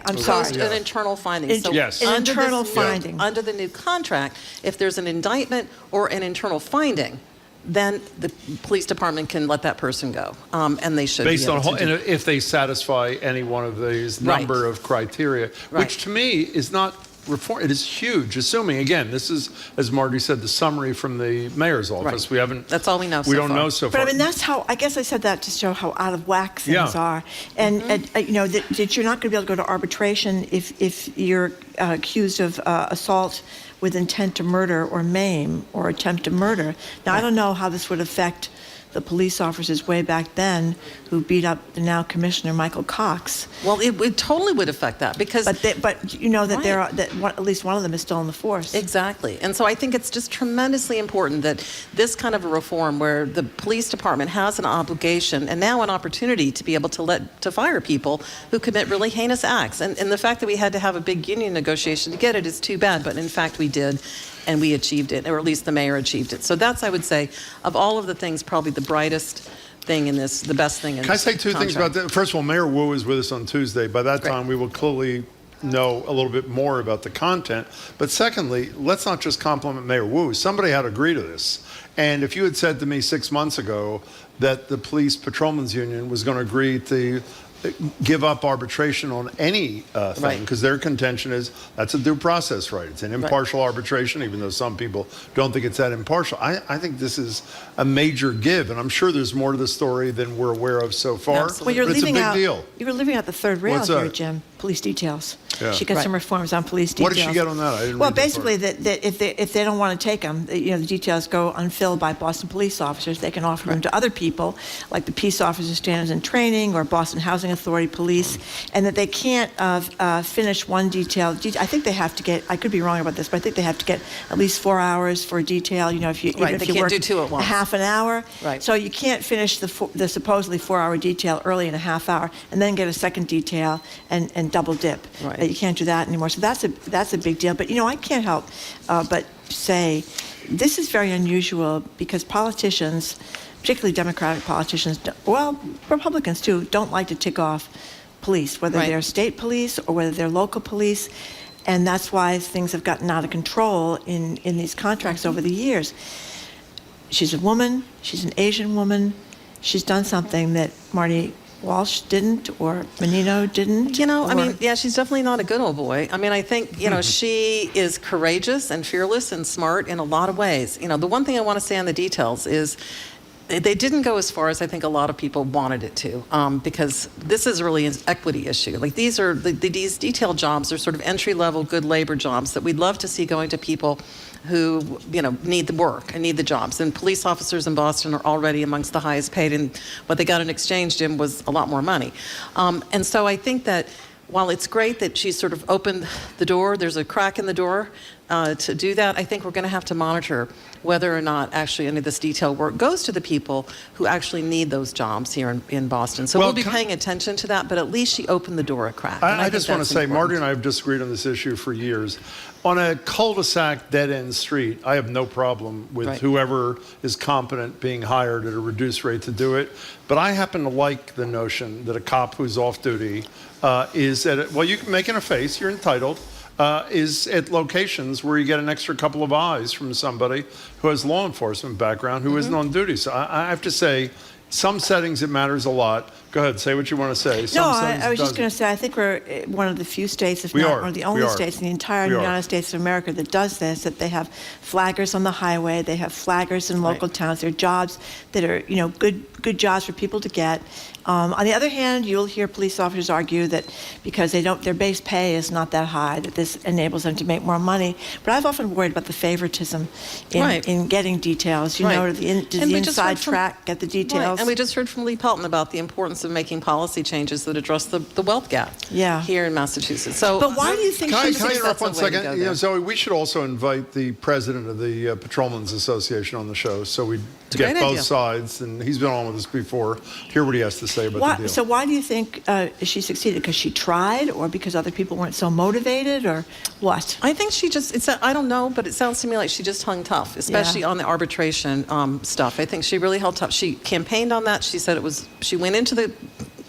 I'm sorry. Post an internal finding. So yes. An internal finding. Under the new contract, if there's an indictment or an internal finding, then the police department can let that person go, and they should. Based be on able to do- and if they satisfy any one of these number of criteria, which to me is not reform. It is huge. Assuming again, this is, as Marty said, the summary from the mayor's office. Right. We haven't. That's all we know. We don't know so far. But I mean, that's how. I guess I said that to show how out of whack things are, and you know that you're not going to be able to go to arbitration if you're accused of assault with intent to murder or maim or attempt to murder. Now, I don't know how this would affect the police officers way back then who beat up the now Commissioner Michael Cox. Well, it totally would affect that because. But you know that at least one of them is still in the force. Exactly, and so I think it's just tremendously important that this kind of a reform, where the police department has an obligation and now an opportunity to be able to fire people who commit really heinous acts, and the fact that we had to have a big union negotiation to get it is too bad. But in fact, we did. And we achieved it, or at least the mayor achieved it. So that's, I would say, of all of the things, probably the brightest thing in this, the best thing in this. Can I say two things about that? First of all, Mayor Wu is with us on Tuesday. By that time, we will clearly know a little bit more about the content. But secondly, let's not just compliment Mayor Wu. Somebody had to agree to this. And if you had said to me 6 months ago that the Police Patrolmen's Union was going to agree to give up arbitration on any thing, because their contention is that's a due process right. It's an impartial arbitration, even though some people don't think it's that impartial. I think this is a major give, and I'm sure there's more to the story than we're aware of so far. Well, you're but it's a leaving big out, deal. You're leaving out the third rail What's here, that? Jim. Police details. Yeah. She got some reforms on police What details. did she get on that? I didn't Well, read that basically, that if they don't want to take them, the details go unfilled by Boston police officers. They can offer them to other people, like the Peace Officer Standards and Training or Boston Housing Authority Police, and that they can't finish one detail. I think they have to get. I could be wrong about this, but I think they have to get at least 4 hours for a detail. You know, if you Right, even they if you can't work do two at once. a half an hour. Right. So you can't finish the supposedly 4-hour detail early in a half hour and then get a second detail and double dip. Right. You can't do that anymore. So that's a big deal. But I can't help but say this is very unusual because politicians, particularly Democratic politicians, well, Republicans too, don't like to tick off police, whether they're state police or whether they're local police. And that's why things have gotten out of control in these contracts over the years. She's a woman. She's an Asian woman. She's done something that Marty Walsh didn't, or Menino didn't. I mean, yeah, she's definitely not a good old boy. I mean, I think, she is courageous and fearless and smart in a lot of ways. The one thing I want to say on the details is they didn't go as far as I think a lot of people wanted it to, because this is really an equity issue. Like these detail jobs are sort of entry-level good labor jobs that we'd love to see going to people who need the work and need the jobs. And police officers in Boston are already amongst the highest paid, and what they got in exchange, Jim, was a lot more money. And so I think that while it's great that she's sort of opened the door, there's a crack in the door to do that, I think we're going to have to monitor whether or not actually any of this detail work goes to the people who actually need those jobs here in Boston. So we'll be paying attention to that, but at least she opened the door a crack. I just want to say, Marty and I have disagreed on this issue for years. On a cul-de-sac dead-end street, I have no problem with whoever is competent being hired at a reduced rate to do it. But I happen to like the notion that a cop who's off duty is at well, you can make a face, you're entitled, is at locations where you get an extra couple of eyes from somebody who has law enforcement background who isn't on duty. So I have to say, some settings it matters a lot. Go ahead, say what you want to say. I was just going to say, I think we're one of the few states, if not one of the only states in the entire United States of America that does this, that they have flaggers on the highway, they have flaggers in local towns. They're jobs that are, good jobs for people to get. On the other hand, you'll hear police officers argue that because their base pay is not that high, that this enables them to make more money. But I've often worried about the favoritism in getting details. Does the inside track get the details? Right. And we just heard from Lee Pelton about the importance of making policy changes that address the wealth gap here in Massachusetts. So, but why do you think Can I interrupt 1 second? Zoe, we should also invite the president of the Patrolmen's Association on the show so we get both sides. And he's been on with us before. Hear what he has to say about the deal. So why do you think she succeeded? Because she tried, or because other people weren't so motivated, or what? I think she just, I don't know, but it sounds to me like she just hung tough, especially on the arbitration stuff. I think she really held tough. She campaigned on that. She said she went into the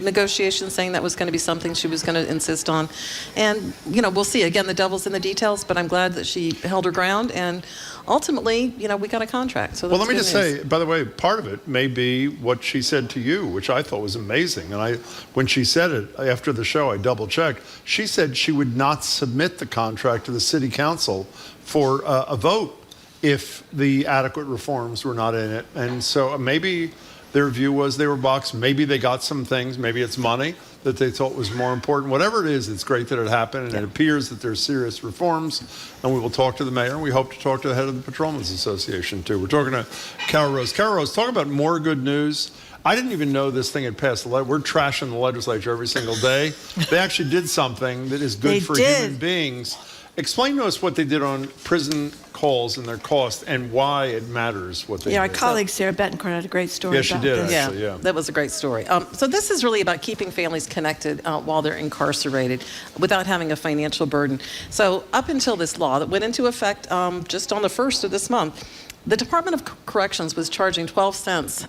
negotiations, saying that was going to be something she was going to insist on. And, we'll see. Again, the devil's in the details, but I'm glad that she held her ground. And ultimately, we got a contract. So well, let me just say, by the way, part of it may be what she said to you, which I thought was amazing. And when she said it after the show, I double-checked. She said she would not submit the contract to the city council for a vote if the adequate reforms were not in it. And so maybe their view was they were boxed. Maybe they got some things. Maybe it's money that they thought was more important. Whatever it is, it's great that it happened, and it appears that there's serious reforms, and we will talk to the mayor, and we hope to talk to the head of the Patrolmen's Association, too. We're talking to Carol Rose. Carol Rose, talk about more good news. I didn't even know this thing had passed. We're trashing the legislature every single day. They actually did something that is good for human beings. Explain to us what they did on prison calls and their cost and why it matters what they did. Our colleague Sarah Betancourt had a great story about this. Yeah, she did, actually, yeah. That was a great story. So this is really about keeping families connected while they're incarcerated without having a financial burden. So up until this law that went into effect just on the 1st of this month, the Department of Corrections was charging 12 cents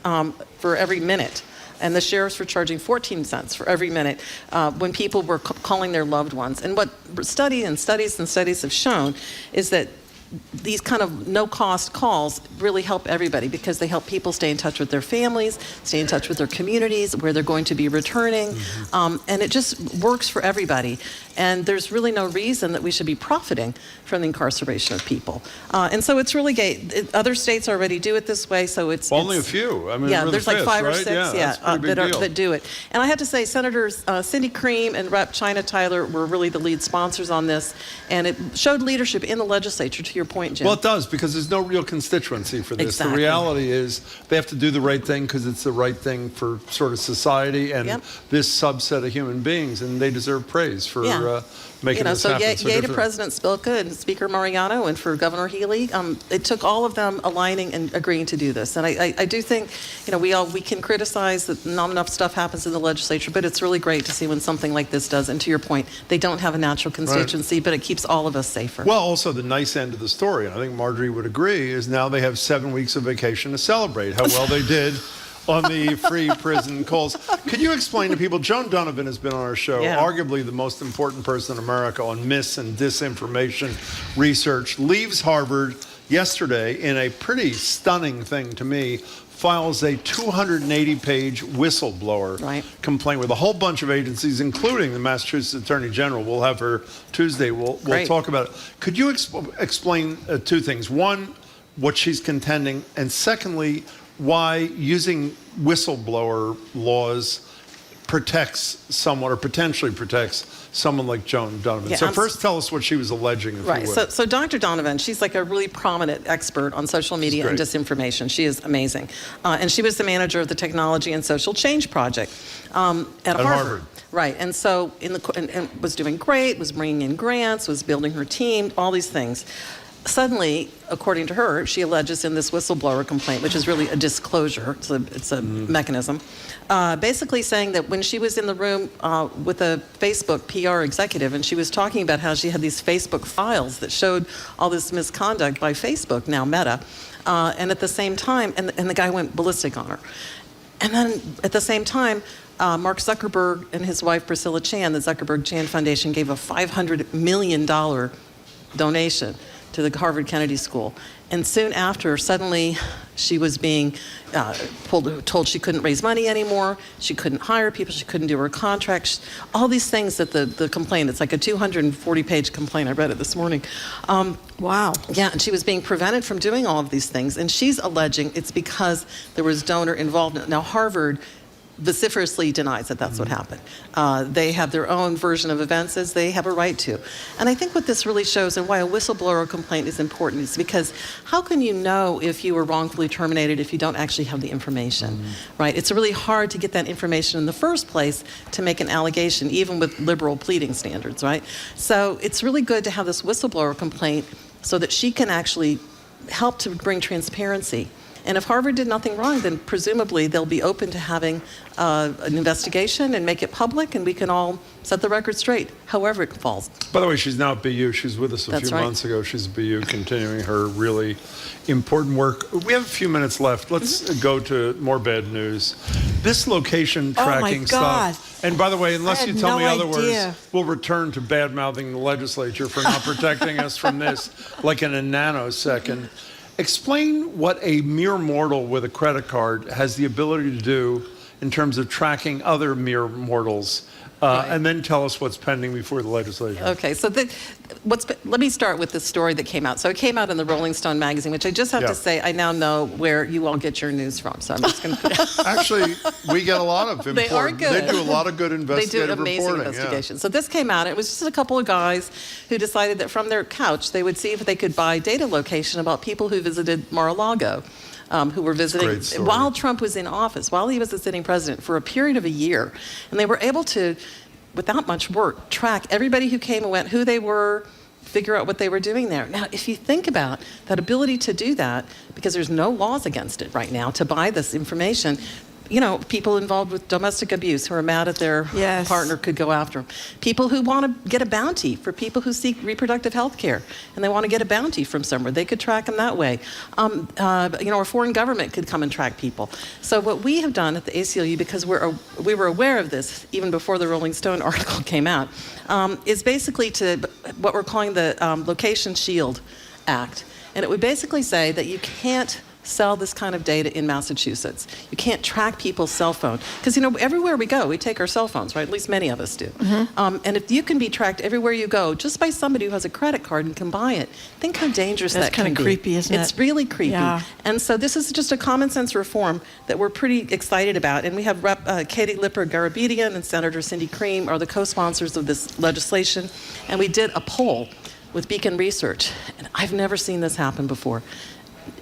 for every minute. And the sheriffs were charging 14 cents for every minute when people were calling their loved ones. And what studies have shown is that these kind of no-cost calls really help everybody because they help people stay in touch with their families, stay in touch with their communities, where they're going to be returning. And it just works for everybody. And there's really no reason that we should be profiting from the incarceration of people. And so it's really great. Other states already do it this way, so it's... Only a few. I mean, yeah, we're there's the like 5 or right? 6 that do it. And I have to say, Senators Cindy Cream and Rep. China Tyler were really the lead sponsors on this, and it showed leadership in the legislature, to your point, Jim. Well, it does, because there's no real constituency for this. Exactly. The reality is they have to do the right thing because it's the right thing for sort of society and this subset of human beings, and they deserve praise for making this happen. So yay to President Spilka and Speaker Mariano and for Governor Healy. It took all of them aligning and agreeing to do this. And I do think, we can criticize that not enough stuff happens in the legislature, but it's really great to see when something like this does. And to your point, they don't have a natural constituency, but it keeps all of us safer. Well, also the nice end of the story, and I think Marjorie would agree, is now they have 7 weeks of vacation to celebrate how well they did on the free prison calls. Could you explain to people, Joan Donovan has been on our show, arguably the most important person in America on mis and disinformation research, leaves Harvard yesterday in a pretty stunning thing to me, files a 280-page whistleblower complaint with a whole bunch of agencies, including the Massachusetts Attorney General. We'll have her Tuesday. We'll talk about it. Could you explain 2 things? One, what she's contending, and secondly, why using whistleblower laws protects someone or potentially protects someone like Joan Donovan. Yeah, so first tell us what she was alleging, if you would. So Dr. Donovan, she's like a really prominent expert on social media and disinformation. She is amazing. And she was the manager of the Technology and Social Change Project at Harvard. Right, and so and was doing great, was bringing in grants, was building her team, all these things. Suddenly, according to her, she alleges in this whistleblower complaint, which is really a disclosure, it's a mechanism, basically saying that when she was in the room with a Facebook PR executive and she was talking about how she had these Facebook files that showed all this misconduct by Facebook, now Meta, and at the same time, and the guy went ballistic on her. And then at the same time, Mark Zuckerberg and his wife Priscilla Chan, the Zuckerberg-Chan Foundation, gave a $500 million donation to the Harvard Kennedy School. And soon after, suddenly, she was being told she couldn't raise money anymore, she couldn't hire people, she couldn't do her contracts, all these things that the complaint, it's like a 240-page complaint, I read it this morning. Wow. Yeah, and she was being prevented from doing all of these things, and she's alleging it's because there was donor involvement. Now, Harvard vociferously denies that that's what happened. They have their own version of events, as they have a right to. And I think what this really shows, and why a whistleblower complaint is important, is because how can you know if you were wrongfully terminated if you don't actually have the information, right? It's really hard to get that information in the first place to make an allegation, even with liberal pleading standards, right? So it's really good to have this whistleblower complaint so that she can actually help to bring transparency And if Harvard did nothing wrong, then presumably they'll be open to having an investigation and make it public, and we can all set the record straight, however it falls. By the way, she's now at BU. She's with us a That's few right. months ago. She's at BU, continuing her really important work. We have a few minutes left. Let's go to more bad news. This location Oh, my tracking God. stuff. And by the way, unless I you had tell no me otherwise, idea. we'll return to bad-mouthing the legislature for not protecting us from this like in a nanosecond. Explain what a mere mortal with a credit card has the ability to do in terms of tracking other mere mortals, and then tell us what's pending before the legislature. Okay, so let me start with the story that came out. So it came out in the Rolling Stone magazine, which I just have to say, I now know where you all get your news from. So I'm just going to Actually, we get a lot of important. They are good. They do a lot of good investigative They do amazing reporting. investigation. So this came out. It was just a couple of guys who decided that from their couch they would see if they could buy data location about people who visited Mar-a-Lago. Who were visiting while Trump was in office, while he was the sitting president, for a period of a year. And they were able to, without much work, track everybody who came and went, who they were, figure out what they were doing there. Now, if you think about that ability to do that, because there's no laws against it right now, to buy this information, you know, people involved with domestic abuse who are mad at their partner could go after them. People who want to get a bounty for people who seek reproductive health care and they want to get a bounty from somewhere, they could track them that way. You know, a foreign government could come and track people. So what we have done at the ACLU, because we were aware of this even before the Rolling Stone article came out, is basically to what we're calling the Location Shield Act. And it would basically say that you can't sell this kind of data in Massachusetts. You can't track people's cell phone. Because, you know, everywhere we go, we take our cell phones, right? At least many of us do. And if you can be tracked everywhere you go, just by somebody who has a credit card and can buy it, think how dangerous that can be. That's kind of creepy, isn't it? It's really creepy. Yeah. And so this is just a common sense reform that we're pretty excited about. And we have Rep. Katie Lippert-Garabedian and Senator Cindy Cream are the co-sponsors of this legislation. And we did a poll with Beacon Research. And I've never seen this happen before.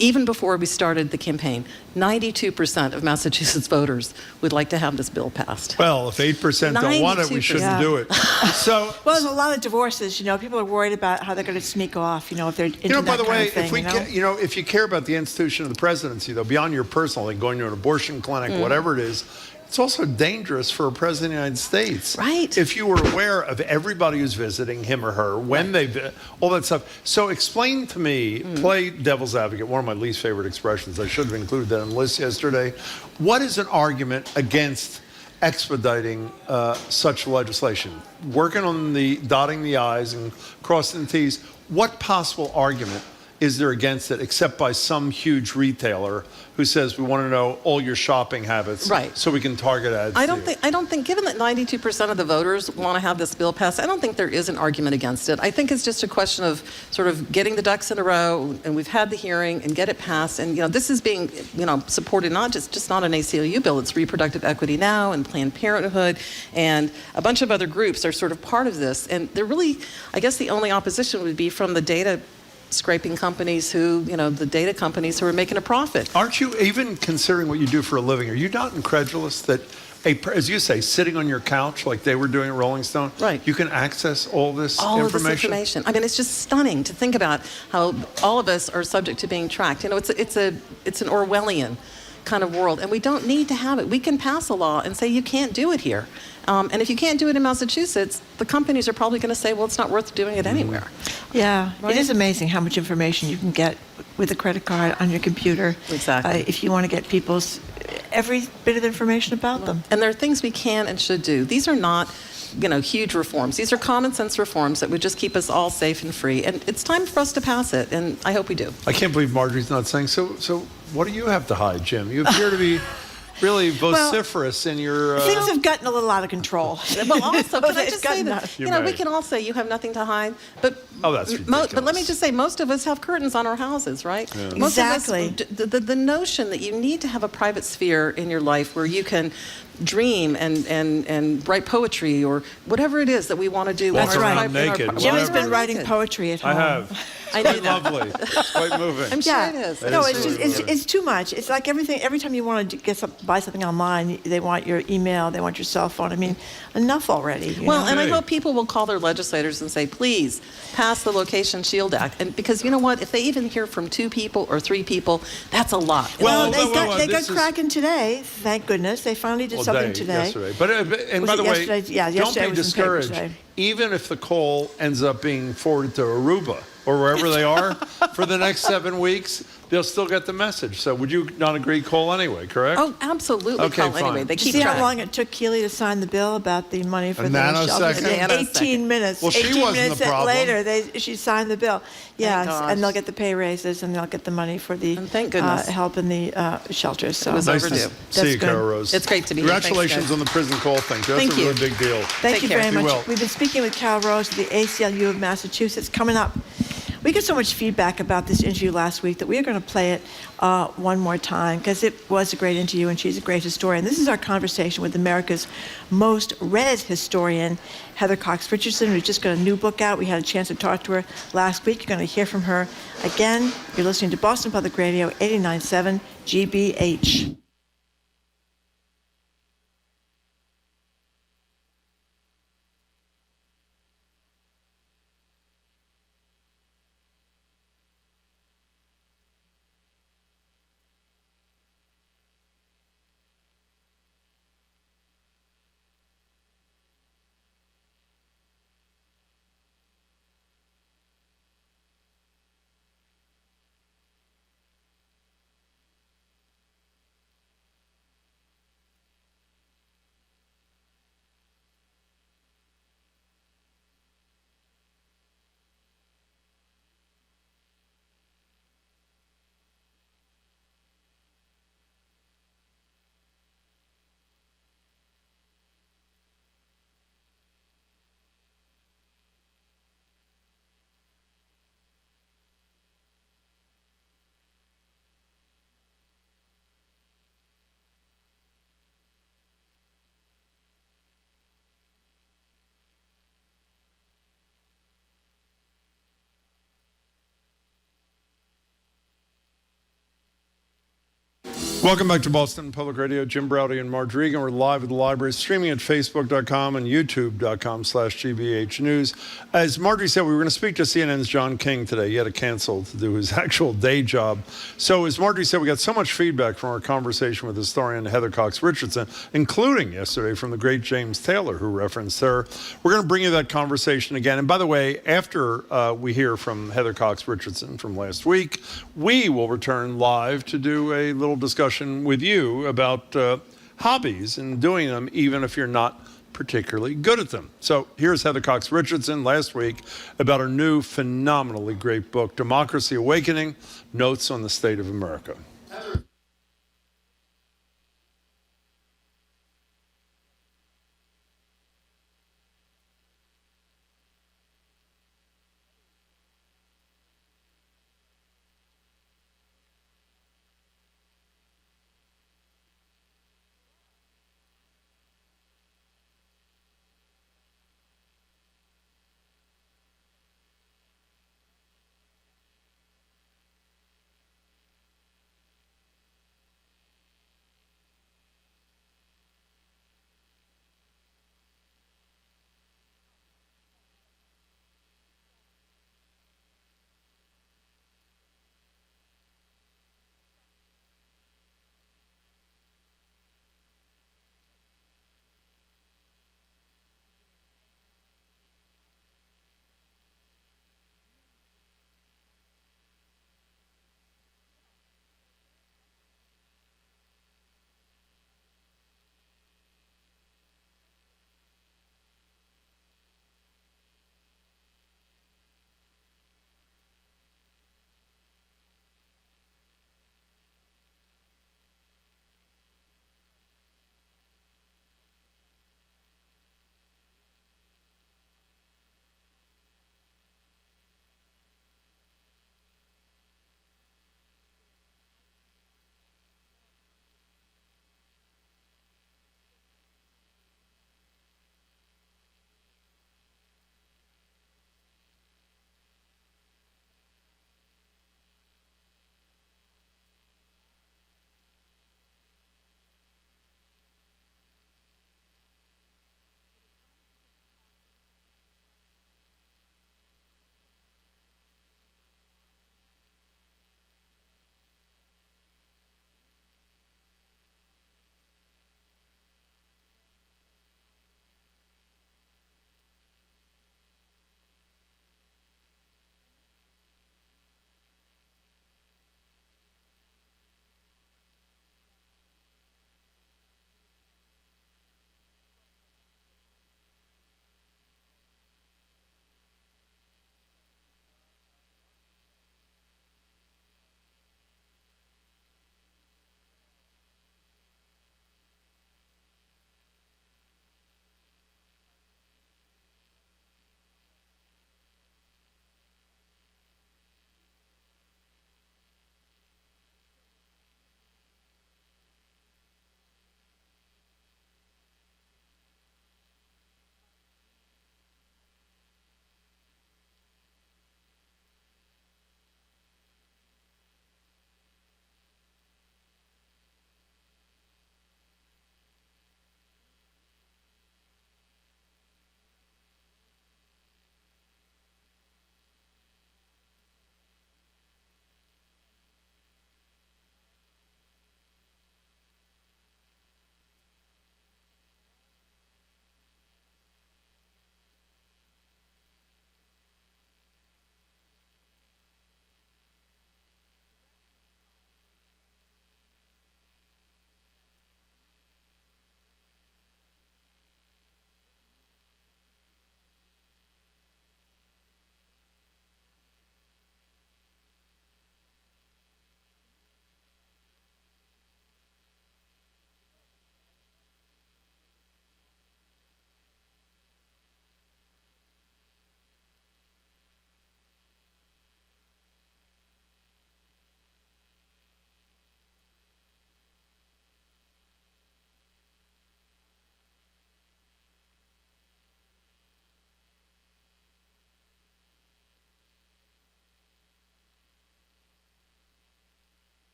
Even before we started the campaign, 92% of Massachusetts voters would like to have this bill passed. Well, if 8% don't want it, we shouldn't do it. So, well, there's a lot of divorces. You know, people are worried about how they're going to sneak off. You know, if they're into that by the kind way, of thing, if we, if you care about the institution of the presidency, though, beyond your personal, like going to an abortion clinic, whatever it is, it's also dangerous for a president of the United States. Right. If you were aware of everybody who's visiting him or her, when they, all that stuff. So explain to me, play devil's advocate, one of my least favorite expressions. I should have included that on the list yesterday. What is an argument against expediting such legislation? Working on the dotting the I's and crossing the T's, what possible argument is there against it, except by some huge retailer who says we want to know all your shopping habits, so we can target ads? I don't think, given that 92% of the voters want to have this bill passed, I don't think there is an argument against it. I think it's just a question of sort of getting the ducks in a row, and we've had the hearing and get it passed. And this is being supported not just not an ACLU bill. It's Reproductive Equity Now and Planned Parenthood, and a bunch of other groups are sort of part of this. And they're really, I guess, the only opposition would be from the data scraping companies who, the data companies who are making a profit. Aren't you, even considering what you do for a living, are you not incredulous that, as you say, sitting on your couch like they were doing at Rolling Stone, you can access all this information? All of this information. I mean, it's just stunning to think about how all of us are subject to being tracked. It's an Orwellian kind of world, and we don't need to have it. We can pass a law and say you can't do it here. And if you can't do it in Massachusetts, the companies are probably going to say, well, it's not worth doing it anywhere. Yeah, Right? it is amazing how much information you can get with a credit card on your computer. Exactly. If you want to get people's every bit of information about them. And there are things we can and should do. These are not, huge reforms. These are common sense reforms that would just keep us all safe and free. And it's time for us to pass it, and I hope we do. I can't believe Marjorie's not saying, so what do you have to hide, Jim? You appear to be really vociferous in your... Things have gotten a little out of control. Well, also, can I just say that, You we may. can all say you have nothing to hide, but... Oh, that's ridiculous. But let me just say, most of us have curtains on our houses, right? Yeah. Most Exactly. Of us, the notion that you need to have a private sphere in your life where you can dream and write poetry or whatever it is that we want to do. Walk in our around private- in our naked, pri- Jim has walk been around writing naked. poetry at home. I have. I Quite knew that. lovely. It's quite moving. I'm sure it is. It No, is it's just really moving. it's too much. It's like everything. Every time you want to buy something online, they want your email, they want your cell phone. I mean, enough already. you Well, know? and I hope people will call their legislators and say, please pass the Location Shield Act. And because you know what, if they even hear from 2 people or 3 people, that's a lot. Well, they got cracking today. Thank goodness they finally did something today. Yesterday. But and Was by it the way, yesterday? Yeah, don't yesterday be was in the paper discouraged. today. Even if the call ends up being forwarded to Aruba or wherever they are for the next 7 weeks, they'll still get the message. So would you not agree? Call anyway, correct? Oh, absolutely. Okay, Call fine. anyway. They Did you keep see how track. long it took Keely to sign the bill about the money for A the nanosecond? shelter? 18 minutes. Well, she 18 wasn't minutes the problem. later, she signed the bill. Yes, gosh. and they'll get the pay raises and they'll get the money for the thank goodness. help in the shelters. So It was Nice overdue. to see That's you, good. Cara Rose. It's great to be here. Thanks, Congratulations guys. on the prison call thing. That's Thank a you. really big deal. Thank Take you care. very Be much. well. We've been speaking with Carol Rose of the ACLU of Massachusetts. Coming up, we got so much feedback about this interview last week that we are going to play it one more time because it was a great interview and she's a great historian. This is our conversation with America's most read historian, Heather Cox Richardson, who's just got a new book out. We had a chance to talk to her last week. You're going to hear from her again. You're listening to Boston Public Radio 89.7 GBH. Welcome back to Boston Public Radio. Jim Browdy and Marge Regan. We're live at the library, streaming at facebook.com and youtube.com/GBH News. As Marjorie said, we were going to speak to CNN's John King today. He had to cancel to do his actual day job. So as Marjorie said, we got so much feedback from our conversation with historian Heather Cox Richardson, including yesterday from the great James Taylor, who referenced her. We're going to bring you that conversation again. And by the way, after we hear from Heather Cox Richardson from last week, we will return live to do a little discussion with you about hobbies and doing them even if you're not particularly good at them. So here's Heather Cox Richardson last week about her new phenomenally great book, Democracy Awakening, Notes on the State of America.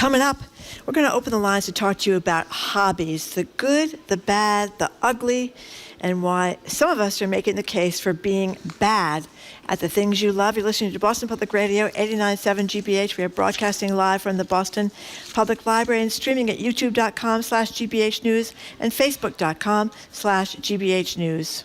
Coming up, we're going to open the lines to talk to you about hobbies, the good, the bad, the ugly, and why some of us are making the case for being bad at the things you love. You're listening to Boston Public Radio, 89.7 GBH. We are broadcasting live from the Boston Public Library and streaming at youtube.com/GBH News and facebook.com/GBH News.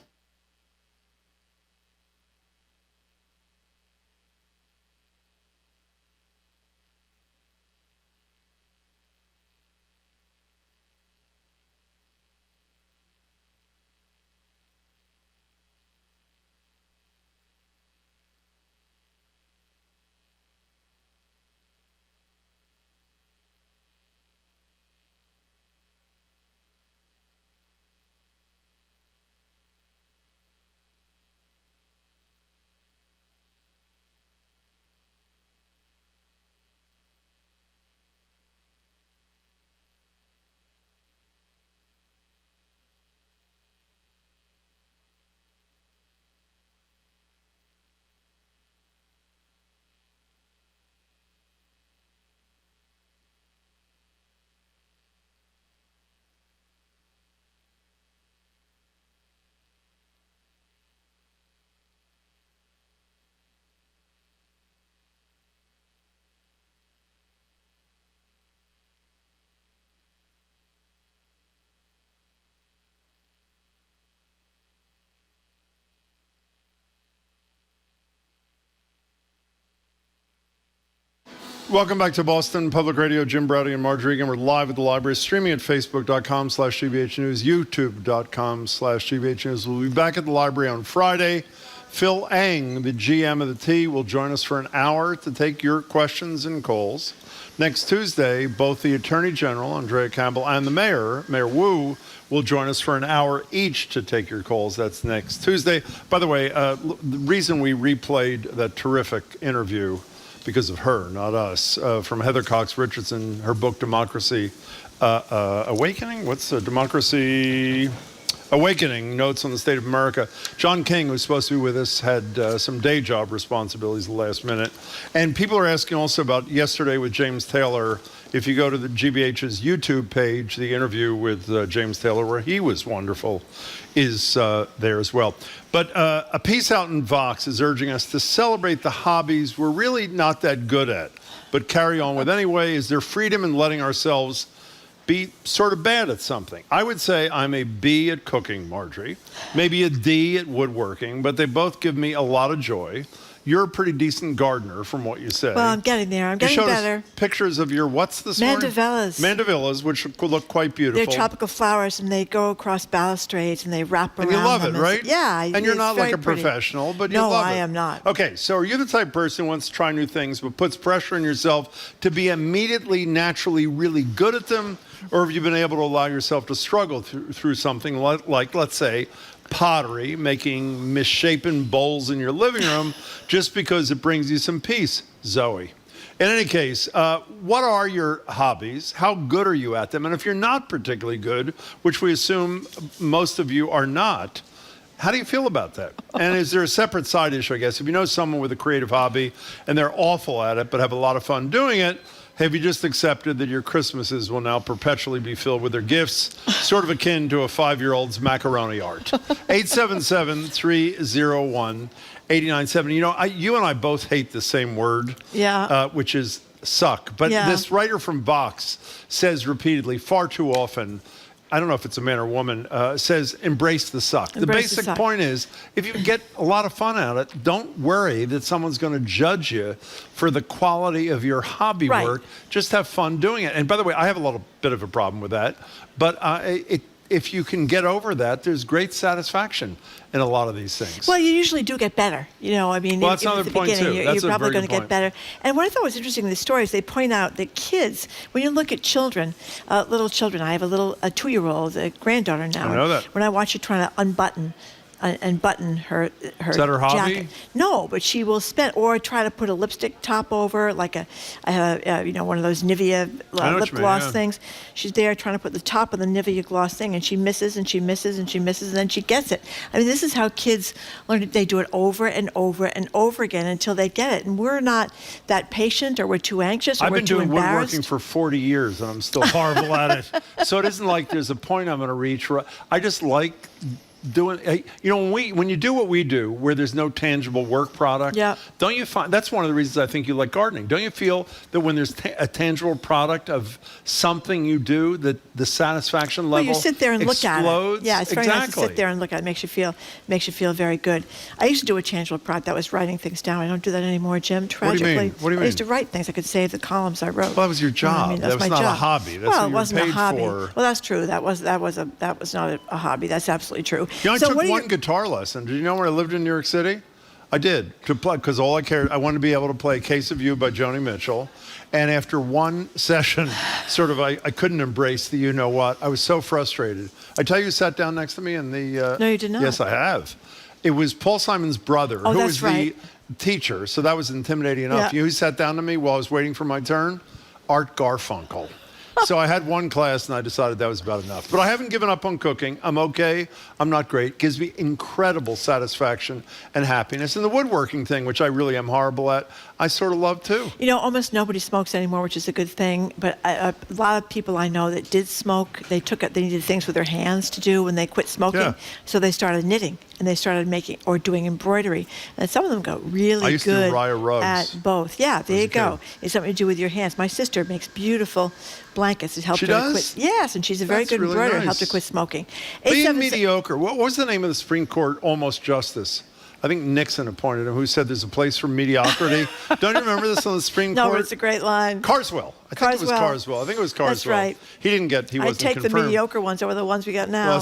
Welcome back to Boston Public Radio. Jim Browdy and Marjorie Egan. We're live at the library, streaming at facebook.com/GBH News, youtube.com/GBH News. We'll be back at the library on Friday. Phil Eng, the GM of the T, will join us for an hour to take your questions and calls. Next Tuesday, both the Attorney General, Andrea Campbell, and the Mayor, Mayor Wu, will join us for an hour each to take your calls. That's next Tuesday. By the way, the reason we replayed that terrific interview, because of her, not us, from Heather Cox Richardson, her book, Democracy Awakening? What's Democracy Awakening, Notes on the State of America. John King, who's supposed to be with us, had some day job responsibilities the last minute. And people are asking also about yesterday with James Taylor. If you go to the GBH's YouTube page, the interview with James Taylor, where he was wonderful, is there as well. But a piece out in Vox is urging us to celebrate the hobbies we're really not that good at, but carry on with anyway. Is there freedom in letting ourselves be sort of bad at something? I would say I'm a B at cooking, Marjorie, maybe a D at woodworking, but they both give me a lot of joy. You're a pretty decent gardener, from what you say. Well, I'm getting there. I'm getting better. Us pictures of your what's this morning? Mandevillas. Mandevillas, which look quite beautiful. They're tropical flowers, and they go across balustrades, and they wrap around. And you love it, them. right? Yeah. And you're not like a pretty. professional, but you no, love it. No, I am not. Okay, so are you the type of person who wants to try new things, but puts pressure on yourself to be immediately, naturally really good at them? Or have you been able to allow yourself to struggle through something like, let's say, pottery, making misshapen bowls in your living room just because it brings you some peace, Zoe? In any case, what are your hobbies? How good are you at them? And if you're not particularly good, which we assume most of you are not, how do you feel about that? And is there a separate side issue, I guess? If you know someone with a creative hobby and they're awful at it but have a lot of fun doing it, have you just accepted that your Christmases will now perpetually be filled with their gifts, sort of akin to a 5-year-old's macaroni art? 877-301-8970. You know, you and I both hate the same word, which is suck. But this writer from Vox says repeatedly, far too often, I don't know if it's a man or woman, says embrace the suck. The basic point is, if you get a lot of fun out of it, don't worry that someone's going to judge you for the quality of your hobby work. Just have fun doing it. And by the way, I have a little bit of a problem with that. But if you can get over that, there's great satisfaction in a lot of these things. Well, you usually do get better. You know, I mean, that's another point too. You're probably going to get better. And what I thought was interesting in the story is they point out that kids, when you look at children, little children, I have a 2-year-old, a granddaughter now. I know that. When I watch her trying to unbutton and button her Is that her hobby? jacket. No, but she will spend or try to put a lipstick top over, like I have one of those Nivea lip gloss things. She's there trying to put the top of the Nivea gloss thing, and she misses and she misses and she misses, and then she gets it. I mean, this is how kids learn. They do it over and over and over again until they get it. And we're not that patient, or we're too anxious, or I've we're been too doing embarrassed. woodworking for 40 years, and I'm still horrible at it. So it isn't like there's a point I'm going to reach. I just like doing, when you do what we do, where there's no tangible work product, don't you find that's one of the reasons I think you like gardening? Don't you feel that when there's a tangible product of something you do, that the satisfaction level you sit there and explodes? look at it. Yeah, it's very nice to sit there and look at it. Makes you feel very good. I used to do a tangible product that was writing things down. I don't do that anymore, Jim. Tragically, What do you mean? I used to write things. I could save the columns I wrote. Well, that was your job. That's that was my not job. a hobby. That's well, what it you wasn't were paid a hobby. for. Well, that's true. That was not a hobby. That's absolutely true. I took one guitar lesson. Did you know when I lived in New York City? I did, to play, because all I cared, I wanted to be able to play Case of You by Joni Mitchell. And after one session, I couldn't embrace the you-know-what. I was so frustrated. I tell you who sat down next to me in the... No, you did not. Yes, I have. It was Paul Simon's brother, who was the teacher, so that was intimidating enough. You know who sat down to me while I was waiting for my turn? Art Garfunkel. So I had one class, and I decided that was about enough. But I haven't given up on cooking. I'm okay. I'm not great. Gives me incredible satisfaction and happiness. And the woodworking thing, which I really am horrible at, I sort of love too. Almost nobody smokes anymore, which is a good thing. But a lot of people I know that did smoke, they needed things with their hands to do when they quit smoking. Yeah. So they started knitting, and they started making or doing embroidery. And some of them got really I used good to do Raya rugs at both. Yeah, there you go. It's something to do with your hands. My sister makes beautiful blankets. It helped her to quit. Yes, and she's a very good embroiderer. Nice. Helped her quit smoking. Being mediocre. What was the name of the Supreme Court almost justice? I think Nixon appointed him, who said there's a place for mediocrity. Don't you remember this on the Supreme Court? No, it's a great line. Carswell. I think it was Carswell. That's right. He wasn't confirmed. I'd take the mediocre ones over the ones we got now. Well,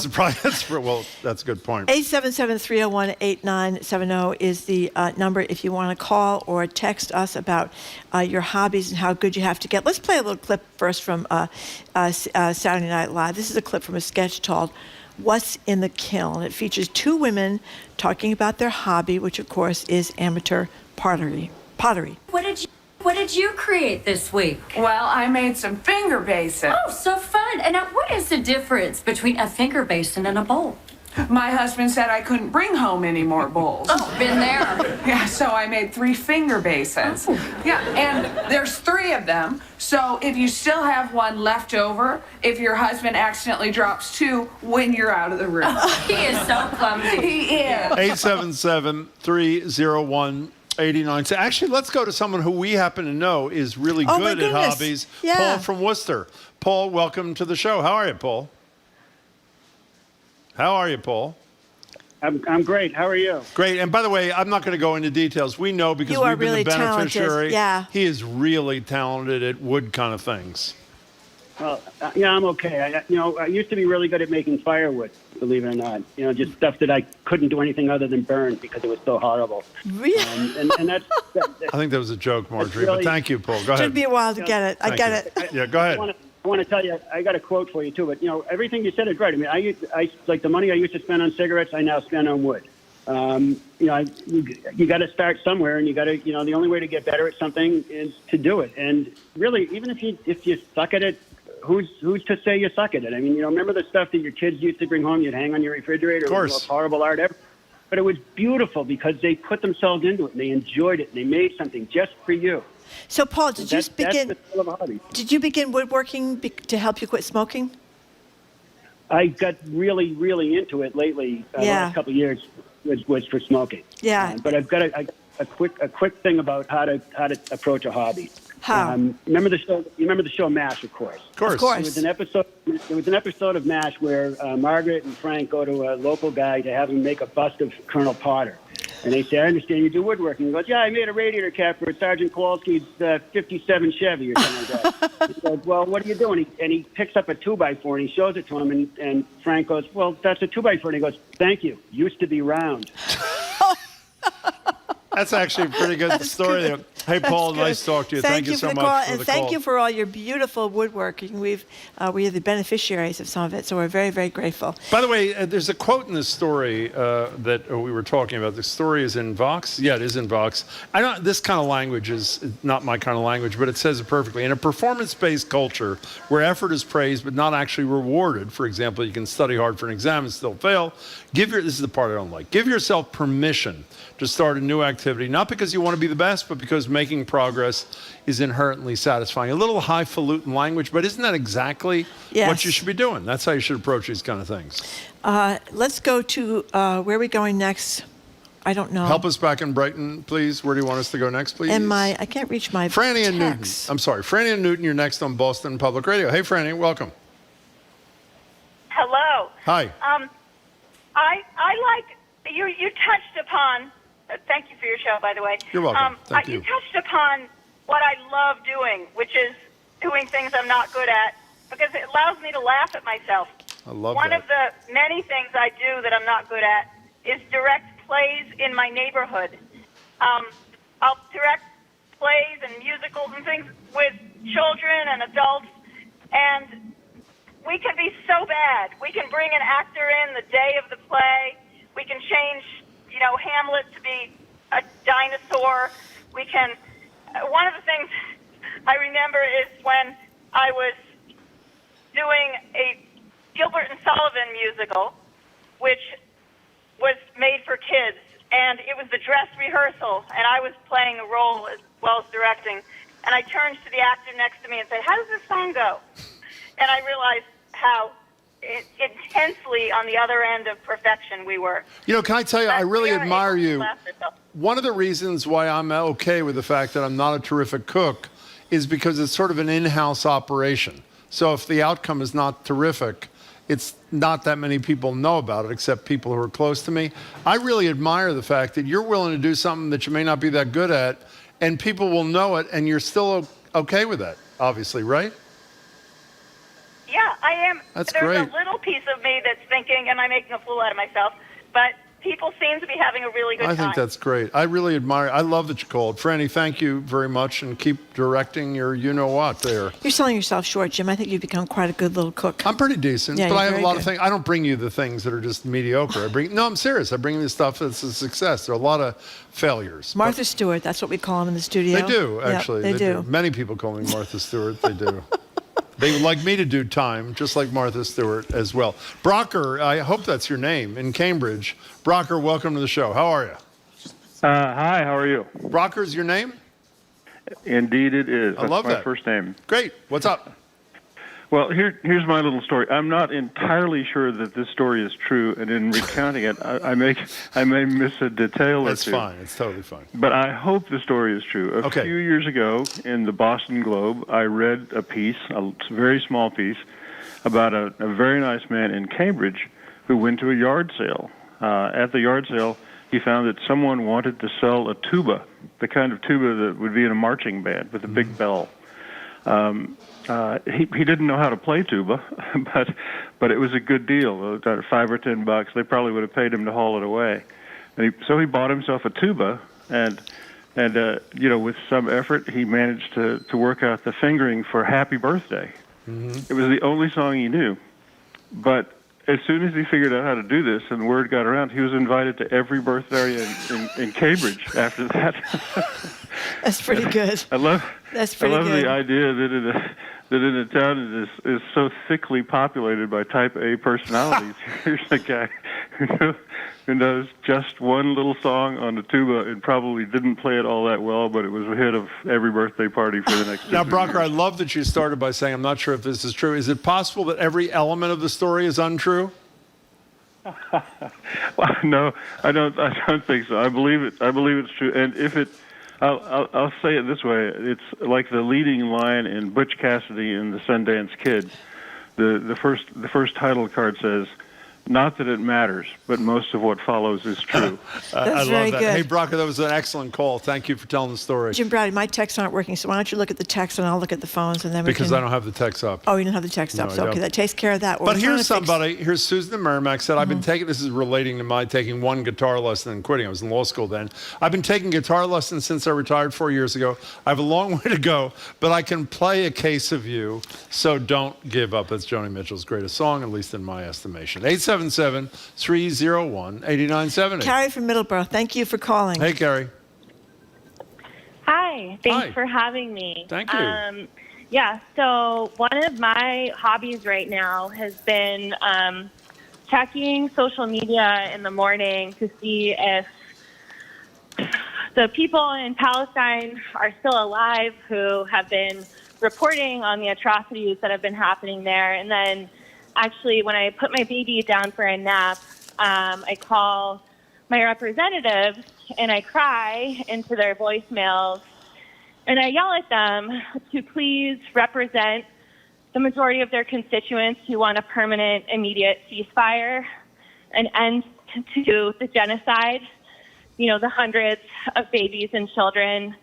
that's a good point. 877-301-8970 is the number if you want to call or text us about your hobbies and how good you have to get. Let's play a little clip first from Saturday Night Live. This is a clip from a sketch called What's in the Kiln. It features two women talking about their hobby, which of course is amateur pottery. What did you create this week? Well, I made some finger basins. Oh, so fun. And now what is the difference between a finger basin and a bowl? My husband said I couldn't bring home any more bowls. Oh, been there. Yeah, so I made 3 finger basins. Oh. Yeah, and there's 3 of them. So if you still have one left over, if your husband accidentally drops 2 when you're out of the room. Oh, he is so clumsy. He is. 877-301-89. So actually, let's go to someone who we happen to know is really good at hobbies. Yeah. Paul from Worcester. Paul, welcome to the show. How are you, Paul? I'm great. How are you? Great. And by the way, I'm not going to go into details. We know because we've been the beneficiary. Yeah. He is really talented at wood kind of things. Well, I'm okay. I used to be really good at making firewood, believe it or not. Just stuff that I couldn't do anything other than burn because it was so horrible. Really? And that's I think that was a joke, Marjorie, but thank you, Paul. Go ahead. Took me a while to get it. I get it. Yeah, go ahead. I want to tell you, I got a quote for you too. But everything you said is right. I mean, I like the money I used to spend on cigarettes, I now spend on wood. You got to start somewhere, and you got to, the only way to get better at something is to do it. And really, even if you suck at it, who's to say you suck at it? I mean, remember the stuff that your kids used to bring home, you'd hang on your refrigerator? Of course. It was the most horrible art ever. But it was beautiful because they put themselves into it, and they enjoyed it, and they made something just for you. So, Paul, did you begin woodworking to help you quit smoking? I got really, really into it lately. The last couple of years was for smoking. Yeah. But I've got a quick thing about how to approach a hobby. How? Remember the show? You remember the show MASH, of course. Of course. There was an episode of MASH where Margaret and Frank go to a local guy to have him make a bust of Colonel Potter. And they say, I understand you do woodworking. He goes, yeah, I made a radiator cap for Sergeant Kowalski's 57 Chevy or something like that. He goes, well, what are you doing? And he picks up a 2x4 and he shows it to him. And Frank goes, well, that's a 2x4. And he goes, thank you. Used to be round. That's actually a pretty good story. good. Hey, Paul, That's good. nice to talk to you. Thank you so for the much call, for and the thank call. you for all your beautiful woodworking. We are the beneficiaries of some of it, so we're very, very grateful. By the way, there's a quote in this story that we were talking about. The story is in Vox. Yeah, it is in Vox. This kind of language is not my kind of language, but it says it perfectly. In a performance-based culture where effort is praised but not actually rewarded, for example, you can study hard for an exam and still fail, this is the part I don't like. Give yourself permission to start a new activity, not because you want to be the best, but because making progress is inherently satisfying. A little highfalutin language, but isn't that exactly what you should be doing? That's how you should approach these kind of things. Let's go to, where are we going next? I don't know. Help us back in Brighton, please. Where do you want us to go next, please? And I can't reach my Franny and Newton. text. I'm sorry. Franny and Newton, you're next on Boston Public Radio. Hey, Franny, welcome. Hello. Hi. I like you touched upon. Thank you for your show, by the way. You're welcome. Thank you. You touched upon what I love doing, which is doing things I'm not good at, because it allows me to laugh at myself. I love One that. of the many things I do that I'm not good at is direct plays in my neighborhood. I'll direct plays and musicals and things with children and adults, and we can be so bad. We can bring an actor in the day of the play. We can change, Hamlet to be a dinosaur. We can. One of the things I remember is when I was doing a Gilbert and Sullivan musical, which was made for kids, and it was the dress rehearsal, and I was playing a role as well as directing. And I turned to the actor next to me and said, "How does this song go?" And I realized how intensely on the other end of perfection we were. Can I tell you, I really admire you. One of the reasons why I'm okay with the fact that I'm not a terrific cook is because it's sort of an in-house operation. So if the outcome is not terrific, it's not that many people know about it except people who are close to me. I really admire the fact that you're willing to do something that you may not be that good at, and people will know it, and you're still okay with that, obviously, right? Yeah, I am. That's There's great. a little piece of me that's thinking, am I making a fool out of myself? But people seem to be having a really good time. I think that's great. I really admire. I love that you called. Franny, thank you very much, and keep directing your you-know-what there. You're selling yourself short, Jim. I think you've become quite a good little cook. I'm pretty decent, Yeah, but you're I have a very lot good. of things. I don't bring you the things that are just mediocre. No, I'm serious. I bring you the stuff that's a success. There are a lot of failures. Martha Stewart, that's what we call him in the studio. They do, Yep, actually. they do. Many people call me Martha Stewart. They do. They would like me to do time, just like Martha Stewart as well. Brocker, I hope that's your name, in Cambridge. Brocker, welcome to the show. How are you? Hi, how are you? Brocker's your name? Indeed it is. I That's love my that. first name. Great. What's up? Well, here's my little story. I'm not entirely sure that this story is true, and in recounting it, I may miss a detail or two. That's fine. It's totally fine. But I hope the story is true. A few years ago in the Boston Globe, I read a piece, a very small piece, about a very nice man in Cambridge who went to a yard sale. At the yard sale, he found that someone wanted to sell a tuba, the kind of tuba that would be in a marching band with a big bell. He didn't know how to play tuba, but it was a good deal. $5 or $10, they probably would have paid him to haul it away. And so he bought himself a tuba, and with some effort, he managed to work out the fingering for "Happy Birthday." It was the only song he knew. But as soon as he figured out how to do this and word got around, he was invited to every birthday in Cambridge after that. That's pretty good. I love good. the idea that in a town that is so thickly populated by type A personalities, here's a guy who knows just one little song on the tuba and probably didn't play it all that well, but it was a hit of every birthday party for the next 2 Now, years. Brocker, I love that you started by saying, I'm not sure if this is true. Is it possible that every element of the story is untrue? Well, no, I don't think so. I believe it's true. And if it, I'll say it this way: it's like the leading line in Butch Cassidy and the Sundance Kid. The first title card says, Not that it matters, but most of what follows is true. I love very that. good. Hey, Bronco, that was an excellent call. Thank you for telling the story. Jim Browdy, my texts aren't working, so why don't you look at the text and I'll look at the phones, and then we Because can... I don't have the text up. Oh, you don't have the text up. No, I So, okay, don't. that takes care of that. But here's somebody, here's Susan in Merrimack said, I've been taking, this is relating to my taking one guitar lesson and quitting. I was in law school then. I've been taking guitar lessons since I retired 4 years ago. I have a long way to go, but I can play A Case of You, so don't give up. That's Joni Mitchell's greatest song, at least in my estimation. 877-301-8970. Carrie from Middleborough, thank you for calling. Hey, Carrie. Hi, thanks Hi. for having me. Thank you. Yeah, so one of my hobbies right now has been checking social media in the morning to see if the people in Palestine are still alive who have been reporting on the atrocities that have been happening there. And then actually when I put my baby down for a nap, I call my representatives and I cry into their voicemails and I yell at them to please represent the majority of their constituents who want a permanent, immediate ceasefire, an end to the genocide, you know, the hundreds of babies and children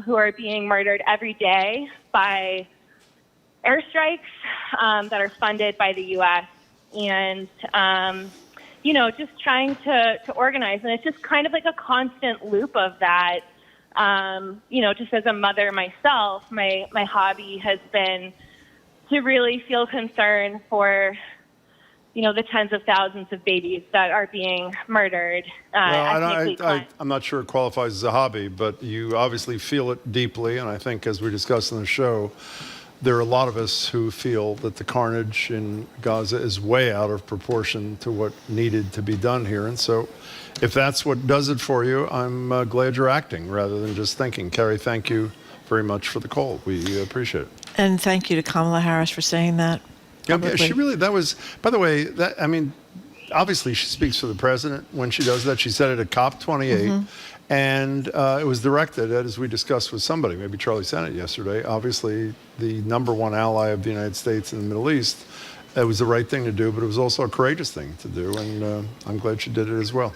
who are being murdered every day by airstrikes that are funded by the U.S. And, you know, just trying to organize. And it's just kind of like a constant loop of that. You know, just as a mother myself, my hobby has been to really feel concern for, you know, the tens of thousands of babies that are being murdered. I'm not sure it qualifies as a hobby, but you obviously feel it deeply. And I think, as we discussed in the show, there are a lot of us who feel that the carnage in Gaza is way out of proportion to what needed to be done here. And so if that's what does it for you, I'm glad you're acting rather than just thinking. Carrie, thank you very much for the call. We appreciate it. And thank you to Kamala Harris for saying that. Yeah, she really, that was, by the way, that, I mean, obviously she speaks for the president when she does that. She said it at COP28. And it was directed at, as we discussed with somebody, maybe Charlie Sennett yesterday, obviously the number one ally of the United States in the Middle East. It was the right thing to do, but it was also a courageous thing to do, and I'm glad she did it as well.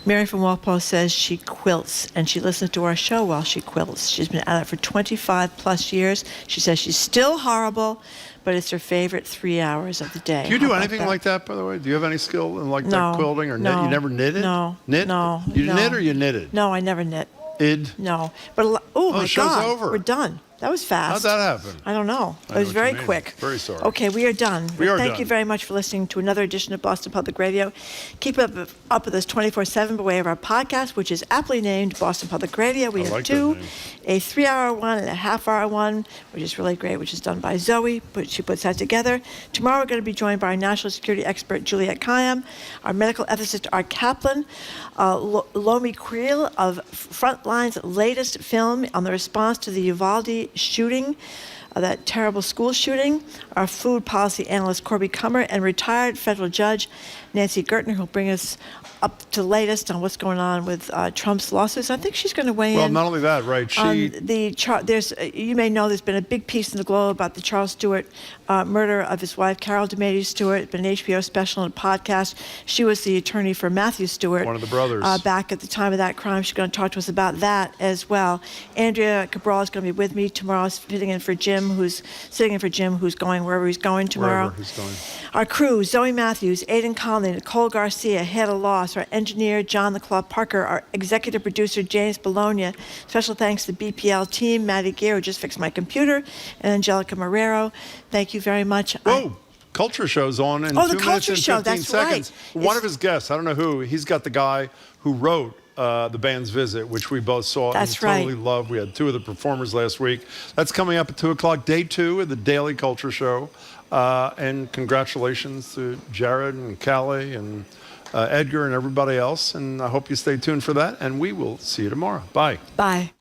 Mary from Walpole says she quilts, and she listens to our show while she quilts. She's been at it for 25 plus years. She says she's still horrible, but it's her favorite 3 hours of the day. Do you do anything like that, by the way? Do you have any skill in that quilting or knit? No, You never knitted? No. Knit? No. You no. knit or you knitted? No, I never knit. No. But, my the show's God, over. we're done. That was fast. How'd that happen? I don't know. I It know was what very you mean. quick. Very sorry. Okay, we are done. We are Thank done. you very much for listening to another edition of Boston Public Radio. Keep up with us 24/7 by way of our podcast, which is aptly named Boston Public Radio. We I have like two, that name. a 3-hour one and a half-hour one, which is really great, which is done by Zoe, but she puts that together. Tomorrow we're going to be joined by our national security expert, Juliet Kayyem, our medical ethicist, Art Kaplan, Lomi Creel of Frontline's latest film on the response to the Uvalde shooting, that terrible school shooting, our food policy analyst, Corby Kummer, and retired federal judge, Nancy Gertner, who'll bring us up to the latest on what's going on with Trump's lawsuits. I think she's going to weigh in. Well, not only that, right? There's, you may know, there's been a big piece in the Globe about the Charles Stewart murder of his wife, Carol DeMaty Stewart. It's been an HBO special and a podcast. She was the attorney for Matthew Stewart. One of the brothers. Back at the time of that crime. She's going to talk to us about that as well. Andrea Cabral is going to be with me tomorrow, sitting in for Jim, who's going wherever he's going tomorrow. Wherever he's going. Our crew, Zoe Matthews, Aidan Conley, Nicole Garcia, Hannah Loss, our engineer, John the Claw Parker, our executive producer, James Bologna. Special thanks to the BPL team, Maddie Gear, who just fixed my computer, and Angelica Marrero. Thank you very much. Whoa. Culture Show's on in 2 minutes Culture and Show, 15 that's seconds. right. One of his guests, I don't know who, he's got the guy who wrote the band's Visit, which we both saw and totally loved. We had two of the performers last week. That's coming up at 2 o'clock, day 2 of the Daily Culture Show. And congratulations to Jared and Callie and Edgar and everybody else. And I hope you stay tuned for that. And we will see you tomorrow. Bye. Bye.